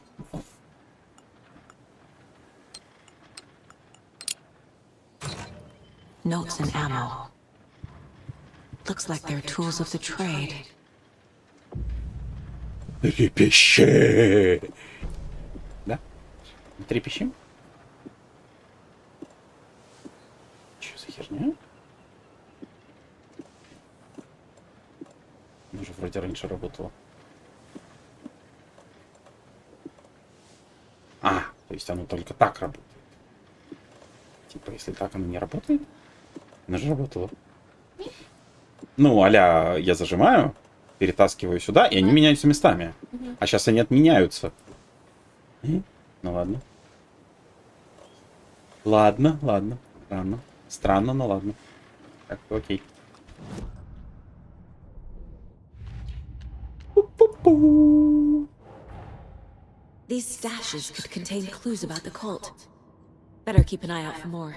Notes and ammo. Looks like they're tools of the trade. Трепещи! Да? Трепещи? Что за херня? Ну же вроде раньше работало. А, то есть оно только так работает. Типа, если так оно не работает, оно же работало. Ну, а-ля я зажимаю, перетаскиваю сюда, и они меняются местами. А сейчас они отменяются. Ну ладно. Ладно, ладно. Странно. Странно, но ладно. Так, окей. These stashes could contain clues about the cult. Better keep an eye out for more.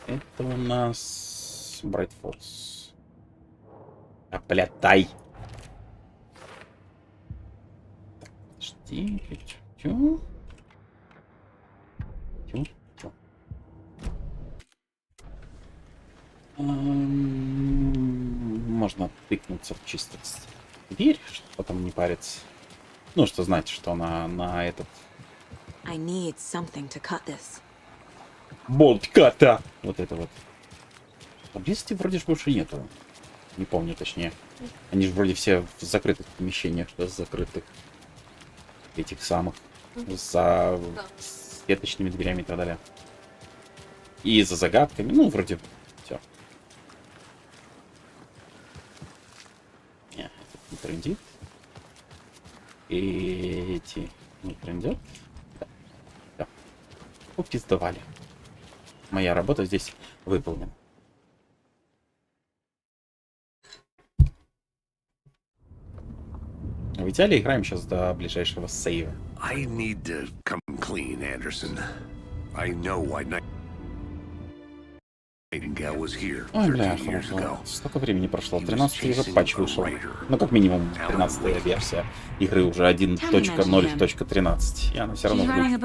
Это у нас Bright Falls. Оплятай. Подожди. Тю. Тю. Тю. Можно тыкнуться в чисто дверь, чтобы потом не париться. Ну, что значит, что на этот... I need something to cut this. Болт кота! Вот это вот. Поблизости вроде же больше нету. Не помню точнее. Они же вроде все в закрытых помещениях, что закрытых этих самых. За сеточными дверями и так далее. И за загадками. Ну, вроде все. Нет, этот не трендит. Эти не трендят. Да. Да. Упиздовали. Моя работа здесь выполнена. В идеале играем сейчас до ближайшего сейва. I need to come clean, Anderson. I know why Nightingale was here 13 years ago. Столько времени прошло. 13-й уже патч вышел. Ну, как минимум, 13-я версия игры уже 1.0.13. И она все равно выглядит.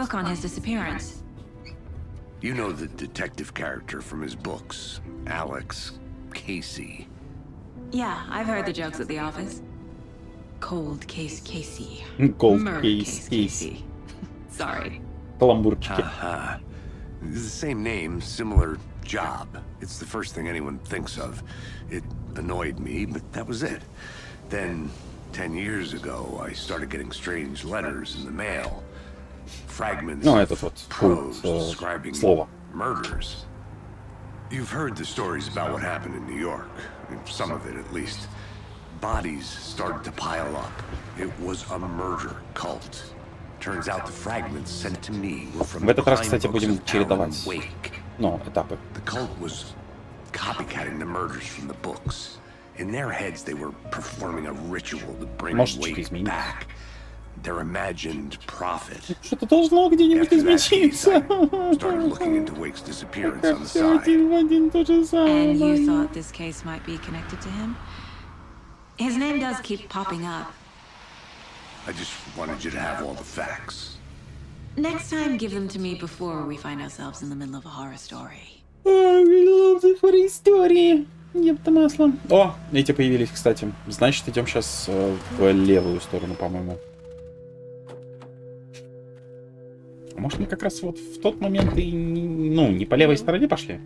You know the detective character from his books, Alex Casey. Yeah, I've heard the jokes at the office. Cold Case Casey. Cold Case Casey. Sorry. Каламбурчики. The same name, similar job. It's the first thing anyone thinks of. It annoyed me, but that was it. Then, 10 years ago, I started getting strange letters in the mail. Fragments of prose describing murders. You've heard the stories about what happened in New York. Some of it, at least. Bodies started to pile up. It was a murder cult. Turns out the fragments sent to me were from В этот раз, кстати, будем чередовать. Ну, этапы. The cult was copycatting the murders from the books. In their heads, they were performing a ritual to bring Wake back. Their imagined prophet. Что-то должно где-нибудь измениться. Started looking into Wake's disappearance on the side. And you thought this case might be connected to him? His name does keep popping up. I just wanted you to have all the facts. Next time, give them to me before we find ourselves in the middle of a horror story. Истории. Ебто масло. О, эти появились, кстати. Значит, идем сейчас в левую сторону, по-моему. А может, мы как раз вот в тот момент и не по левой стороне пошли?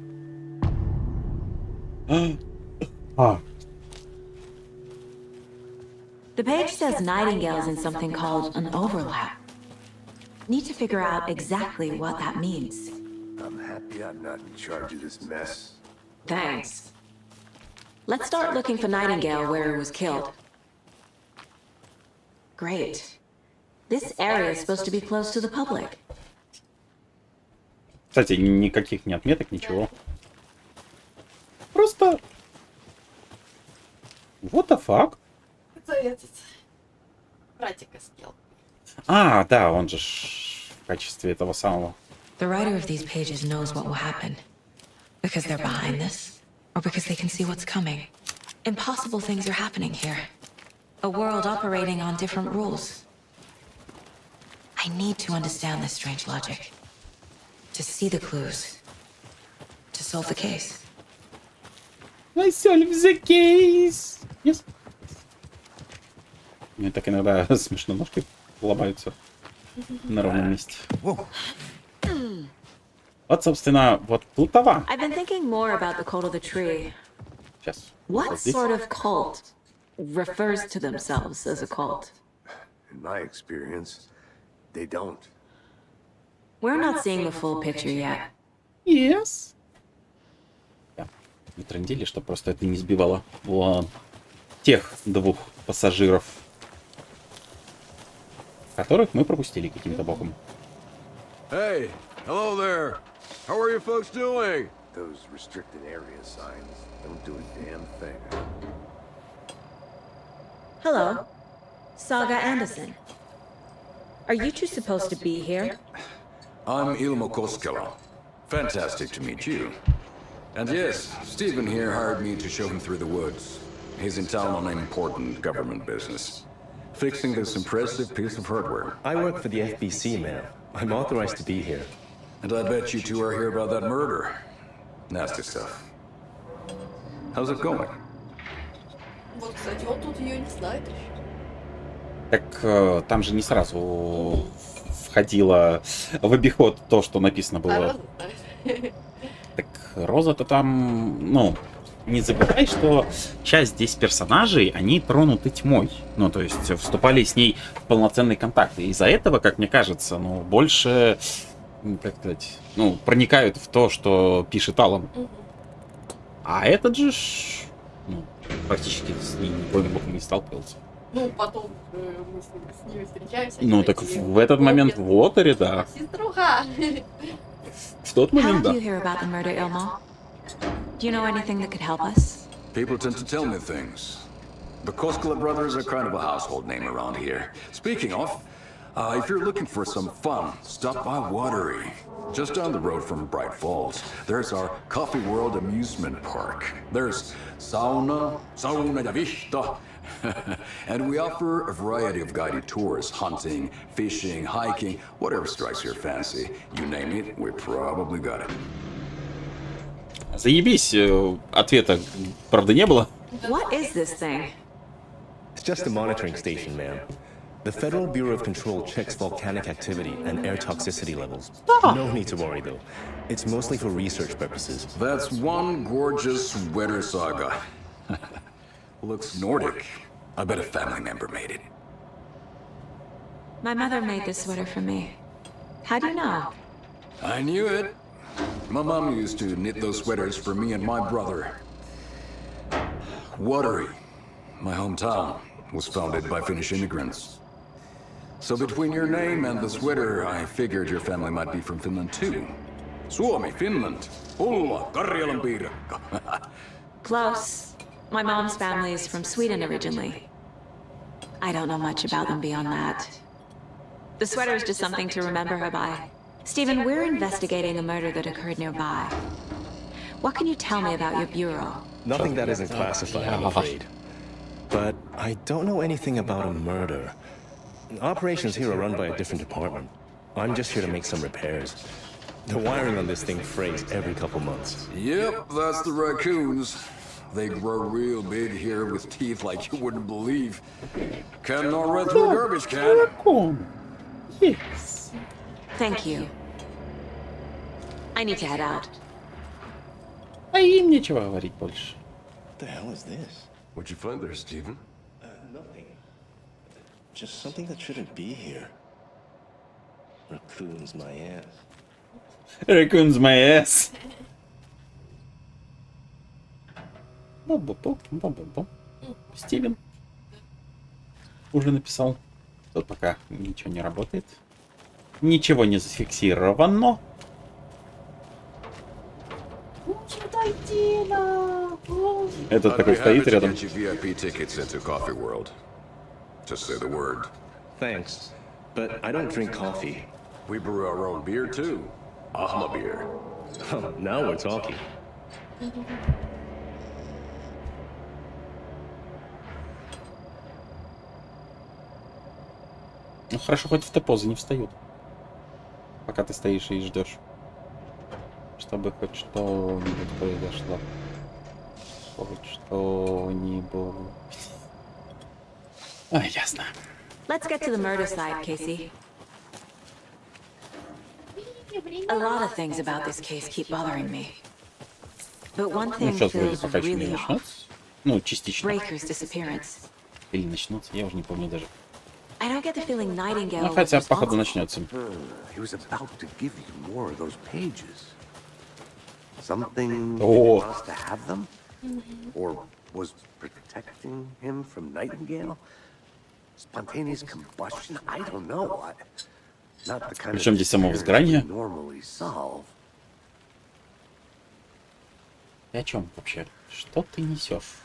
The page says Nightingale's in something called an overlap. Need to figure out exactly what that means. I'm happy I'm not in charge of this mess. Thanks. Let's start looking for Nightingale where he was killed. Great. This area is supposed to be closed to the public. Кстати, никаких не отметок, ничего. Просто... What the fuck? Это этот... Братика съел. А, да, он же в качестве этого самого. The writer of these pages knows what will happen. Because they're behind this, or because they can see what's coming. Impossible things are happening here. A world operating on different rules. I need to understand this strange logic. To see the clues. To solve the case. I solve the case. Yes. Мне так иногда смешно ножки ломаются на ровном месте. Вот, собственно, вот тут-това. I've been thinking more about the cult of the tree. Сейчас. What sort of cult refers to themselves as a cult? In my experience, they don't. We're not seeing the full picture yet. Yes. Да. Не трындели, чтобы просто это не сбивало тех двух пассажиров, которых мы пропустили каким-то боком. Hey, hello there. How are you folks doing? Those restricted area signs don't do a damn thing. Hello, Saga Anderson. Are you two supposed to be here? I'm Ilmo Koskela. Fantastic to meet you. And yes, Stephen here hired me to show him through the woods. He's in town on important government business, fixing this impressive piece of hardware. I work for the FBC, ma'am. I'm authorized to be here. And I bet you two are here about that murder. Nasty stuff. How's it going? Вот, кстати, он тут ее не знает. Так там же не сразу входило в обиход то, что написано было. Так Роза-то там, ну, не забывай, что часть здесь персонажей, они тронуты тьмой. Ну, то есть вступали с ней в полноценный контакт. И из-за этого, как мне кажется, ну, больше, как сказать, ну, проникают в то, что пишет Алан. А этот же, ну, практически с ней никоим боком не сталкивался. Ну, потом мы с ними встречаемся. Ну, так в этот момент в Уотере, да. Сеструха! В тот момент, да. How did you hear about the murder, Ilmo? Do you know anything that could help us? People tend to tell me things. The Koskela brothers are kind of a household name around here. Speaking of, if you're looking for some fun, stop by Watery. Just down the road from Bright Falls, there's our Coffee World amusement park. There's sauna da vista, and we offer a variety of guided tours, hunting, fishing, hiking, whatever strikes your fancy. You name it, we probably got it. Заебись, ответа, правда, не было. What is this thing? It's just a monitoring station, ma'am. The Federal Bureau of Control checks volcanic activity and air toxicity levels. No need to worry, though. It's mostly for research purposes. That's one gorgeous sweater saga. Looks Nordic. I bet a family member made it. My mother made this sweater for me. How do you know? I knew it. My mom used to knit those sweaters for me and my brother. Watery, my hometown, was founded by Finnish immigrants. So between your name and the sweater, I figured your family might be from Finland too. Suomi, Finland. Ulla, Karjalan piirakka. Close. My mom's family is from Sweden originally. I don't know much about them beyond that. The sweater is just something to remember her by. Stephen, we're investigating a murder that occurred nearby. What can you tell me about your bureau? Nothing that isn't classified, I'm afraid. But I don't know anything about a murder. Operations here are run by a different department. I'm just here to make some repairs. The wiring on this thing frays every couple months. Yep, that's the raccoons. They grow real big here with teeth like you wouldn't believe. Cannot run through a garbage can. Yes. Thank you. I need to head out. А им нечего говорить больше. What the hell is this? What'd you find there, Stephen? Nothing. Just something that shouldn't be here. Raccoons my ass. Raccoons my ass. Бу-бу-бу, бу-бу-бу. Стивен уже написал Тут пока ничего не работает. Ничего не зафиксировано. Этот такой стоит рядом. Just say the word. Thanks, but I don't drink coffee. We brew our own beer too. Ahma beer. Oh, now we're talking. Ну хорошо, хоть в Т-позы не встают. Пока ты стоишь и ждешь. Чтобы хоть что-нибудь произошло. Хоть что-нибудь. Ай, ясно. Let's get to the murder side, Casey. A lot of things about this case keep bothering me. But one Ну, thing сейчас вроде feels пока еще не really off. начнется. Ну, частично. Breaker's disappearance. Или начнутся, я уже не помню даже. I don't get the feeling Nightingale Ну, was хотя, походу, responsible. начнется. He was about to give you more of those pages. Something Oh. must have them? Or was protecting him from Nightingale? Spontaneous combustion? I don't know. Not the kind Причем of здесь само experience возгорание? we normally solve. Ты о чем вообще? Что ты несешь?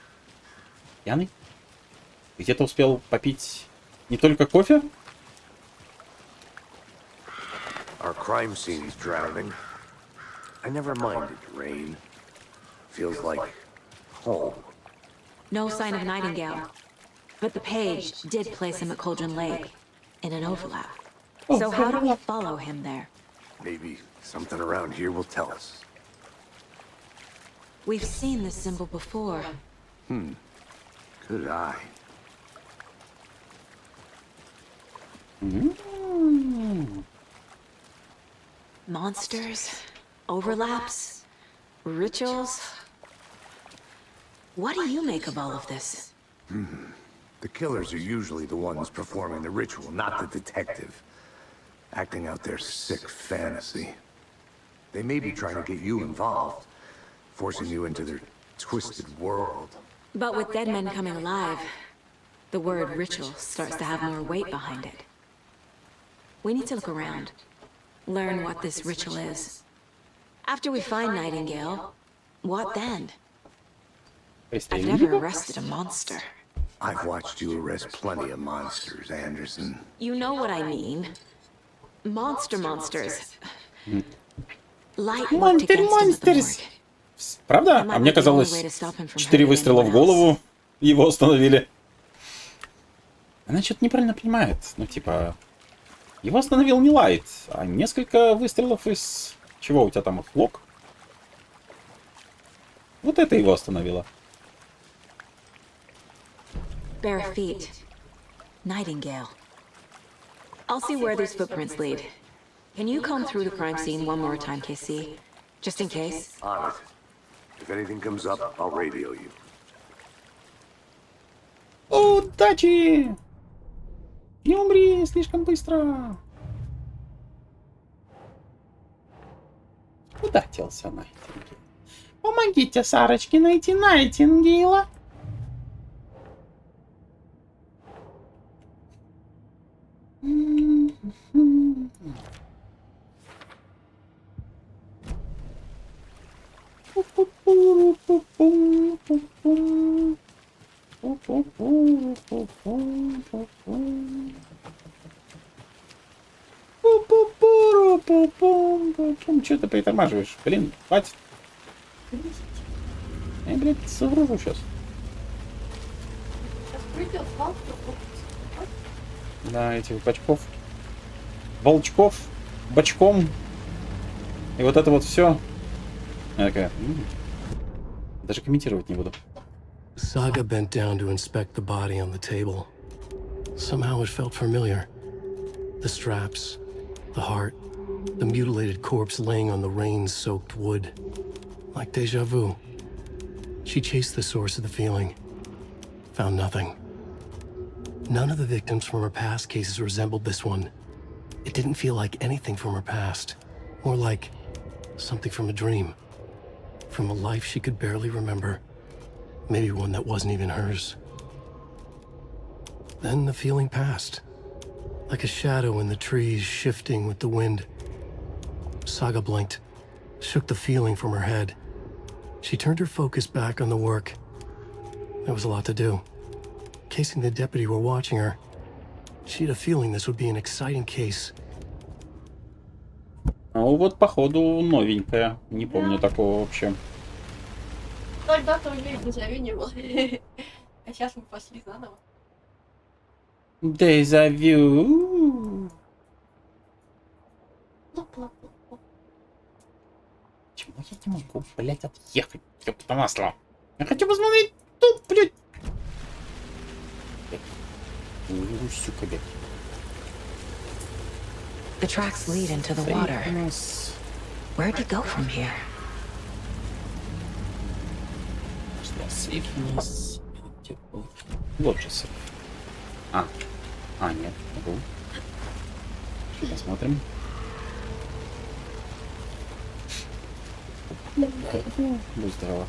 Пьяный? Где-то успел попить не только кофе? Our crime scene's drowning. I never minded rain. Feels like home. No sign of Nightingale. But the page did place him at Cauldron Lake in an overlap. So how do we follow him there? Maybe something around here will tell us. We've seen this symbol before. Good eye. Monsters, overlaps, rituals. What do you make of all of this? The killers are usually the ones performing the ritual, not the detective. Acting out their sick fantasy. They may be trying to get you involved, forcing you into their twisted world. But with dead men coming alive, the word ritual starts to have more weight behind it. We need to look around, learn what this ritual is. After we find Nightingale, what then? I've never arrested a monster. I've watched you arrest plenty of monsters, Anderson. You know what I mean. Monsters. Light worked against him at the morgue. Правда? А мне казалось, 4 выстрела в голову его остановили. Она что-то неправильно понимает. Ну, типа, его остановил не Лайт, а несколько выстрелов из... Чего у тебя там, лок? Вот это его остановило. Bare feet. Nightingale. I'll see where these footprints lead. Can you comb through the crime scene one more time, KC? Just in case? On it. If anything comes up, I'll radio you. Удачи! Не умри слишком быстро! Куда делся Найтингейл? Помогите Сарочке найти Найтингейла! Чё ты притормаживаешь? Блин, хватит. Я, блядь, совружу сейчас. Да, этих бачков. Волчков. Бачком. И вот это вот все. Я такая... Даже комментировать не буду. Saga bent down to inspect the body on the table. Somehow it felt familiar. The straps, the heart, the mutilated corpse laying on the rain-soaked wood. Like deja vu. She chased the source of the feeling. Found nothing. None of the victims from her past cases resembled this one. It didn't feel like anything from her past. More like something from a dream. From a life she could barely remember. Maybe one that wasn't even hers. Then the feeling passed. like a shadow in the trees shifting with the wind. Saga blinked, shook the feeling from her head. She turned her focus back on the work. There was a lot to do. Casey and the deputy were watching her. She had a feeling this would be an exciting case. Ну вот, походу, новенькая. Не помню такого вообще. Когда-то у нее дежавю не было. А сейчас мы пошли заново. Дежавю. Почему я не могу, блять, отъехать? Ёпта масло. Я хочу посмотреть тут, блядь. Сука, блядь. The tracks lead into the water. Where'd he go from here? Вот же сейф. Нет, могу. Посмотрим. Будь здорово.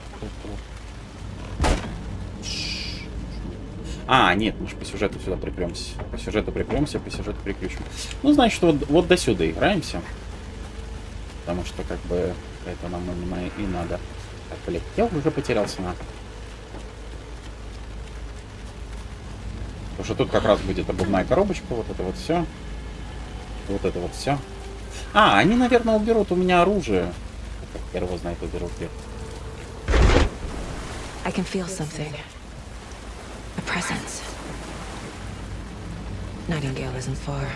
Нет, мы же по сюжету сюда припремся. По сюжету приключим. Ну, значит, вот до сюда играемся. Потому что, как бы, это нам и надо. Так, блядь, я уже потерялся на. Потому что тут как раз будет обувная коробочка, вот это вот все. Вот это вот все. Они, наверное, уберут у меня оружие. Как хер его знает, уберут ли. I can feel something. A presence. Nightingale isn't far.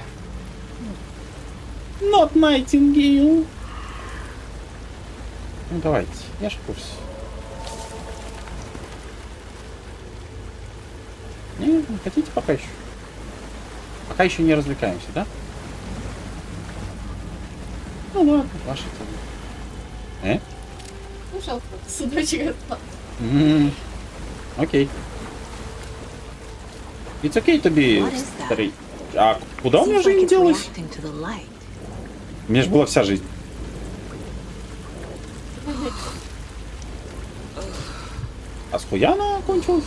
Not Nightingale. Ну давайте, я ж в курсе. Не хотите пока еще? Пока еще не развлекаемся, да? Ну ладно, ваши темы. Ушел судочек. Окей. It's okay to be старый. А куда у меня жизнь делась? У меня же была вся жизнь. А с хуя она кончилась?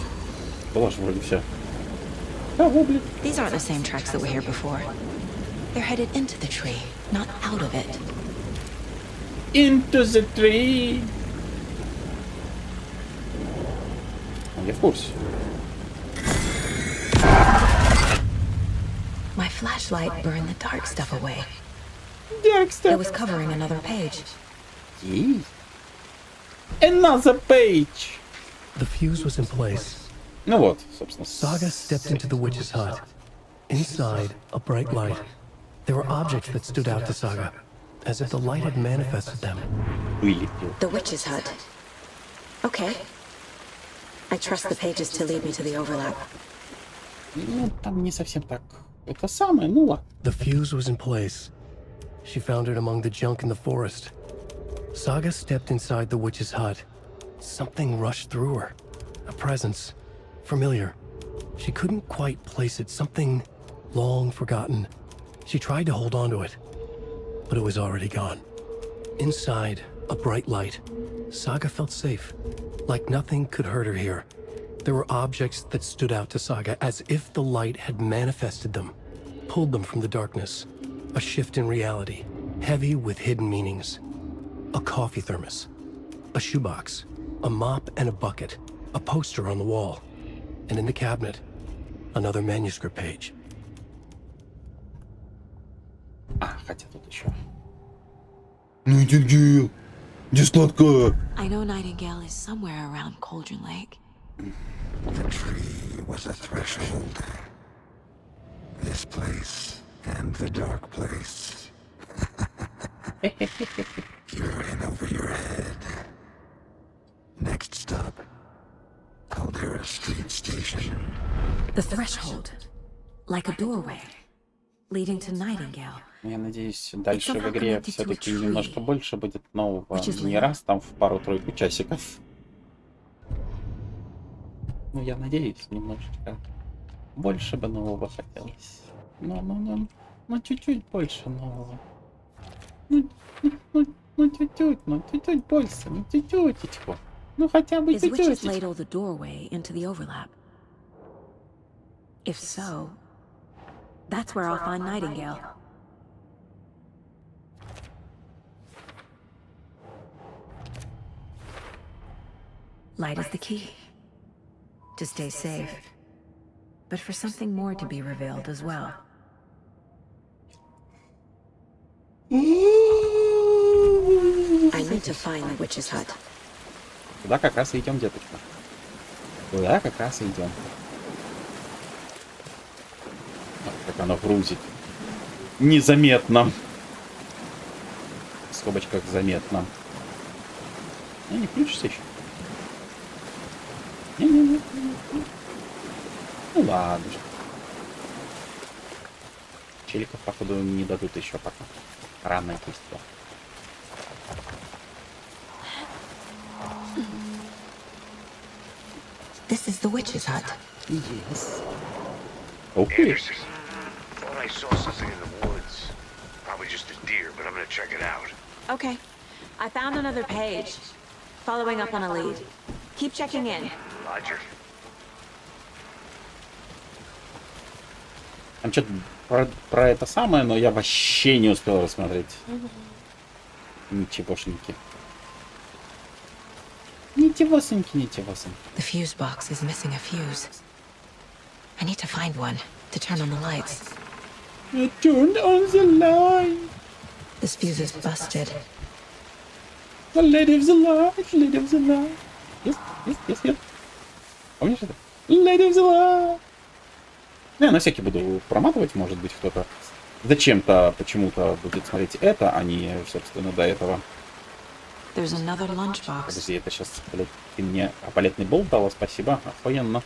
Была же вроде вся. These aren't the same tracks that were here before. They're headed into the tree, not out of it. Into the tree. Я в курсе. My flashlight burned the dark stuff away. Dark stuff. It was covering another page. Another page. The fuse was in place. Ну вот, собственно. Saga stepped into the witch's hut. Inside, a bright light. There were objects that stood out to Saga, as if the light had manifested them. The witch's hut. Okay. I trust the pages to lead me to the overlap. Ну, там не совсем так. Это самое, ну ладно. The fuse was in place. She found it among the junk in the forest. Saga stepped inside the witch's hut. Something rushed through her. A presence. Familiar. She couldn't quite place it. Something long forgotten. She tried to hold on to it, but it was already gone. Inside, a bright light. Saga felt safe, like nothing could hurt her here. There were objects that stood out to Saga as if the light had manifested them, pulled them from the darkness. A shift in reality, heavy with hidden meanings. A coffee thermos, a shoebox, a mop and a bucket, a poster on the wall, and in the cabinet, another manuscript page. Хотя тут еще. Nightingale! Где сладкая? I know Nightingale is somewhere around Cauldron Lake. The tree was a threshold. This place and the dark place. You're in over your head. Next stop, Caldera Street Station. The threshold, like a doorway, leading to Nightingale. Я надеюсь, дальше в игре все-таки немножко больше будет нового. Не раз там в пару-тройку часиков. Ну, я надеюсь, немножечко больше бы нового хотелось. Ну, чуть-чуть больше нового. Ну, чуть-чуть больше, ну, чуть-чуть. Ну, хотя бы Is Witch's чуть-чуть. ladle the doorway into the overlap? If so, That's where I'll find Nightingale. Light is the key. To stay safe. But for something more to be revealed as well. I need to find the witch's hut. Туда как раз и идем, деточка. Туда как раз и идем. Как оно грузит. Незаметно. В скобочках заметно. Ну, не включишься еще? Не. Ну ладно. Челиков, походу, не дадут еще пока. Ранное действие. This is the witch's hut. Yes. Okay. Thought I saw something in the woods. Probably just a deer, but I'm gonna check it out. Okay. I found another page. Following up on a lead. Keep checking in. Roger. Там что-то про это самое, но я вообще не успел рассмотреть. Ничегошеньки. Ничегошеньки. The fuse box is missing a fuse. I need to find one to turn on the lights. I turned on the light. This fuse is busted. The lady of the light. Yes. Помнишь это? Lady of the light. Я на всякий буду проматывать, может быть, кто-то зачем-то, почему-то будет смотреть это, а не, собственно, до этого. There's another lunchbox. Подожди, это сейчас, блядь, ты мне палетный болт дала, спасибо, охуенно.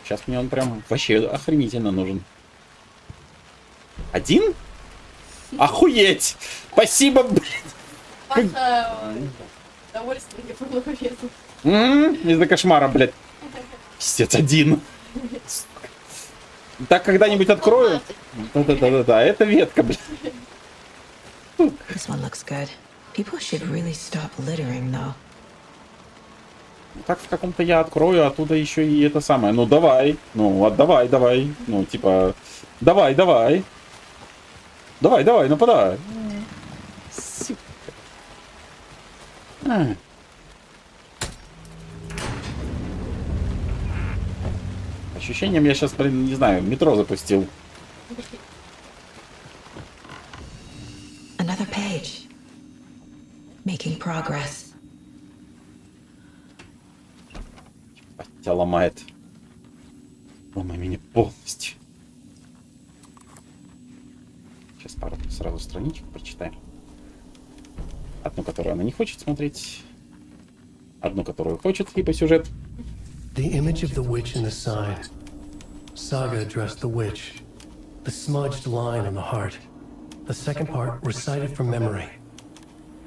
Сейчас мне он прям вообще охренительно нужен. Один? Охуеть! Спасибо, блядь! Удовольствие не было весу. Из-за кошмара, блядь. Пиздец, один. Так когда-нибудь открою? Да, это ветка, блядь. This one looks good. People should really stop littering, though. Так в каком-то я открою, оттуда еще и это самое. Ну давай, ну отдавай, давай. Ну типа, давай, нападай. Сука. Ощущением я сейчас, блин, не знаю, метро запустил. Another page. Making progress. Тебя ломает. Ломай меня полностью. Сейчас пару сразу страничек прочитаем. Одну, которую она не хочет смотреть. Одну, которую хочет, либо сюжет. The image of the witch in the sign. Saga addressed the witch. The smudged line on the heart. The second part recited from memory.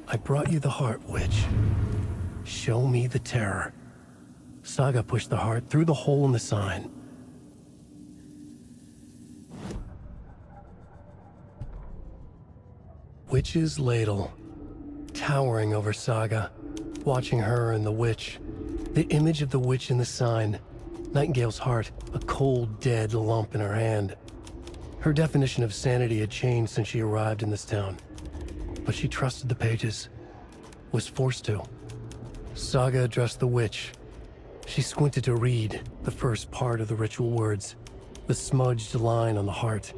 I brought you the heart, witch. Show me the terror. Saga pushed the heart through the hole in the sign. Witch's ladle. Towering over Saga. Watching her and the witch. The image of the witch in the sign. Nightingale's heart, a cold, dead lump in her hand. Her definition of sanity had changed since she arrived in this town. But she trusted the pages. Was forced to. Saga addressed the witch. She squinted to read the first part of the ritual words. The smudged line on the heart.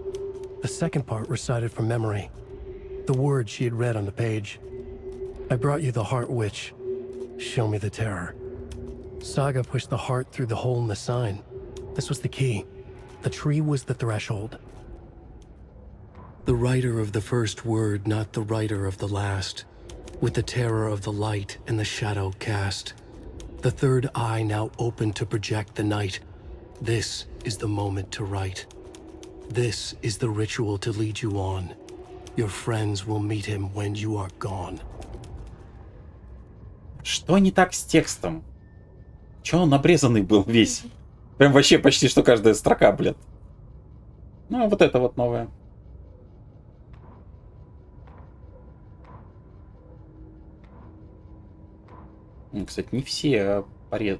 The second part recited from memory. The words she had read on the page. I brought you the heart, witch. Show me the terror. Saga pushed the heart through the hole in the sign. This was the key. The tree was the threshold. The writer of the first word, not the writer of the last. With the terror of the light and the shadow cast. The third eye now open to project the night. This is the moment to write. This is the ritual to lead you on. Your friends will meet him when you are gone. Что не так с текстом? Че он обрезанный был весь? Прям вообще почти что каждая строка, блядь. Ну, вот это вот новое. Ну, кстати, не все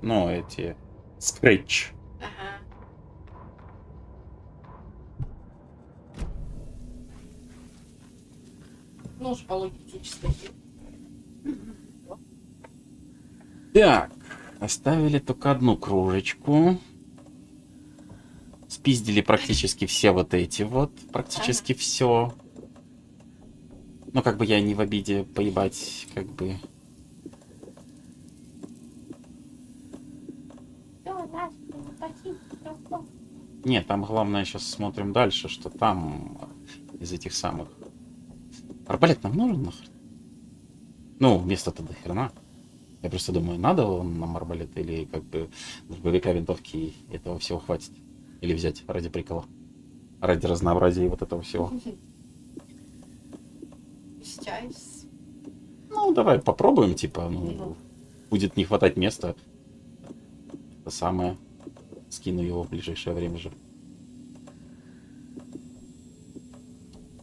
ну, эти скретч. Ага. Ну уж по логике чистой. Так, оставили только одну кружечку. Спиздили практически все вот эти вот. Практически все. Ну, как бы я не в обиде поебать, как бы. Нет, там главное, сейчас смотрим дальше, что там из этих самых. Арбалет нам нужен нахрен? Ну, место-то до хрена. Я просто думаю, надо он нам арбалет или как бы дробовика, винтовки и этого всего хватит. Или взять ради прикола. Ради разнообразия вот этого всего. Сейчас. Ну, давай попробуем, типа, ну, будет не хватать места. Это самое. Скину его в ближайшее время же.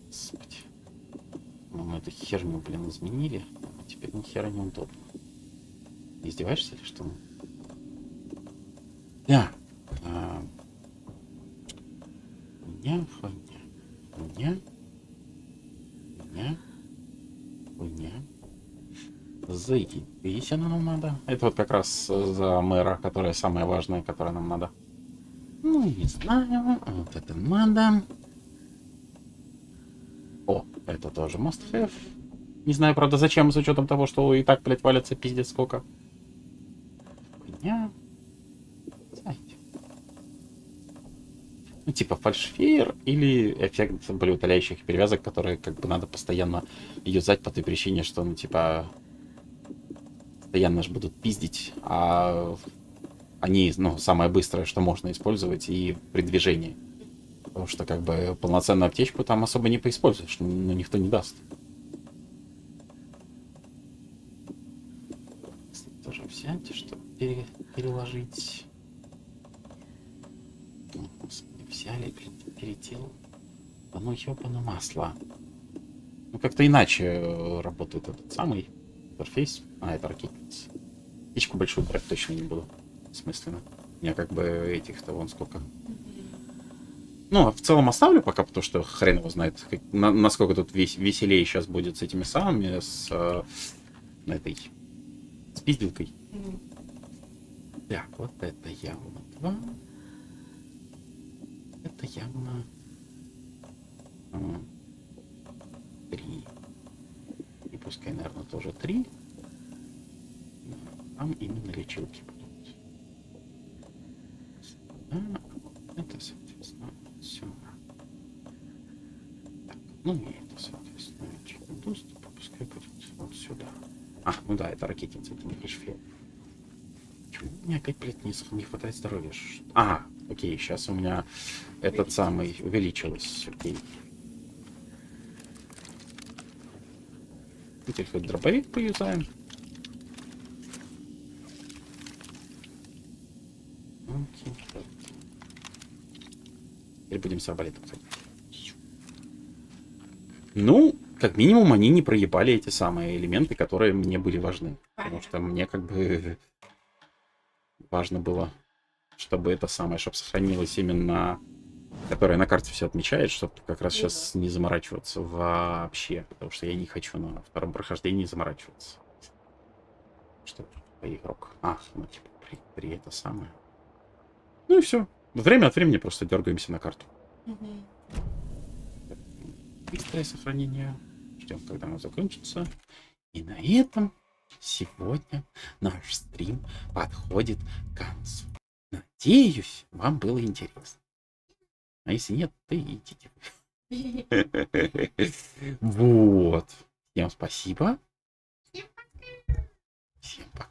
Господи. Ну, мы эту херню, блин, изменили. А теперь ни хера не удобно. Издеваешься или что? Да. Хуйня. Заебись, она нам надо. Это вот как раз за мэра, которая самая важная, которая нам надо. Ну, не знаю. Вот это надо. О, это тоже must have. Не знаю, правда, зачем, с учетом того, что и так, блядь, валится пиздец сколько. Хуйня. Ну, типа фальшфейер или эффект болеутоляющих перевязок, которые как бы надо постоянно юзать по той причине, что, ну, типа, постоянно же будут пиздить, а они, ну, самое быстрое, что можно использовать и при движении. Потому что, как бы, полноценную аптечку там особо не поиспользуешь, ну, никто не даст. Тоже взять, чтобы переложить. Взяли, перетел. Да ну ёбаное масло. Ну как-то иначе работает этот самый интерфейс. А, это ракетница. Птичку большую брать точно не буду. Смысленно. У меня как бы этих-то вон сколько. Ну, в целом оставлю пока, потому что хрен его знает, насколько тут веселее сейчас будет с этими самыми, с этой с пизделкой. Так, вот это явно 2. Это явно 3. И пускай, наверное, тоже 3. Там именно лечилки будут. Это, соответственно, все. Так, ну и это, соответственно, доступ, пускай будет вот сюда. А, ну да, это ракетница, это не флешфейер. Почему у меня опять, блядь, не хватает здоровья? А, окей, сейчас у меня этот самый увеличилось. Окей. Теперь хоть дробовик поюзаем. Окей. Теперь будем с арбалетом. Ну, как минимум, они не проебали эти самые элементы, которые мне были важны. Потому что мне как бы важно было, чтобы это самое, чтобы сохранилось именно, которое на карте все отмечает, чтобы как раз сейчас не заморачиваться вообще. Потому что я не хочу на втором прохождении заморачиваться. Что игрок. А, ну типа при это самое. Ну и все. Время от времени просто дергаемся на карту. Быстрое сохранение. Ждем, когда оно закончится. И на этом сегодня наш стрим подходит к концу. Надеюсь, вам было интересно. А если нет, то идите. Вот. Всем спасибо. Всем пока.